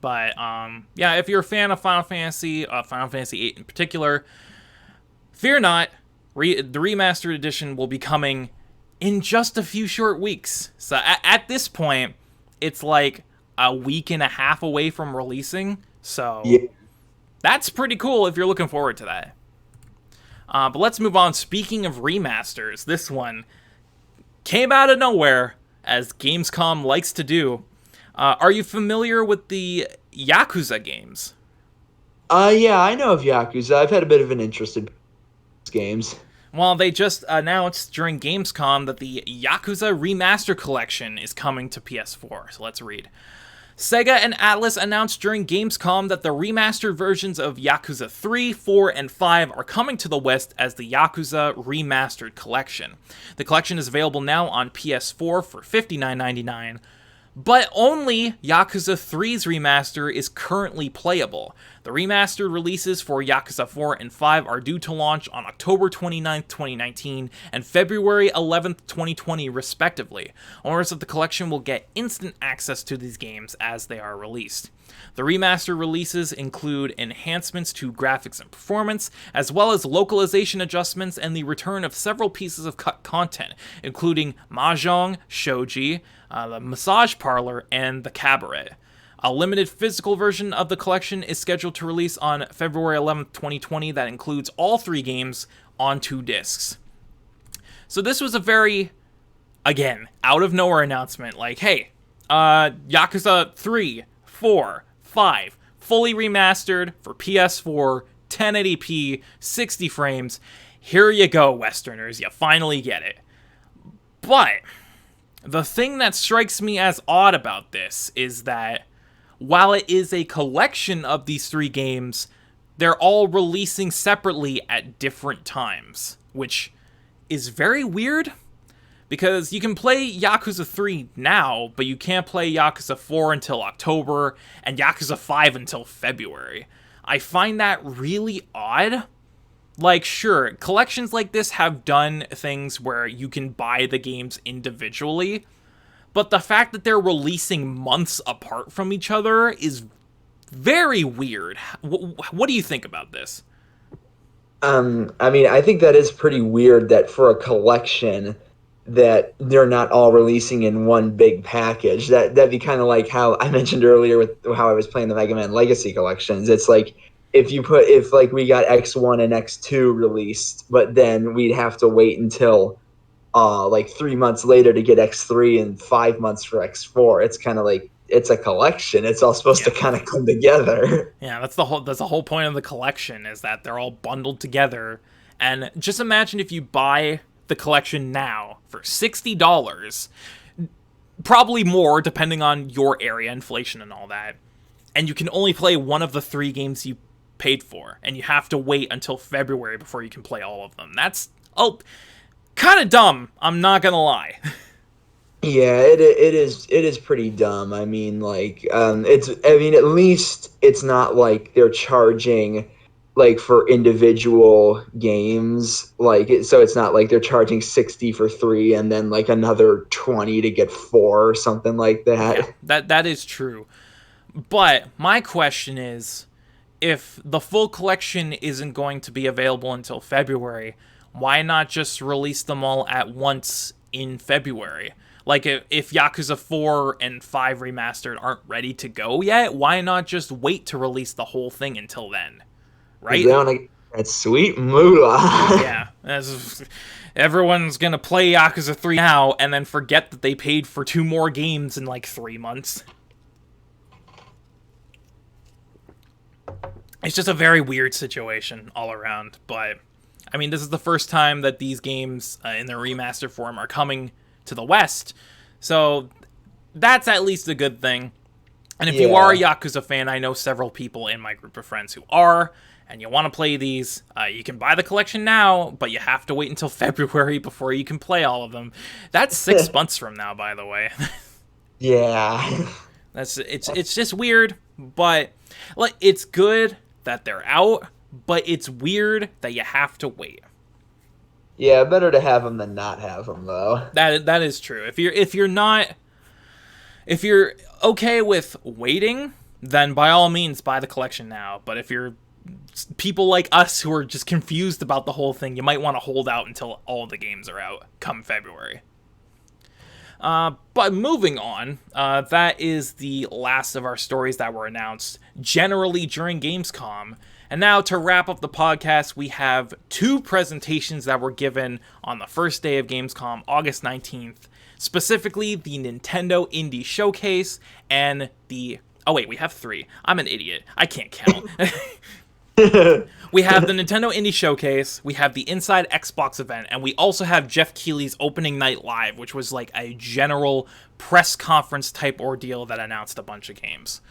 But yeah, if you're a fan of Final Fantasy VIII in particular, fear not. The remastered edition will be coming in just a few short weeks. So at this point, it's like a week and a half away from releasing. So yeah. That's pretty cool if you're looking forward to that. But let's move on. Speaking of remasters, this one came out of nowhere, as Gamescom likes to do. Are you familiar with the Yakuza games? Yeah, I know of Yakuza. I've had a bit of an interest in games. Well, they just announced during Gamescom that the Yakuza Remaster Collection is coming to PS4. So let's read. Sega and Atlus announced during Gamescom that the remastered versions of Yakuza 3, 4, and 5 are coming to the West as the Yakuza Remastered Collection. The collection is available now on PS4 for $59.99, but only Yakuza 3's remaster is currently playable. The remastered releases for Yakuza 4 and 5 are due to launch on October 29th, 2019 and February 11th, 2020 respectively. Owners of the collection will get instant access to these games as they are released. The remaster releases include enhancements to graphics and performance, as well as localization adjustments and the return of several pieces of cut content, including Mahjong, Shoji, the Massage Parlor, and the Cabaret. A limited physical version of the collection is scheduled to release on February 11th, 2020 that includes all 3 games on 2 discs. So this was a very, again, out of nowhere announcement, like, hey, Yakuza 3, 4, 5, fully remastered for PS4, 1080p, 60 frames. Here you go, Westerners, you finally get it. But the thing that strikes me as odd about this is that while it is a collection of these 3 games, they're all releasing separately at different times, which is very weird, because you can play Yakuza 3 now, but you can't play Yakuza 4 until October, and Yakuza 5 until February. I find that really odd. Like, sure, collections like this have done things where you can buy the games individually, but the fact that they're releasing months apart from each other is very weird. What do you think about this? I mean, I think that is pretty weird that for a collection that they're not all releasing in one big package. That'd be kind of like how I mentioned earlier with how I was playing the Mega Man Legacy collections. It's like if like we got X1 and X2 released, but then we'd have to wait until like 3 months later to get X3 and 5 months for X4. It's kind of like it's a collection. It's all supposed to kind of come together. Yeah, that's the whole point of the collection, is that they're all bundled together. And just imagine if you buy the collection now for $60, probably more depending on your area, inflation and all that, and you can only play one of the 3 games you paid for, and you have to wait until February before you can play all of them. That's kind of dumb, I'm not gonna lie. Yeah, it is pretty dumb. I mean, like, at least it's not like they're charging like for individual games, so it's not like they're charging 60 for 3 and then like another 20 to get 4 or something like that. Yeah, that is true. But my question is, if the full collection isn't going to be available until February, why not just release them all at once in February? Like, if Yakuza 4 and 5 Remastered aren't ready to go yet, why not just wait to release the whole thing until then? Right? They want to get that sweet moolah. Yeah. Everyone's gonna play Yakuza 3 now and then forget that they paid for 2 more games in like 3 months. It's just a very weird situation all around, but I mean, this is the first time that these games in their remaster form are coming to the West, so that's at least a good thing. And if you are a Yakuza fan, I know several people in my group of friends who are, and you want to play these, you can buy the collection now, but you have to wait until February before you can play all of them. That's 6 months from now, by the way. Yeah. It's just weird, but like, it's good that they're out, but it's weird that you have to wait. Yeah, better to have them than not have them, though. That is true. If you're okay with waiting, then by all means buy the collection now. But if you're people like us who are just confused about the whole thing, you might want to hold out until all the games are out come February. But moving on, that is the last of our stories that were announced generally during Gamescom. And now to wrap up the podcast, we have 2 presentations that were given on the first day of Gamescom, August 19th. Specifically, the Nintendo Indie Showcase and the... Oh wait, we have 3. I'm an idiot. I can't count. We have the Nintendo Indie Showcase, we have the Inside Xbox event, and we also have Geoff Keighley's opening night live, which was like a general press conference type ordeal that announced a bunch of games.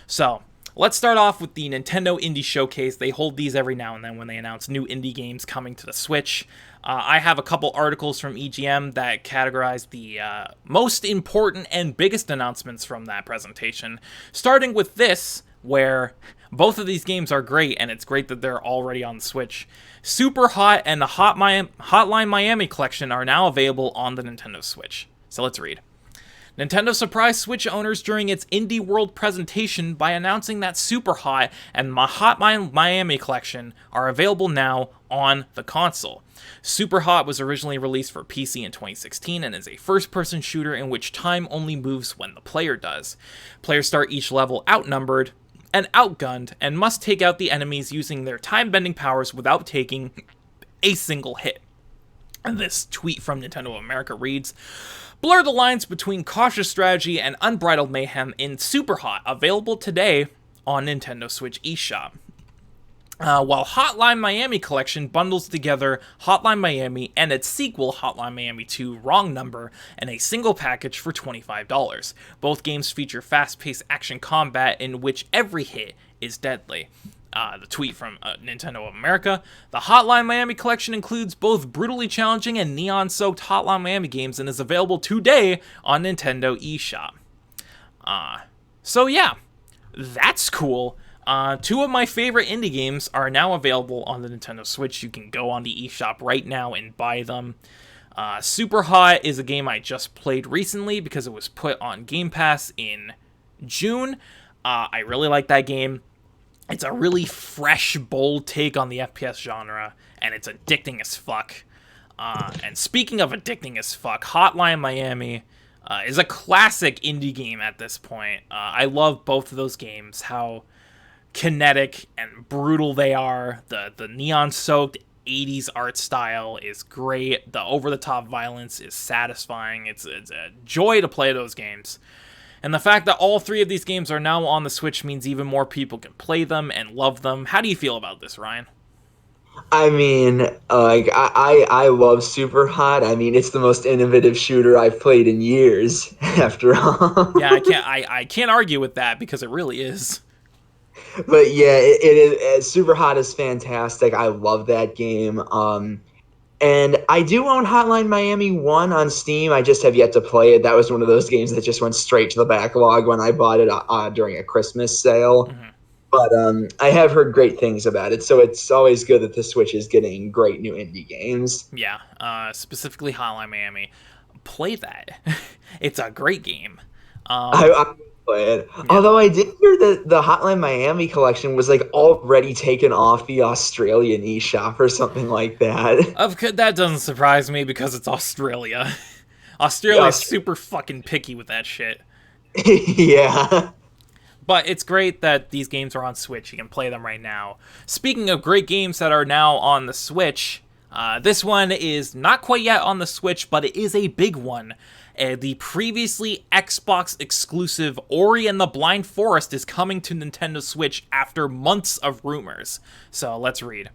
So, let's start off with the Nintendo Indie Showcase. They hold these every now and then when they announce new indie games coming to the Switch. I have a couple articles from EGM that categorize the most important and biggest announcements from that presentation, starting with this, where both of these games are great, and it's great that they're already on the Switch. Super Hot and the Hotline Miami collection are now available on the Nintendo Switch. So let's read. Nintendo surprised Switch owners during its Indie World presentation by announcing that Super Hot and Hotline Miami collection are available now on the console. Super Hot was originally released for PC in 2016 and is a first-person shooter in which time only moves when the player does. Players start each level outnumbered and outgunned and must take out the enemies using their time-bending powers without taking a single hit. And this tweet from Nintendo of America reads, "Blur the lines between cautious strategy and unbridled mayhem in Super Hot, available today on Nintendo Switch eShop." while Hotline Miami Collection bundles together Hotline Miami and its sequel, Hotline Miami 2 Wrong Number, in a single package for $25. Both games feature fast-paced action combat in which every hit is deadly. The tweet from Nintendo of America. The Hotline Miami Collection includes both brutally challenging and neon-soaked Hotline Miami games and is available today on Nintendo eShop. So yeah, that's cool. Two of my favorite indie games are now available on the Nintendo Switch. You can go on the eShop right now and buy them. Super Hot is a game I just played recently because it was put on Game Pass in June. I really like that game. It's a really fresh, bold take on the FPS genre, and it's addicting as fuck. And speaking of addicting as fuck, Hotline Miami is a classic indie game at this point. I love both of those games, how kinetic and brutal they are. The neon-soaked 80s art style is great. The over-the-top violence is satisfying. It's a joy to play those games. And the fact that all three of these games are now on the Switch means even more people can play them and love them. How do you feel about this, Ryan? I mean, I love Super Hot. I mean, it's the most innovative shooter I've played in years, after all. Yeah, I can't argue with that because it really is. But yeah, it is. Super Hot is fantastic. I love that game. And I do own Hotline Miami 1 on Steam. I just have yet to play it. That was one of those games that just went straight to the backlog when I bought it during a Christmas sale. Mm-hmm. But I have heard great things about it, so it's always good that the Switch is getting great new indie games. Yeah, specifically Hotline Miami. Play that. It's a great game. I will play it. Yeah. Although I did hear that the Hotline Miami collection was like already taken off the Australian eShop or something like that. That doesn't surprise me because it's Australia. Australia's super fucking picky with that shit. Yeah. But it's great that these games are on Switch. You can play them right now. Speaking of great games that are now on the Switch, this one is not quite yet on the Switch, but it is a big one. The previously Xbox exclusive Ori and the Blind Forest is coming to Nintendo Switch after months of rumors. So let's read.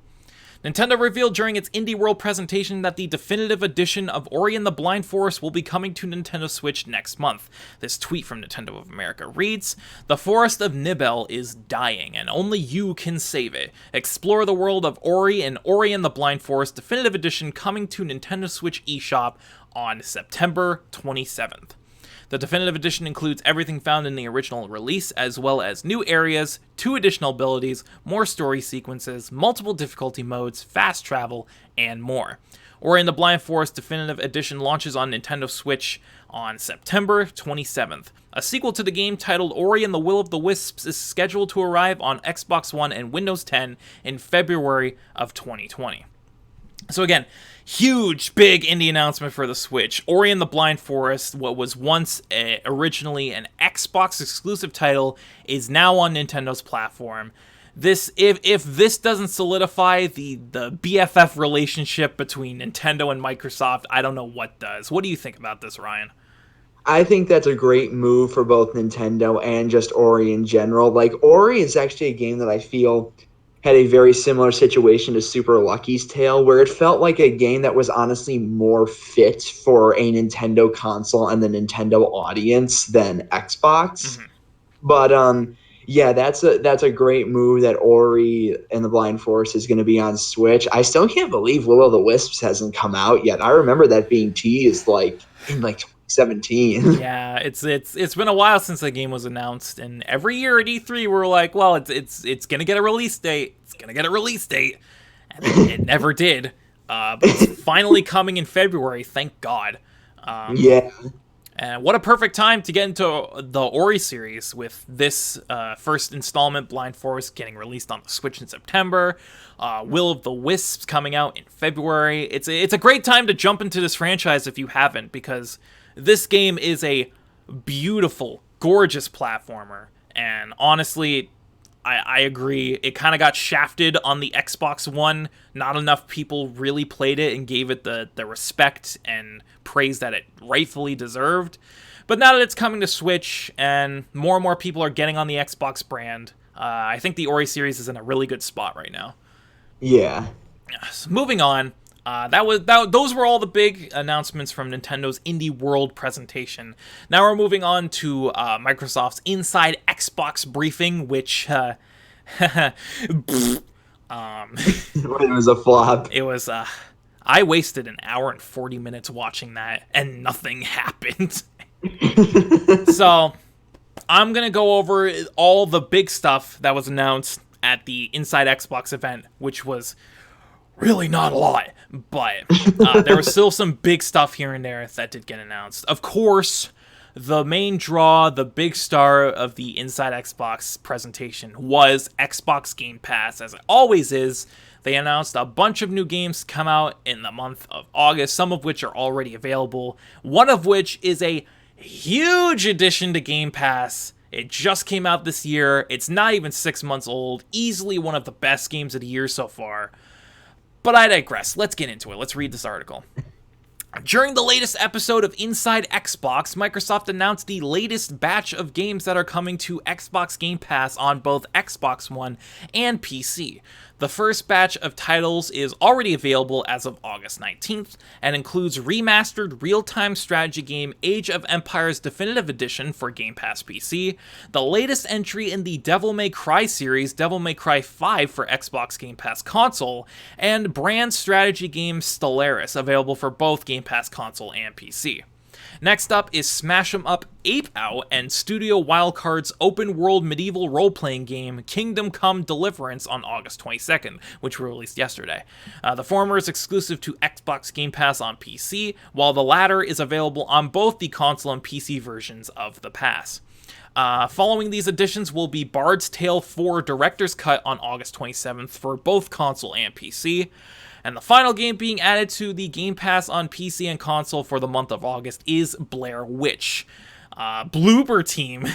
Nintendo revealed during its Indie World presentation that the definitive edition of Ori and the Blind Forest will be coming to Nintendo Switch next month. This tweet from Nintendo of America reads, "The Forest of Nibel is dying, and only you can save it. Explore the world of Ori and Ori and the Blind Forest definitive edition coming to Nintendo Switch eShop on September 27th. The definitive edition includes everything found in the original release, as well as new areas, 2 additional abilities, more story sequences, multiple difficulty modes, fast travel, and more. Ori and the Blind Forest Definitive Edition launches on Nintendo Switch on September 27th. A sequel to the game titled Ori and the Will of the Wisps is scheduled to arrive on Xbox One and Windows 10 in February of 2020. So again, huge, big indie announcement for the Switch. Ori and the Blind Forest, what was once originally an Xbox exclusive title, is now on Nintendo's platform. This, if this doesn't solidify the BFF relationship between Nintendo and Microsoft, I don't know what does. What do you think about this, Ryan? I think that's a great move for both Nintendo and just Ori in general. Like, Ori is actually a game that I feel had a very similar situation to Super Lucky's Tale, where it felt like a game that was honestly more fit for a Nintendo console and the Nintendo audience than Xbox. Mm-hmm. But yeah, that's a great move that Ori and the Blind Forest is going to be on Switch. I still can't believe Will o' the Wisps hasn't come out yet. I remember that being teased like in 2017. Yeah, it's been a while since the game was announced, and every year at E3 we're like, well, it's gonna get a release date. It's gonna get a release date, and it never did. But it's finally coming in February, thank God. Yeah. And what a perfect time to get into the Ori series with this first installment, Blind Forest, getting released on the Switch in September. Will of the Wisps coming out in February. It's a great time to jump into this franchise if you haven't, because this game is a beautiful, gorgeous platformer. And honestly, I agree. It kind of got shafted on the Xbox One. Not enough people really played it and gave it the respect and praise that it rightfully deserved. But now that it's coming to Switch and more people are getting on the Xbox brand, I think the Ori series is in a really good spot right now. Yeah. So moving on, those were all the big announcements from Nintendo's Indie World presentation. Now we're moving on to Microsoft's Inside Xbox briefing, which It was a flop. it was. I wasted an hour and 40 minutes watching that, and nothing happened. So I'm gonna go over all the big stuff that was announced at the Inside Xbox event, which was really not a lot, but there was still some big stuff here and there that did get announced. Of course, the main draw, the big star of the Inside Xbox presentation was Xbox Game Pass, as it always is. They announced a bunch of new games to come out in the month of August, some of which are already available, one of which is a huge addition to Game Pass. It just came out this year. It's not even 6 months old. Easily one of the best games of the year so far. But I digress. Let's get into it. Let's read this article. During the latest episode of Inside Xbox, Microsoft announced the latest batch of games that are coming to Xbox Game Pass on both Xbox One and PC. The first batch of titles is already available as of August 19th and includes remastered real-time strategy game Age of Empires Definitive Edition for Game Pass PC, the latest entry in the Devil May Cry series, Devil May Cry 5 for Xbox Game Pass console, and brand strategy game Stellaris, available for both Game Pass console and PC. Next up is Smash 'em Up Ape Out and Studio Wildcard's open-world medieval role-playing game Kingdom Come Deliverance on August 22nd, which were released yesterday. The former is exclusive to Xbox Game Pass on PC, while the latter is available on both the console and PC versions of the pass. Following these additions will be Bard's Tale 4 Director's Cut on August 27th for both console and PC. And the final game being added to the Game Pass on PC and console for the month of August is Blair Witch. Bloober Team.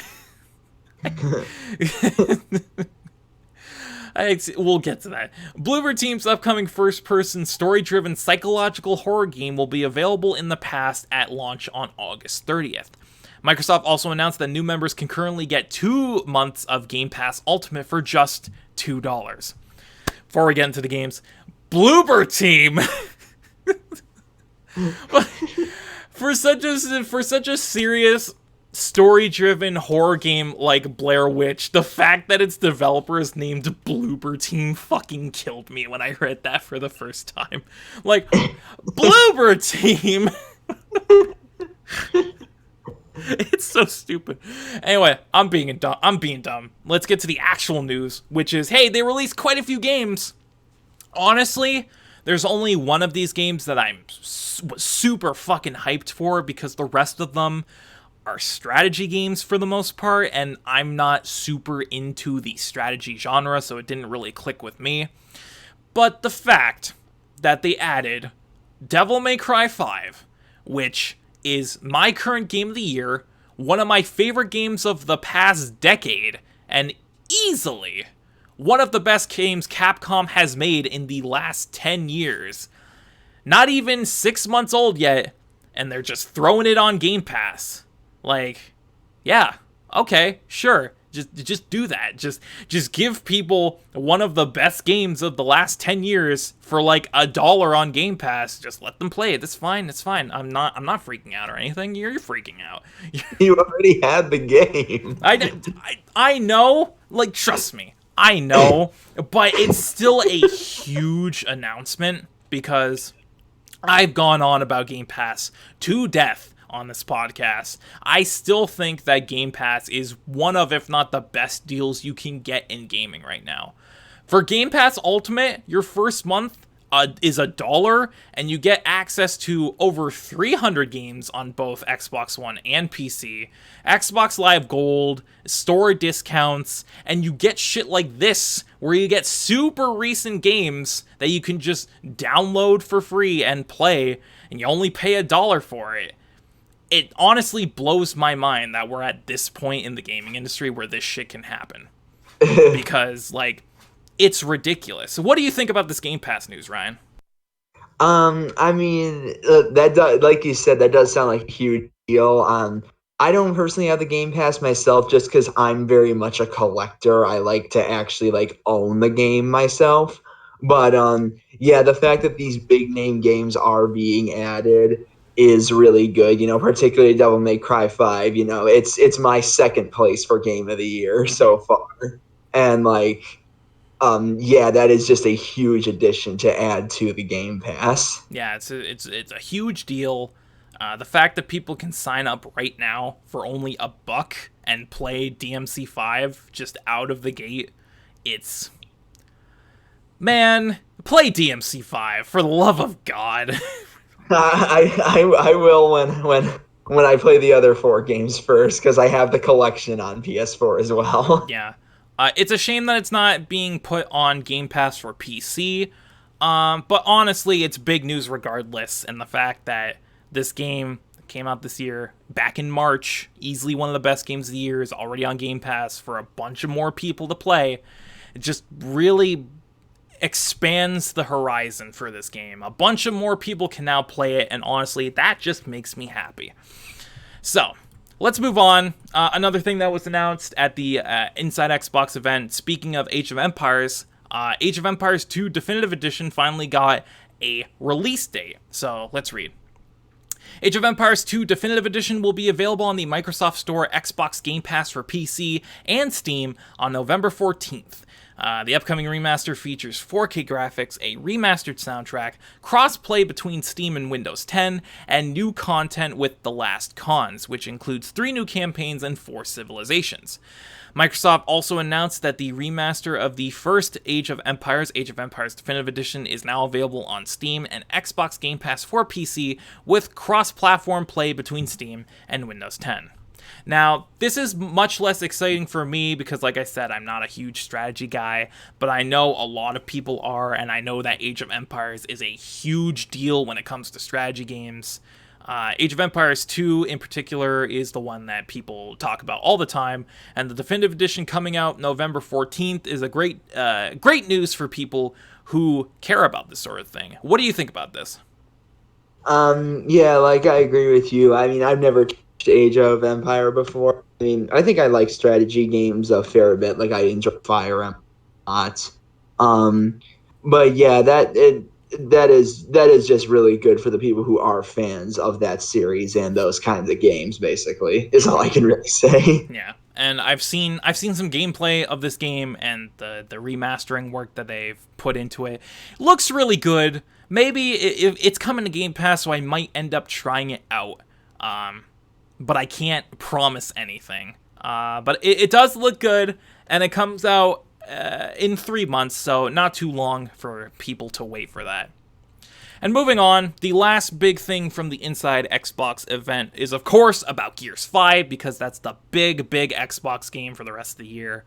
We'll get to that. Bloober Team's upcoming first-person, story-driven psychological horror game will be available in the past at launch on August 30th. Microsoft also announced that new members can currently get 2 months of Game Pass Ultimate for just $2. Before we get into the games, Bloober Team. for such a serious story-driven horror game like Blair Witch, the fact that its developer is named Bloober Team fucking killed me when I read that for the first time. Like, Bloober Team. It's so stupid. Anyway, I'm being dumb. Let's get to the actual news, which is, hey, they released quite a few games. Honestly, there's only one of these games that I'm super fucking hyped for, because the rest of them are strategy games for the most part, and I'm not super into the strategy genre, so it didn't really click with me. But the fact that they added Devil May Cry 5, which is my current game of the year, one of my favorite games of the past decade, and easily one of the best games Capcom has made in the last 10 years. Not even 6 months old yet, and they're just throwing it on Game Pass. Like, yeah, okay, sure. Just do that. Just give people one of the best games of the last 10 years for like $1 on Game Pass. Just let them play it. That's fine. It's fine. I'm not freaking out or anything. You're freaking out. You already had the game. I know. Like, trust me. I know, but it's still a huge announcement, because I've gone on about Game Pass to death on this podcast. I still think that Game Pass is one of, if not the best deals you can get in gaming right now. For Game Pass Ultimate, your first month is $1, and you get access to over 300 games on both Xbox One and PC, Xbox Live Gold, store discounts, and you get shit like this, where you get super recent games that you can just download for free and play, and you only pay $1 for it. It honestly blows my mind that we're at this point in the gaming industry where this shit can happen. Because, like, it's ridiculous. So what do you think about this Game Pass news, Ryan? I mean, that does, like you said, that does sound like a huge deal. I don't personally have the Game Pass myself just because I'm very much a collector. I like to actually like own the game myself. But yeah, the fact that these big name games are being added is really good. Particularly Devil May Cry 5. It's my second place for game of the year Hmm. so far. And like yeah, that is just a huge addition to add to the Game Pass. Yeah, it's a huge deal. The fact that people can sign up right now for only $1 and play DMC5 just out of the gate, it's man, play DMC5 for the love of God. I will when I play the other four games first because I have the collection on PS4 as well. Yeah. It's a shame that it's not being put on Game Pass for PC. But honestly, it's big news regardless. And the fact that this game came out this year, back in March, easily one of the best games of the year, is already on Game Pass for a bunch of more people to play. It just really expands the horizon for this game. A bunch of more people can now play it, and honestly, that just makes me happy. So, let's move on. Another thing that was announced at the Inside Xbox event, speaking of Age of Empires, Age of Empires 2 Definitive Edition finally got a release date. So, let's read. Age of Empires 2 Definitive Edition will be available on the Microsoft Store, Xbox Game Pass for PC, and Steam on November 14th. The upcoming remaster features 4K graphics, a remastered soundtrack, cross-play between Steam and Windows 10, and new content with The Last Cons, which includes 3 new campaigns and 4 civilizations. Microsoft also announced that the remaster of the first Age of Empires Definitive Edition, is now available on Steam and Xbox Game Pass for PC, with cross-platform play between Steam and Windows 10. Now, this is much less exciting for me because, like I said, I'm not a huge strategy guy, but I know a lot of people are, and I know that Age of Empires is a huge deal when it comes to strategy games. Age of Empires 2 in particular is the one that people talk about all the time, and the Definitive Edition coming out November 14th is a great news for people who care about this sort of thing. What do you think about this? Yeah, like I agree with you. I mean, I've never touched Age of Empire before. I mean, I think I like strategy games a fair bit. Like I enjoy Fire Emblem a lot. Um, but yeah, that is just really good for the people who are fans of that series and those kinds of games. Basically, is all I can really say. Yeah, and I've seen some gameplay of this game, and the remastering work that they've put into it looks really good. Maybe it's coming to Game Pass, so I might end up trying it out. But I can't promise anything. But it does look good, and it comes out in 3 months, so not too long for people to wait for that. And moving on, the last big thing from the Inside Xbox event is, of course, about Gears 5, because that's the big Xbox game for the rest of the year.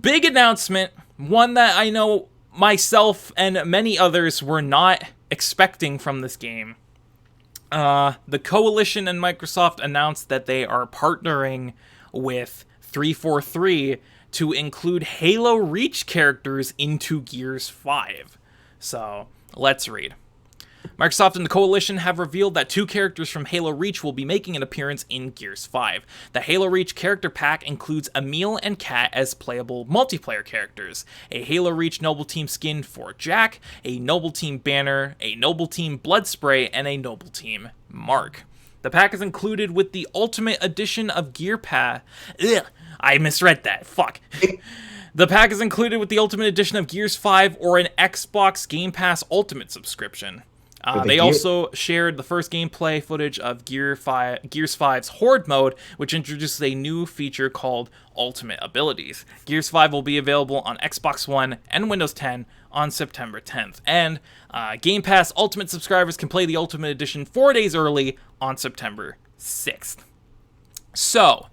Big announcement, one that I know myself and many others were not expecting from this game. The Coalition and Microsoft announced that they are partnering with 343 to include Halo Reach characters into Gears 5. So, let's read. Microsoft and the Coalition have revealed that 2 characters from Halo Reach will be making an appearance in Gears 5. The Halo Reach character pack includes Emil and Kat as playable multiplayer characters, a Halo Reach Noble Team skin for Jack, a Noble Team banner, a Noble Team blood spray, and a Noble Team mark. The pack is included with the Ultimate Edition of Gear Pass. I misread that. Fuck. The pack is included with the Ultimate Edition of Gears 5 or an Xbox Game Pass Ultimate subscription. They also shared the first gameplay footage of Gears 5's Horde mode, which introduces a new feature called Ultimate Abilities. Gears 5 will be available on Xbox One and Windows 10 on September 10th. And Game Pass Ultimate subscribers can play the Ultimate Edition 4 days early on September 6th. So,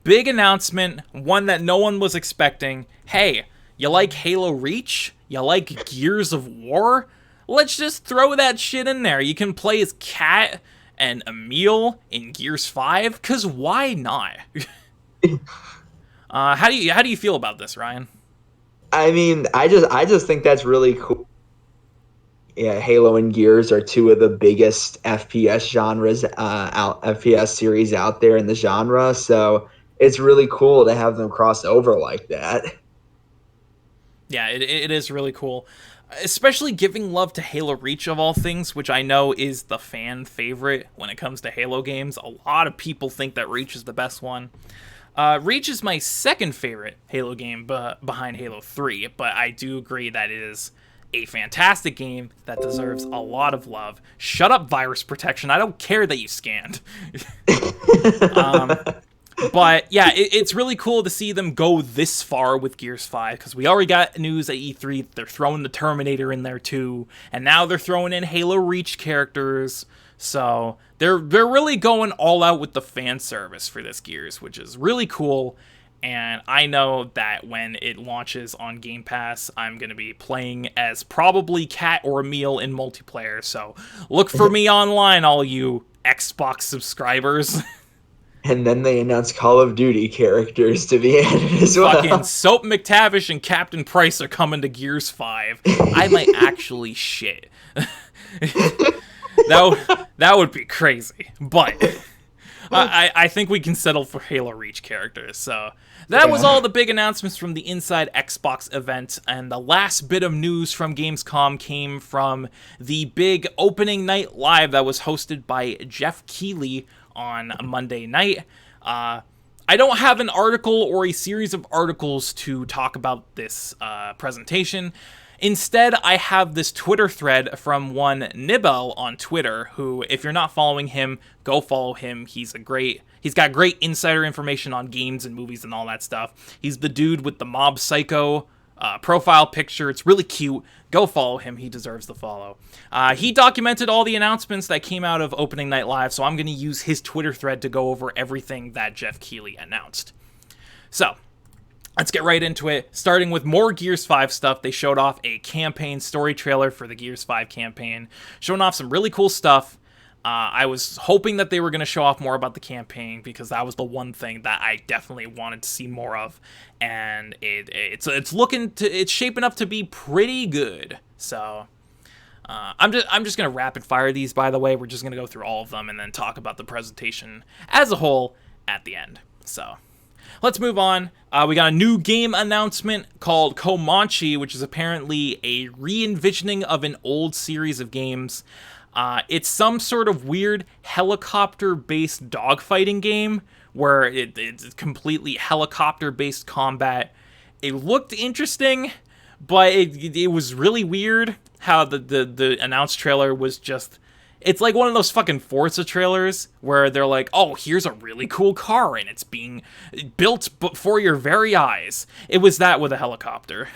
big announcement, one that no one was expecting. Hey, you like Halo Reach? You like Gears of War? Let's just throw that shit in there. You can play as Kat and Emil in Gears 5, cause why not? How do you feel about this, Ryan? I mean, I just think that's really cool. Yeah, Halo and Gears are two of the biggest FPS genres, FPS series out there in the genre. So it's really cool to have them cross over like that. Yeah, it is really cool. Especially giving love to Halo Reach of all things, which I know is the fan favorite when it comes to Halo games. A lot of people think that Reach is the best one. Reach is my second favorite Halo game behind Halo 3, but I do agree that it is a fantastic game that deserves a lot of love. Shut up, virus protection. I don't care that you scanned. But yeah, it's really cool to see them go this far with Gears 5, because we already got news at E3. They're throwing the Terminator in there too, and now they're throwing in Halo Reach characters. So they're really going all out with the fan service for this Gears, which is really cool. And I know that when it launches on Game Pass, I'm going to be playing as probably Cat or Emil in multiplayer. So look for me online, all you Xbox subscribers. And then they announced Call of Duty characters to be added as Fucking well. Soap McTavish and Captain Price are coming to Gears 5. I might actually shit. That would be crazy. But I think we can settle for Halo Reach characters. So that was all the big announcements from the Inside Xbox event. And the last bit of news from Gamescom came from the big opening night live that was hosted by Geoff Keighley on Monday night. I don't have an article or a series of articles to talk about this presentation. Instead, I have this Twitter thread from one Nibel on Twitter, who, if you're not following him, go follow him. He's got great insider information on games and movies and all that stuff. He's the dude with the Mob Psycho profile picture. It's really cute. Go follow him. He deserves the follow. He documented all the announcements that came out of Opening Night Live, so I'm going to use his Twitter thread to go over everything that Geoff Keighley announced. So, let's get right into it. Starting with more Gears 5 stuff, they showed off a campaign story trailer for the Gears 5 campaign, showing off some really cool stuff. I was hoping that they were going to show off more about the campaign, because that was the one thing that I definitely wanted to see more of, and it's shaping up to be pretty good. So I'm just going to rapid fire these. By the way, we're just going to go through all of them and then talk about the presentation as a whole at the end. So let's move on. We got a new game announcement called Comanche, which is apparently a re-envisioning of an old series of games. It's some sort of weird helicopter-based dogfighting game where it's completely helicopter-based combat. It looked interesting, but it was really weird how the announced trailer was just... It's like one of those fucking Forza trailers where they're like, oh, here's a really cool car and it's being built before your very eyes. It was that with a helicopter.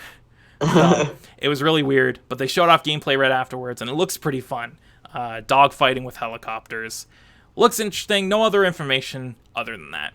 It was really weird, but they showed off gameplay right afterwards and it looks pretty fun. Dogfighting with helicopters. Looks interesting. No other information other than that.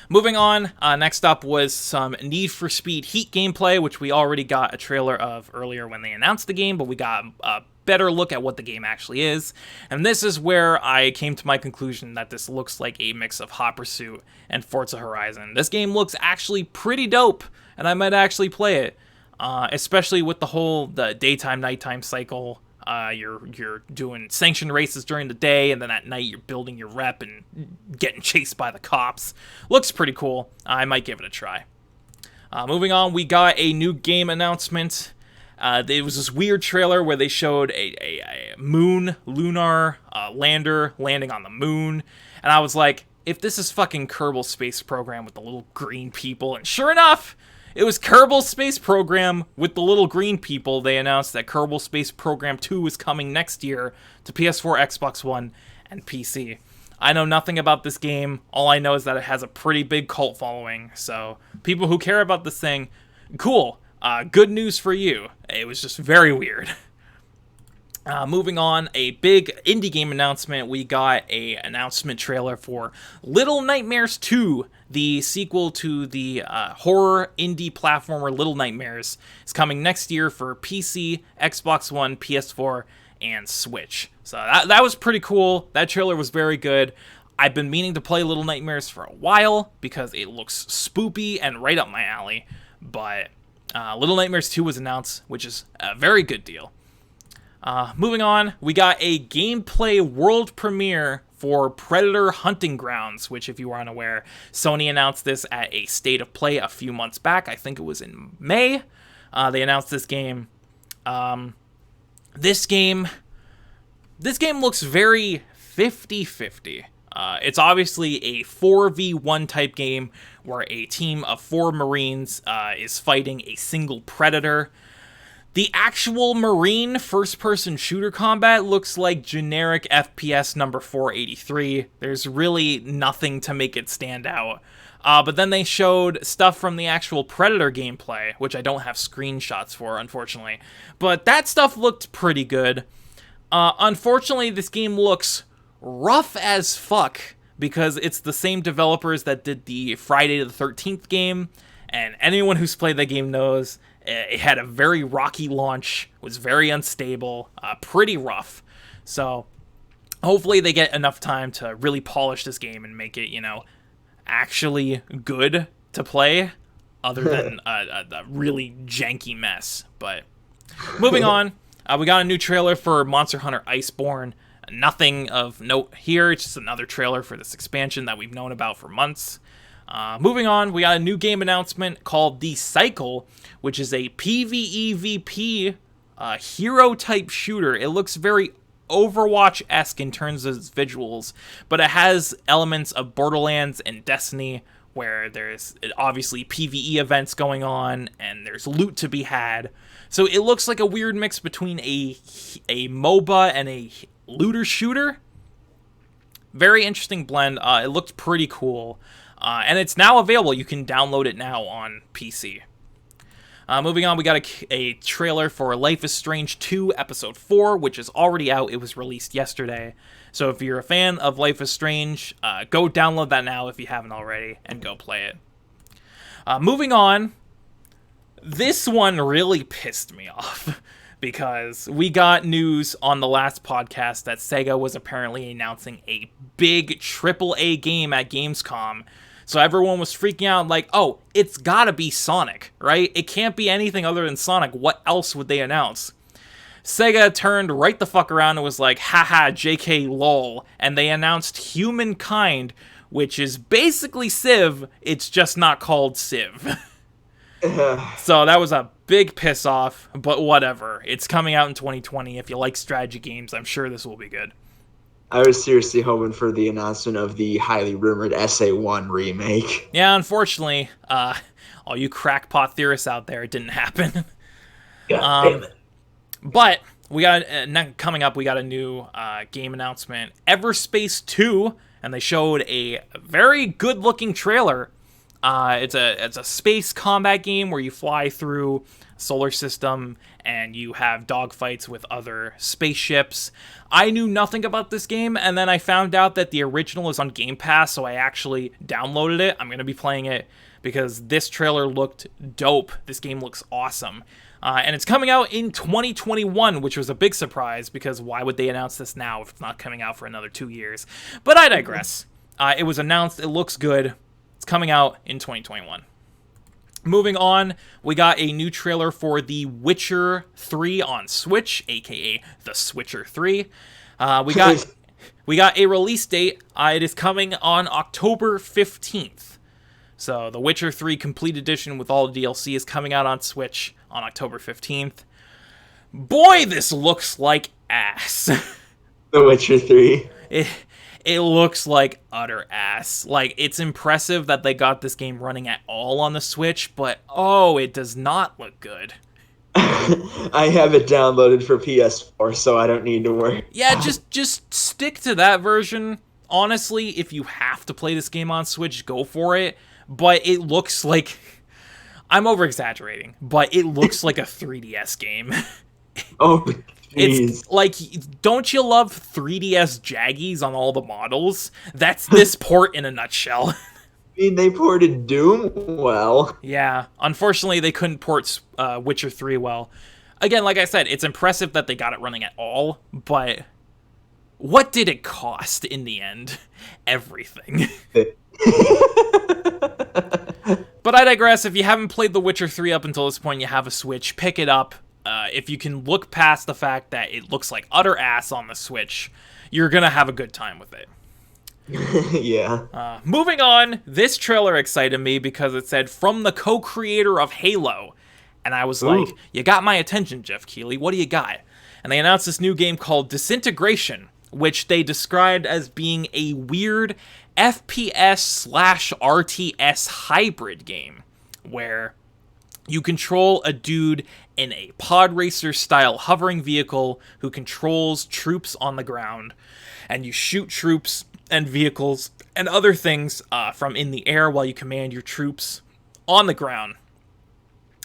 Moving on, next up was some Need for Speed Heat gameplay, which we already got a trailer of earlier when they announced the game, but we got a better look at what the game actually is. And this is where I came to my conclusion that this looks like a mix of Hot Pursuit and Forza Horizon. This game looks actually pretty dope, and I might actually play it, especially with the daytime nighttime cycle. You're doing sanctioned races during the day, and then at night you're building your rep and getting chased by the cops. Looks pretty cool. I might give it a try. Moving on, we got a new game announcement. It was this weird trailer where they showed a lunar lander landing on the moon, and I was like, if this is fucking Kerbal Space Program with the little green people, and sure enough, it was Kerbal Space Program with the little green people. They announced that Kerbal Space Program 2 is coming next year to PS4, Xbox One, and PC. I know nothing about this game. All I know is that it has a pretty big cult following. So people who care about this thing, cool. Good news for you. It was just very weird. Moving on, a big indie game announcement. We got a announcement trailer for Little Nightmares 2, the sequel to the horror indie platformer Little Nightmares. Is coming next year for PC, Xbox One, PS4, and Switch. So that was pretty cool. That trailer was very good. I've been meaning to play Little Nightmares for a while because it looks spoopy and right up my alley. But Little Nightmares 2 was announced, which is a very good deal. Moving on, we got a gameplay world premiere for Predator Hunting Grounds, which, if you are unaware, Sony announced this at a State of Play a few months back. I think it was in May. They announced this game. This game looks very 50-50. It's obviously a 4v1 type game where a team of 4 Marines is fighting a single Predator. The actual Marine first-person shooter combat looks like generic FPS number 483. There's really nothing to make it stand out. But then they showed stuff from the actual Predator gameplay, which I don't have screenshots for, unfortunately. But that stuff looked pretty good. Unfortunately, this game looks rough as fuck because it's the same developers that did the Friday the 13th game, and anyone who's played that game knows it had a very rocky launch, was very unstable, pretty rough. So hopefully they get enough time to really polish this game and make it, actually good to play, other than a really janky mess. But moving on, we got a new trailer for Monster Hunter Iceborne. Nothing of note here, it's just another trailer for this expansion that we've known about for months. Moving on, we got a new game announcement called The Cycle, which is a PvEVP hero-type shooter. It looks very Overwatch-esque in terms of its visuals, but it has elements of Borderlands and Destiny, where there's obviously PvE events going on, and there's loot to be had. So it looks like a weird mix between a MOBA and a looter-shooter. Very interesting blend. It looked pretty cool. And it's now available. You can download it now on PC. Moving on, we got a trailer for Life is Strange 2 Episode 4, which is already out. It was released yesterday. So if you're a fan of Life is Strange, go download that now if you haven't already, and go play it. Moving on, this one really pissed me off, because we got news on the last podcast that Sega was apparently announcing a big AAA game at Gamescom. So everyone was freaking out like, oh, it's gotta be Sonic, right? It can't be anything other than Sonic. What else would they announce? Sega turned right the fuck around and was like, haha, JK lol. And they announced Humankind, which is basically Civ, it's just not called Civ. So that was a big piss off, but whatever. It's coming out in 2020. If you like strategy games, I'm sure this will be good. I was seriously hoping for the announcement of the highly rumored SA1 remake. Yeah, unfortunately, all you crackpot theorists out there, it didn't happen. God damn it. But we got coming up. We got a new game announcement, Everspace 2, and they showed a very good-looking trailer. It's a space combat game where you fly through a solar system and you have dogfights with other spaceships. I knew nothing about this game, and then I found out that the original is on Game Pass, so I actually downloaded it. I'm going to be playing it because this trailer looked dope. This game looks awesome. And it's coming out in 2021, which was a big surprise, because why would they announce this now if it's not coming out for another 2 years? But I digress. It was announced. It looks good. It's coming out in 2021. Moving on, we got a new trailer for The Witcher 3 on Switch, aka The Switcher 3. We got a release date. It is coming on October 15th. So The Witcher 3 Complete Edition with all the DLC is coming out on Switch on October 15th. Boy, this looks like ass. The Witcher 3. It looks like utter ass. Like, it's impressive that they got this game running at all on the Switch, but oh, it does not look good. I have it downloaded for PS4, so I don't need to worry. Yeah, just stick to that version. Honestly, if you have to play this game on Switch, go for it. But it looks like... I'm over-exaggerating, but it looks like a 3DS game. Oh, it's like, don't you love 3DS Jaggies on all the models? That's this port in a nutshell. I mean, they ported Doom well. Yeah, unfortunately, they couldn't port Witcher 3 well. Again, like I said, it's impressive that they got it running at all, but what did it cost in the end? Everything. But I digress. If you haven't played The Witcher 3 up until this point, you have a Switch, pick it up. if you can look past the fact that it looks like utter ass on the Switch, you're gonna have a good time with it. Yeah. Moving on, this trailer excited me because it said from the co-creator of Halo, and I was like, you got my attention, Geoff Keighley, what do you got? And they announced this new game called Disintegration, which they described as being a weird FPS/RTS hybrid game, where you control a dude in a pod racer style hovering vehicle who controls troops on the ground, and you shoot troops and vehicles and other things from in the air while you command your troops on the ground.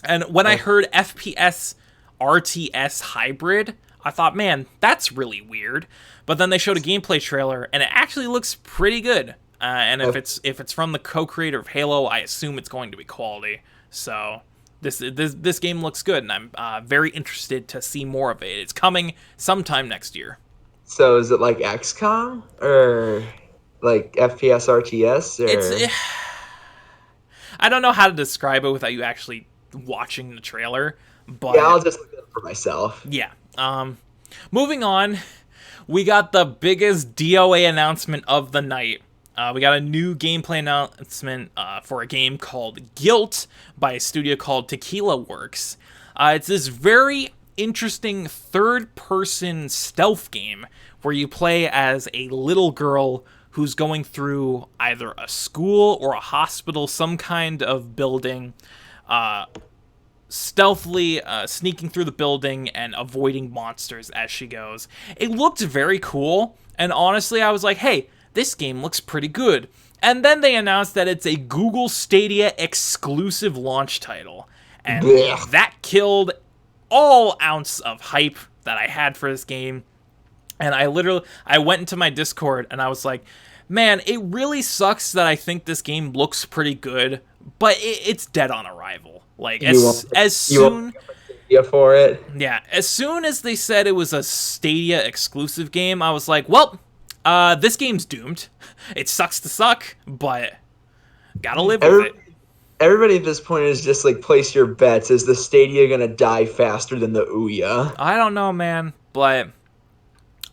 And when I heard FPS RTS hybrid, I thought, man, that's really weird. But then they showed a gameplay trailer, and it actually looks pretty good. And if it's from the co-creator of Halo, I assume it's going to be quality. So this game looks good, and I'm very interested to see more of it. It's coming sometime next year. So is it like XCOM or like FPS RTS? Or? I don't know how to describe it without you actually watching the trailer. But yeah, I'll just look it up for myself. Yeah. Moving on, we got the biggest DOA announcement of the night. We got a new gameplay announcement for a game called Guilt by a studio called Tequila Works. It's this very interesting third-person stealth game where you play as a little girl who's going through either a school or a hospital, some kind of building, stealthily sneaking through the building and avoiding monsters as she goes. It looked very cool, and honestly, I was like, hey, this game looks pretty good. And then they announced that it's a Google Stadia exclusive launch title, and that killed all ounce of hype that I had for this game. And I went into my Discord and I was like, man, it really sucks that I think this game looks pretty good, but it's dead on arrival. Like, as soon for it. Yeah, as soon as they said it was a Stadia exclusive game, I was like, well, this game's doomed. It sucks to suck, but gotta live with it. Everybody at this point is just like, place your bets. Is the Stadia gonna die faster than the Ouya? I don't know, man, but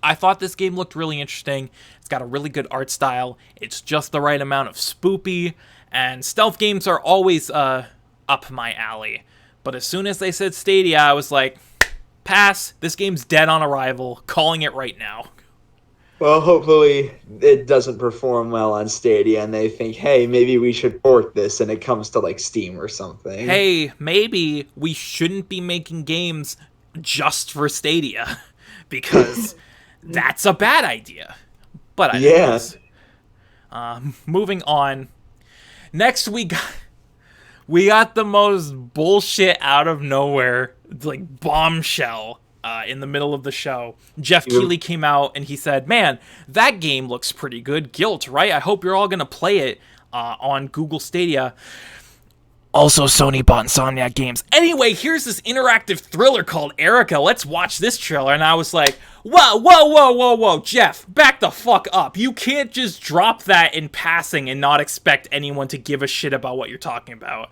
I thought this game looked really interesting. It's got a really good art style. It's just the right amount of spoopy, and stealth games are always up my alley. But as soon as they said Stadia, I was like, pass. This game's dead on arrival. Calling it right now. Well, hopefully it doesn't perform well on Stadia, and they think, hey, maybe we should port this, and it comes to like Steam or something. Hey, maybe we shouldn't be making games just for Stadia, because that's a bad idea. But I guess. Moving on. Next, we got the most bullshit out of nowhere, like, bombshell in the middle of the show. Geoff Keighley came out and he said, man, that game looks pretty good. Guilt, right? I hope you're all going to play it on Google Stadia. Also, Sony bought Insomniac Games. Anyway, here's this interactive thriller called Erica. Let's watch this trailer. And I was like, whoa, Geoff, back the fuck up. You can't just drop that in passing and not expect anyone to give a shit about what you're talking about.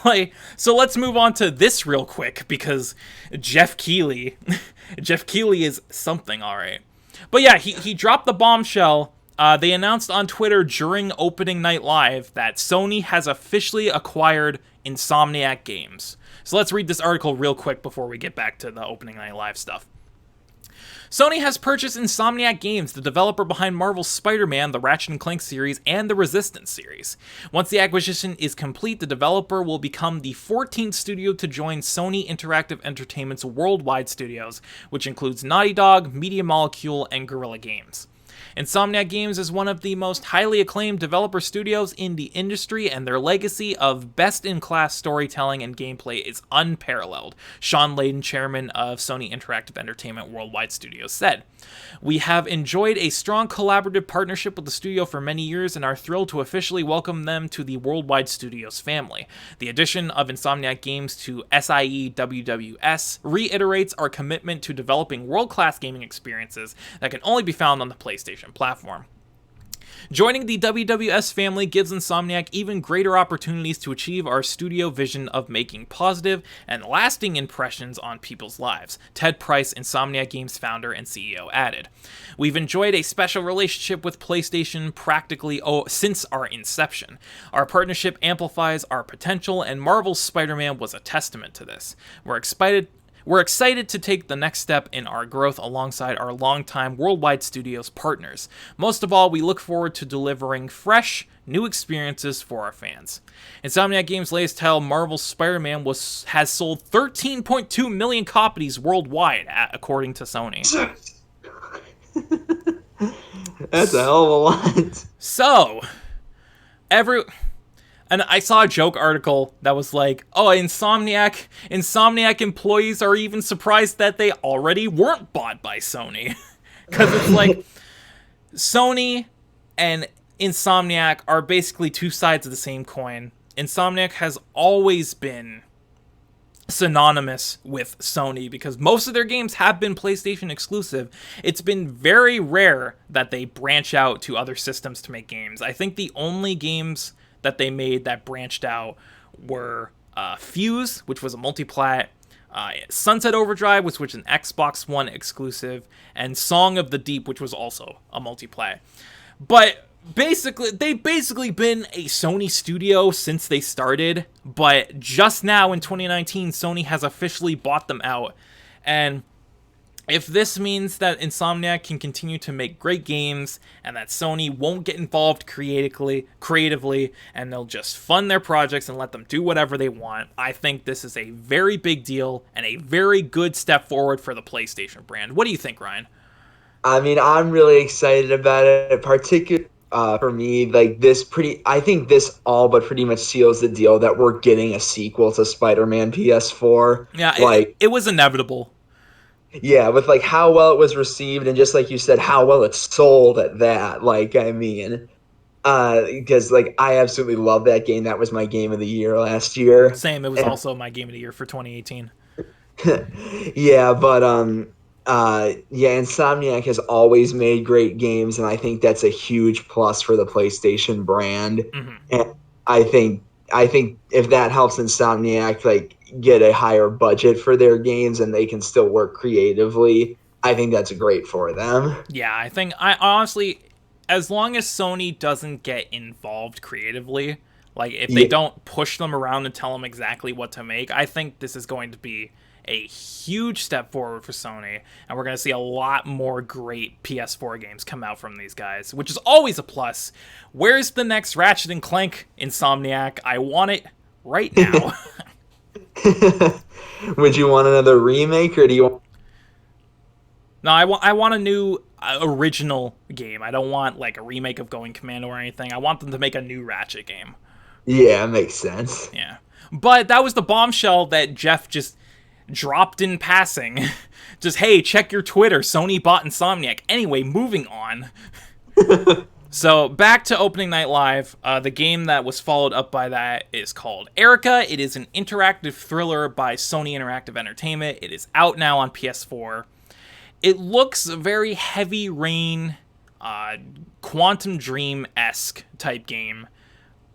Like, so let's move on to this real quick, because Geoff Keighley is something, all right. But yeah, he dropped the bombshell. They announced on Twitter during opening night live that Sony has officially acquired Insomniac Games. So let's read this article real quick before we get back to the opening night live stuff. Sony has purchased Insomniac Games, the developer behind Marvel's Spider-Man, the Ratchet & Clank series, and the Resistance series. Once the acquisition is complete, the developer will become the 14th studio to join Sony Interactive Entertainment's worldwide studios, which includes Naughty Dog, Media Molecule, and Guerrilla Games. Insomniac Games is one of the most highly acclaimed developer studios in the industry, and their legacy of best-in-class storytelling and gameplay is unparalleled, Sean Layden, chairman of Sony Interactive Entertainment Worldwide Studios, said. We have enjoyed a strong collaborative partnership with the studio for many years and are thrilled to officially welcome them to the Worldwide Studios family. The addition of Insomniac Games to SIE WWS reiterates our commitment to developing world-class gaming experiences that can only be found on the PlayStation platform. Joining the WWS family gives Insomniac even greater opportunities to achieve our studio vision of making positive and lasting impressions on people's lives, Ted Price, Insomniac Games founder and CEO, added. We've enjoyed a special relationship with PlayStation practically since our inception. Our partnership amplifies our potential, and Marvel's Spider-Man was a testament to this. We're excited to take the next step in our growth alongside our longtime Worldwide Studios partners. Most of all, we look forward to delivering fresh, new experiences for our fans. Insomniac Games' latest title, Marvel's Spider-Man, has sold 13.2 million copies worldwide, according to Sony. That's a hell of a lot. So, and I saw a joke article that was like, oh, Insomniac employees are even surprised that they already weren't bought by Sony. Because it's like, Sony and Insomniac are basically two sides of the same coin. Insomniac has always been synonymous with Sony because most of their games have been PlayStation exclusive. It's been very rare that they branch out to other systems to make games. I think the only games that they made that branched out were Fuse, which was a multi-plat, Sunset Overdrive, which was an Xbox One exclusive, and Song of the Deep, which was also a multi-plat. But they've basically been a Sony studio since they started, but just now in 2019, Sony has officially bought them out. And if this means that Insomniac can continue to make great games and that Sony won't get involved creatively and they'll just fund their projects and let them do whatever they want, I think this is a very big deal and a very good step forward for the PlayStation brand. What do you think, Ryan? I mean, I'm really excited about it, particularly for me. Like I think this all but pretty much seals the deal that we're getting a sequel to Spider-Man PS4. Yeah, it was inevitable. Yeah, with like how well it was received and just like you said, how well it's sold at that. Like, I mean, because like I absolutely love that game. That was my game of the year last year. Same. It was also my game of the year for 2018. Yeah, but Insomniac has always made great games, and I think that's a huge plus for the PlayStation brand. Mm-hmm. And I think if that helps Insomniac like get a higher budget for their games and they can still work creatively, I think that's great for them. Yeah, I honestly, as long as Sony doesn't get involved creatively, like if they don't push them around and tell them exactly what to make, I think this is going to be a huge step forward for Sony, and we're going to see a lot more great PS4 games come out from these guys, which is always a plus. Where's the next Ratchet and Clank, Insomniac? I want it right now. Would you want another remake, or do you want... No, I want a new original game. I don't want like a remake of Going Commando or anything. I want them to make a new Ratchet game. Yeah, makes sense. Yeah. But that was the bombshell that Geoff just dropped in passing. Just, hey, check your Twitter. Sony bought Insomniac. Anyway, moving on. So, back to Opening Night Live. The game that was followed up by that is called Erica. It is an interactive thriller by Sony Interactive Entertainment. It is out now on PS4. It looks very Heavy Rain, Quantum Dream-esque type game.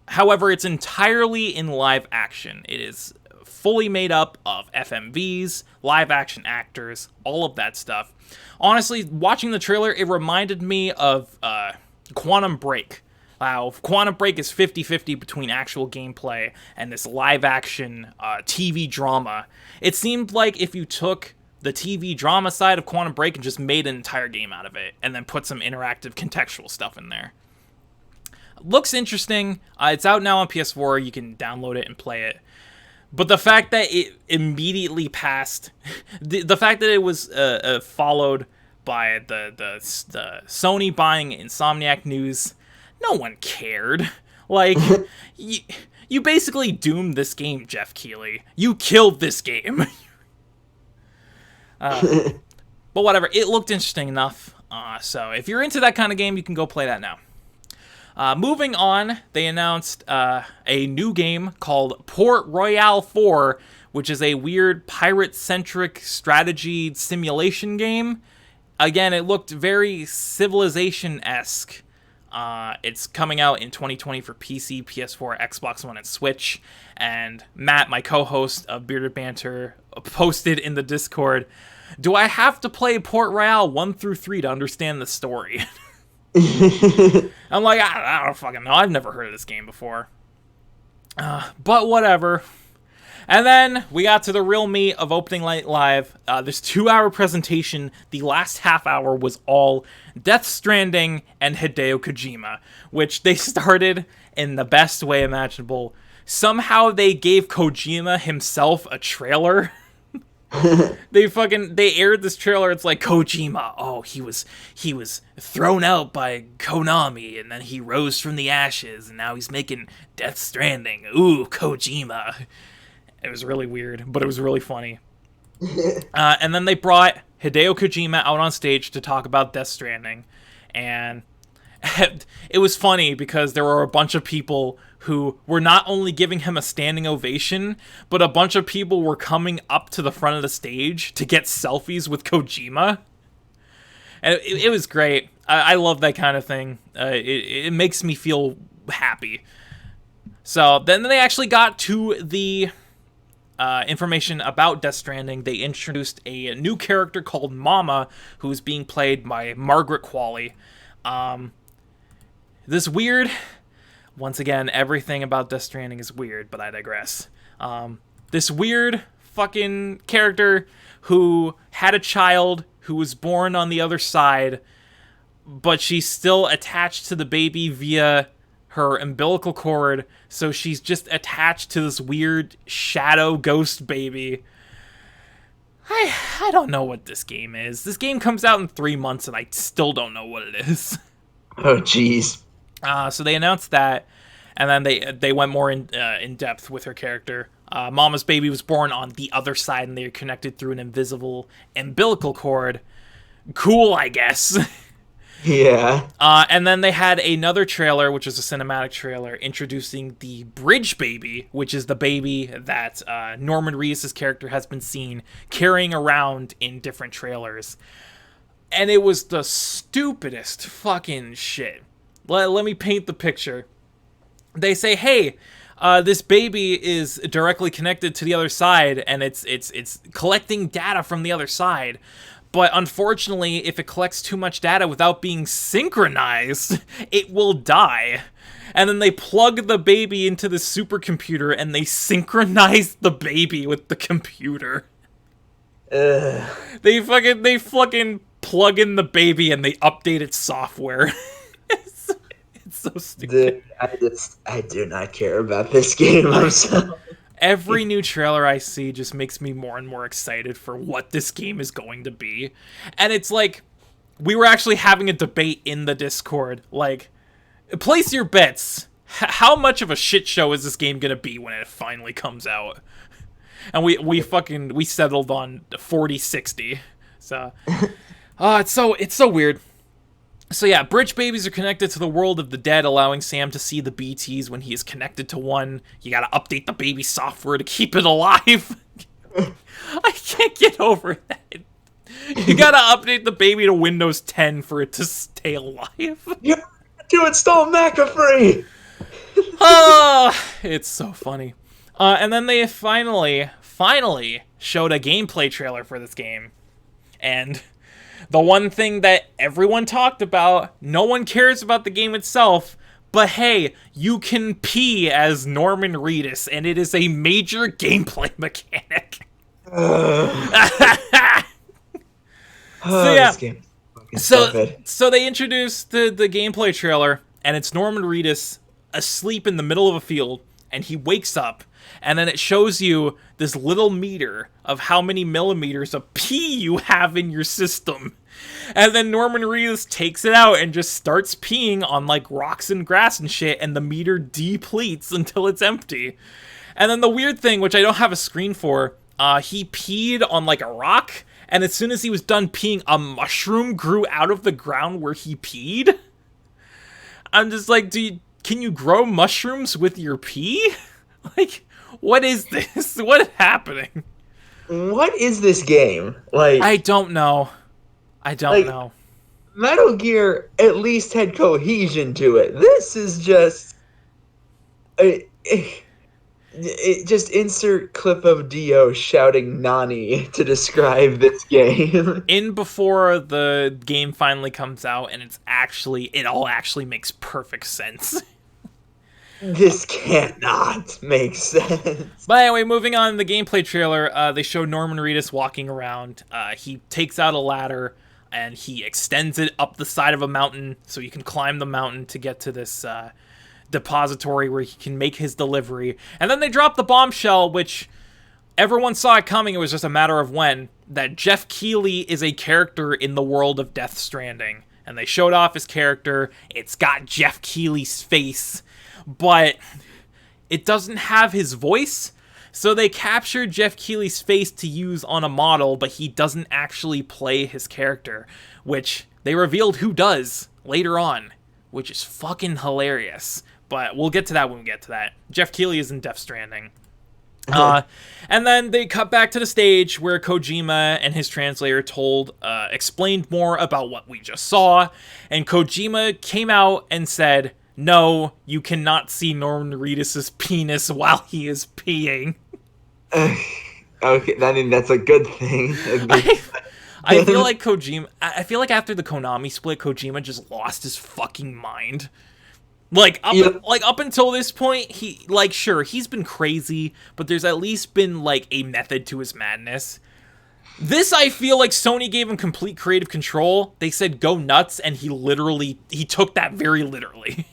However, it's entirely in live action. It is fully made up of FMVs, live action actors, all of that stuff. Honestly, watching the trailer, it reminded me of Quantum Break. Quantum Break is 50-50 between actual gameplay and this live action TV drama. It seemed like if you took the TV drama side of Quantum Break and just made an entire game out of it, and then put some interactive contextual stuff in there. Looks interesting. It's out now on PS4. You can download it and play it. But the fact that it immediately passed, the fact that it was followed by the Sony buying Insomniac news, no one cared. Like, you basically doomed this game, Geoff Keighley. You killed this game. But whatever, it looked interesting enough. So if you're into that kind of game, you can go play that now. Moving on, they announced a new game called Port Royale 4, which is a weird pirate-centric strategy simulation game. Again, it looked very Civilization-esque. It's coming out in 2020 for PC, PS4, Xbox One, and Switch. And Matt, my co-host of Bearded Banter, posted in the Discord, do I have to play Port Royale 1 through 3 to understand the story? I'm like, I don't fucking know. I've never heard of this game before. But whatever. And then we got to the real meat of Opening Night Live. This 2-hour presentation, the last half hour was all Death Stranding and Hideo Kojima, which they started in the best way imaginable. Somehow they gave Kojima himself a trailer. They aired this trailer. It's like, Kojima, oh, he was thrown out by Konami, and then he rose from the ashes, and now he's making Death Stranding. Ooh, Kojima. It was really weird, but it was really funny. And then they brought Hideo Kojima out on stage to talk about Death Stranding, and it was funny because there were a bunch of people who were not only giving him a standing ovation, but a bunch of people were coming up to the front of the stage to get selfies with Kojima. And it was great. I love that kind of thing. It makes me feel happy. So then they actually got to the information about Death Stranding. They introduced a new character called Mama, who's being played by Margaret Qualley. This weird... Once again, everything about Death Stranding is weird, but I digress. This weird fucking character who had a child who was born on the other side, but she's still attached to the baby via her umbilical cord, so she's just attached to this weird shadow ghost baby. I don't know what this game is. This game comes out in 3 months, and I still don't know what it is. Oh, jeez. So they announced that, and then they went more in depth with her character. Mama's baby was born on the other side, and they are connected through an invisible umbilical cord. Cool, I guess. Yeah. And then they had another trailer, which is a cinematic trailer, introducing the Bridge Baby, which is the baby that Norman Reedus' character has been seen carrying around in different trailers. And it was the stupidest fucking shit. Let me paint the picture. They say, hey, this baby is directly connected to the other side, and it's collecting data from the other side. But unfortunately, if it collects too much data without being synchronized, it will die. And then they plug the baby into the supercomputer, and they synchronize the baby with the computer. They fucking plug in the baby, and they update its software. It's so stupid. Dude, I do not care about this game. I'm sorry. Every new trailer I see just makes me more and more excited for what this game is going to be. And it's like, we were actually having a debate in the Discord. Like, place your bets. How much of a shit show is this game going to be when it finally comes out? And we settled on 40-60. So, it's so weird. So yeah, Bridge Babies are connected to the world of the dead, allowing Sam to see the BTs when he is connected to one. You gotta update the baby software to keep it alive. I can't get over that. You gotta update the baby to Windows 10 for it to stay alive. You have to install McAfee! It's so funny. And then they finally showed a gameplay trailer for this game. And the one thing that everyone talked about, no one cares about the game itself, but hey, you can pee as Norman Reedus, and it is a major gameplay mechanic. So they introduced the gameplay trailer, and it's Norman Reedus asleep in the middle of a field, and he wakes up, and then it shows you this little meter of how many millimeters of pee you have in your system. And then Norman Reedus takes it out and just starts peeing on like rocks and grass and shit, and the meter depletes until it's empty. And then the weird thing, which I don't have a screen for, he peed on like a rock, and as soon as he was done peeing, a mushroom grew out of the ground where he peed. I'm just like, can you grow mushrooms with your pee? Like, what is this? What is happening? What is this game? Like, I don't know. Metal Gear at least had cohesion to it. This is just just insert clip of Dio shouting "Nani" to describe this game. In before the game finally comes out, and it all actually makes perfect sense. This cannot make sense. But anyway, moving on, the gameplay trailer, they show Norman Reedus walking around. He takes out a ladder, and he extends it up the side of a mountain, so you can climb the mountain to get to this depository where he can make his delivery. And then they drop the bombshell, which everyone saw it coming. It was just a matter of when, that Geoff Keighley is a character in the world of Death Stranding. And they showed off his character. It's got Geoff Keighley's face, but it doesn't have his voice. So they captured Geoff Keighley's face to use on a model, but he doesn't actually play his character, which they revealed who does later on, which is fucking hilarious. But we'll get to that when we get to that. Geoff Keighley is in Death Stranding. And then they cut back to the stage where Kojima and his translator explained more about what we just saw. And Kojima came out and said, "No, you cannot see Norman Reedus' penis while he is peeing." Okay, I mean, that's a good thing. I feel like after the Konami split, Kojima just lost his fucking mind. Up until this point, he's been crazy, but there's at least been a method to his madness. This, I feel like Sony gave him complete creative control. They said go nuts, and he took that very literally.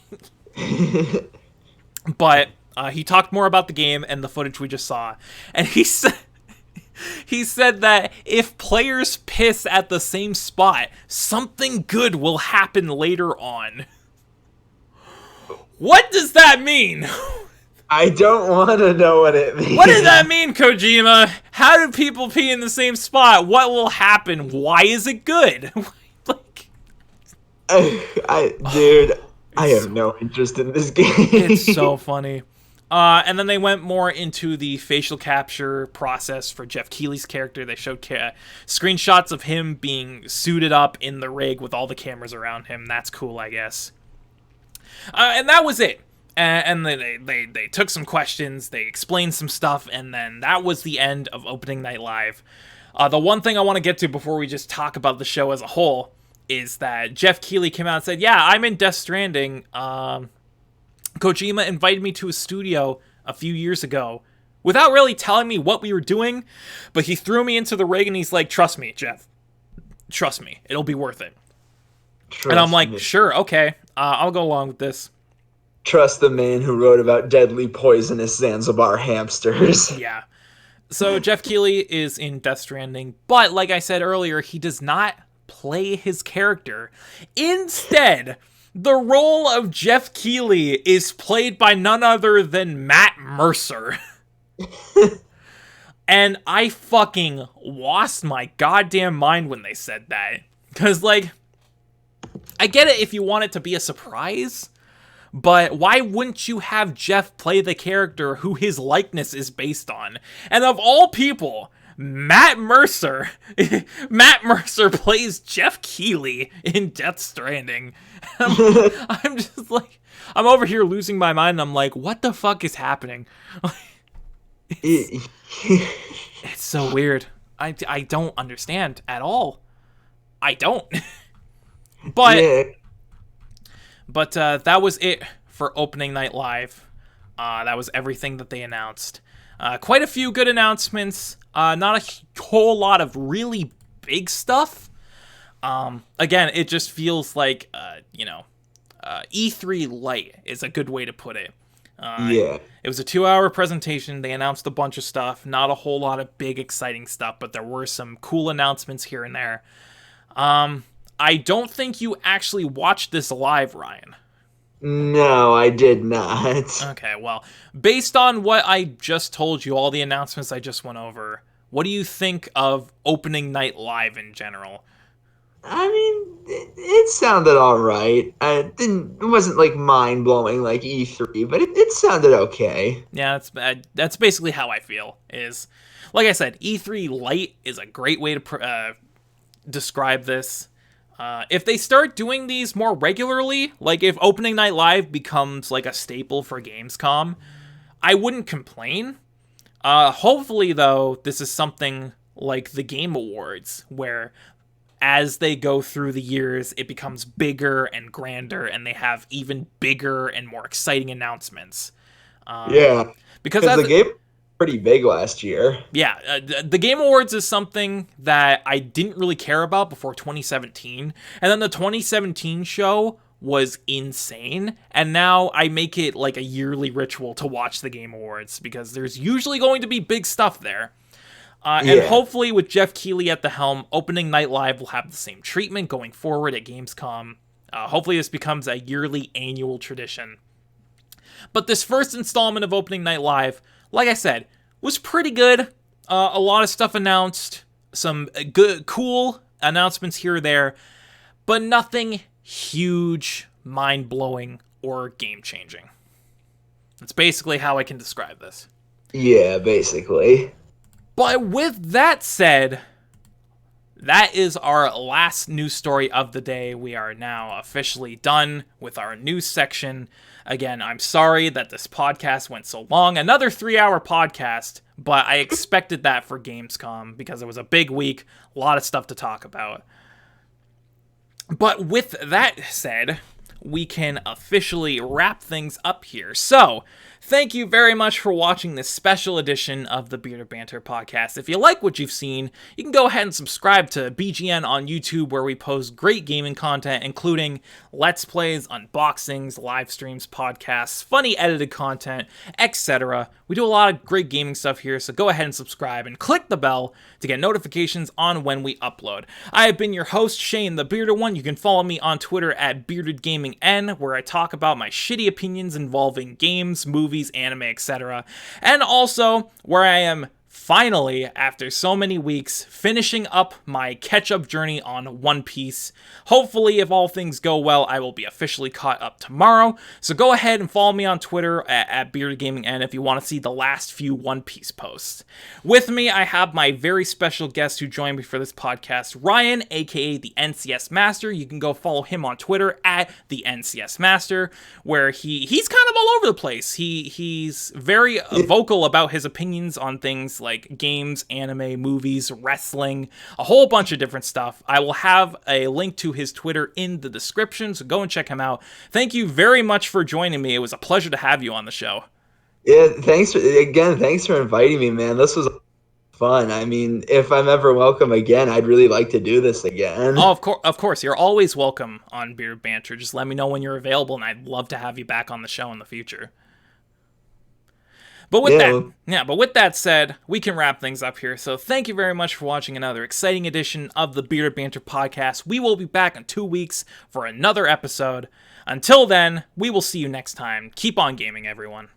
But he talked more about the game and the footage we just saw, and he said that if players piss at the same spot, something good will happen later on. What does that mean? I don't want to know what it means. What does that mean, Kojima? How do people pee in the same spot? What will happen? Why is it good? I have no interest in this game. It's so funny. And then they went more into the facial capture process for Geoff Keighley's character. They showed screenshots of him being suited up in the rig with all the cameras around him. That's cool, I guess. And that was it. And then they took some questions, they explained some stuff, and then that was the end of Opening Night Live. The one thing I want to get to before we just talk about the show as a whole is that Geoff Keighley came out and said, "Yeah, I'm in Death Stranding. Kojima invited me to his studio a few years ago without really telling me what we were doing, but he threw me into the rig and he's like, trust me, Geoff. Trust me. It'll be worth it." And I'm like, sure, okay. I'll go along with this. Trust the man who wrote about deadly poisonous Zanzibar hamsters. Yeah. So Geoff Keighley is in Death Stranding, but like I said earlier, he does not play his character. Instead, the role of Geoff Keighley is played by none other than Matt Mercer. And I fucking lost my goddamn mind when they said that. Because, I get it if you want it to be a surprise, but why wouldn't you have Geoff play the character who his likeness is based on? And of all people, Matt Mercer plays Geoff Keighley in Death Stranding. I'm just I'm over here losing my mind. I'm like, what the fuck is happening? It's so weird. I don't understand at all. I don't. But that was it for Opening Night Live. That was everything that they announced. Quite a few good announcements. Not a whole lot of really big stuff. Again, it just feels like, E3 light is a good way to put it. It was a 2-hour presentation. They announced a bunch of stuff. Not a whole lot of big, exciting stuff, but there were some cool announcements here and there. I don't think you actually watched this live, Ryan. No, I did not. Okay, well, based on what I just told you, all the announcements I just went over, what do you think of Opening Night Live in general? I mean, it sounded all right. It wasn't mind-blowing like E3, but it sounded okay. Yeah, that's basically how I feel. Is, like I said, E3 Lite is a great way to describe this. If they start doing these more regularly, like if opening night live becomes like a staple for Gamescom, I wouldn't complain. Hopefully, though, this is something like the Game Awards, where as they go through the years, it becomes bigger and grander, and they have even bigger and more exciting announcements. Yeah, Because because the game was pretty big last year. yeah, the Game Awards is something that I didn't really care about before 2017, and then the 2017 show was insane, and now I make it like a yearly ritual to watch the Game Awards because there's usually going to be big stuff there. And hopefully with Geoff Keighley at the helm, opening night live will have the same treatment going forward at Gamescom. Hopefully this becomes a yearly annual tradition. But this first installment of opening night live, like I said, was pretty good. A lot of stuff announced, some good, cool announcements here or there, but nothing huge, mind-blowing, or game-changing. That's basically how I can describe this. Yeah, basically. But with that said, that is our last news story of the day. We are now officially done with our news section. Again, I'm sorry that this podcast went so long. Another 3-hour podcast, but I expected that for Gamescom because it was a big week, a lot of stuff to talk about. But with that said, we can officially wrap things up here. So, thank you very much for watching this special edition of the Bearded Banter podcast. If you like what you've seen, you can go ahead and subscribe to BGN on YouTube, where we post great gaming content, including Let's Plays, unboxings, live streams, podcasts, funny edited content, etc. We do a lot of great gaming stuff here, so go ahead and subscribe and click the bell to get notifications on when we upload. I have been your host, Shane the Bearded One. You can follow me on Twitter at BeardedGamingN, where I talk about my shitty opinions involving games, movies, anime, etc. And also where I am finally, after so many weeks, finishing up my catch-up journey on One Piece. Hopefully, if all things go well, I will be officially caught up tomorrow. So go ahead and follow me on Twitter at BeardedGamingN if you want to see the last few One Piece posts. With me, I have my very special guest who joined me for this podcast, Ryan, aka the NCS Master. You can go follow him on Twitter at the NCS Master, where he's kind of all over the place. He's very vocal about his opinions on things like games, anime, movies, wrestling, a whole bunch of different stuff. I will have a link to his Twitter in the description, so go and check him out. Thank you very much for joining me. It was a pleasure to have you on the show. Yeah, thanks for inviting me, man. This was fun. I mean, if I'm ever welcome again, I'd really like to do this again. Oh, of course. You're always welcome on Bearded Banter. Just let me know when you're available, and I'd love to have you back on the show in the future. But with that said, we can wrap things up here. So thank you very much for watching another exciting edition of the Bearded Banter podcast. We will be back in 2 weeks for another episode. Until then, we will see you next time. Keep on gaming, everyone.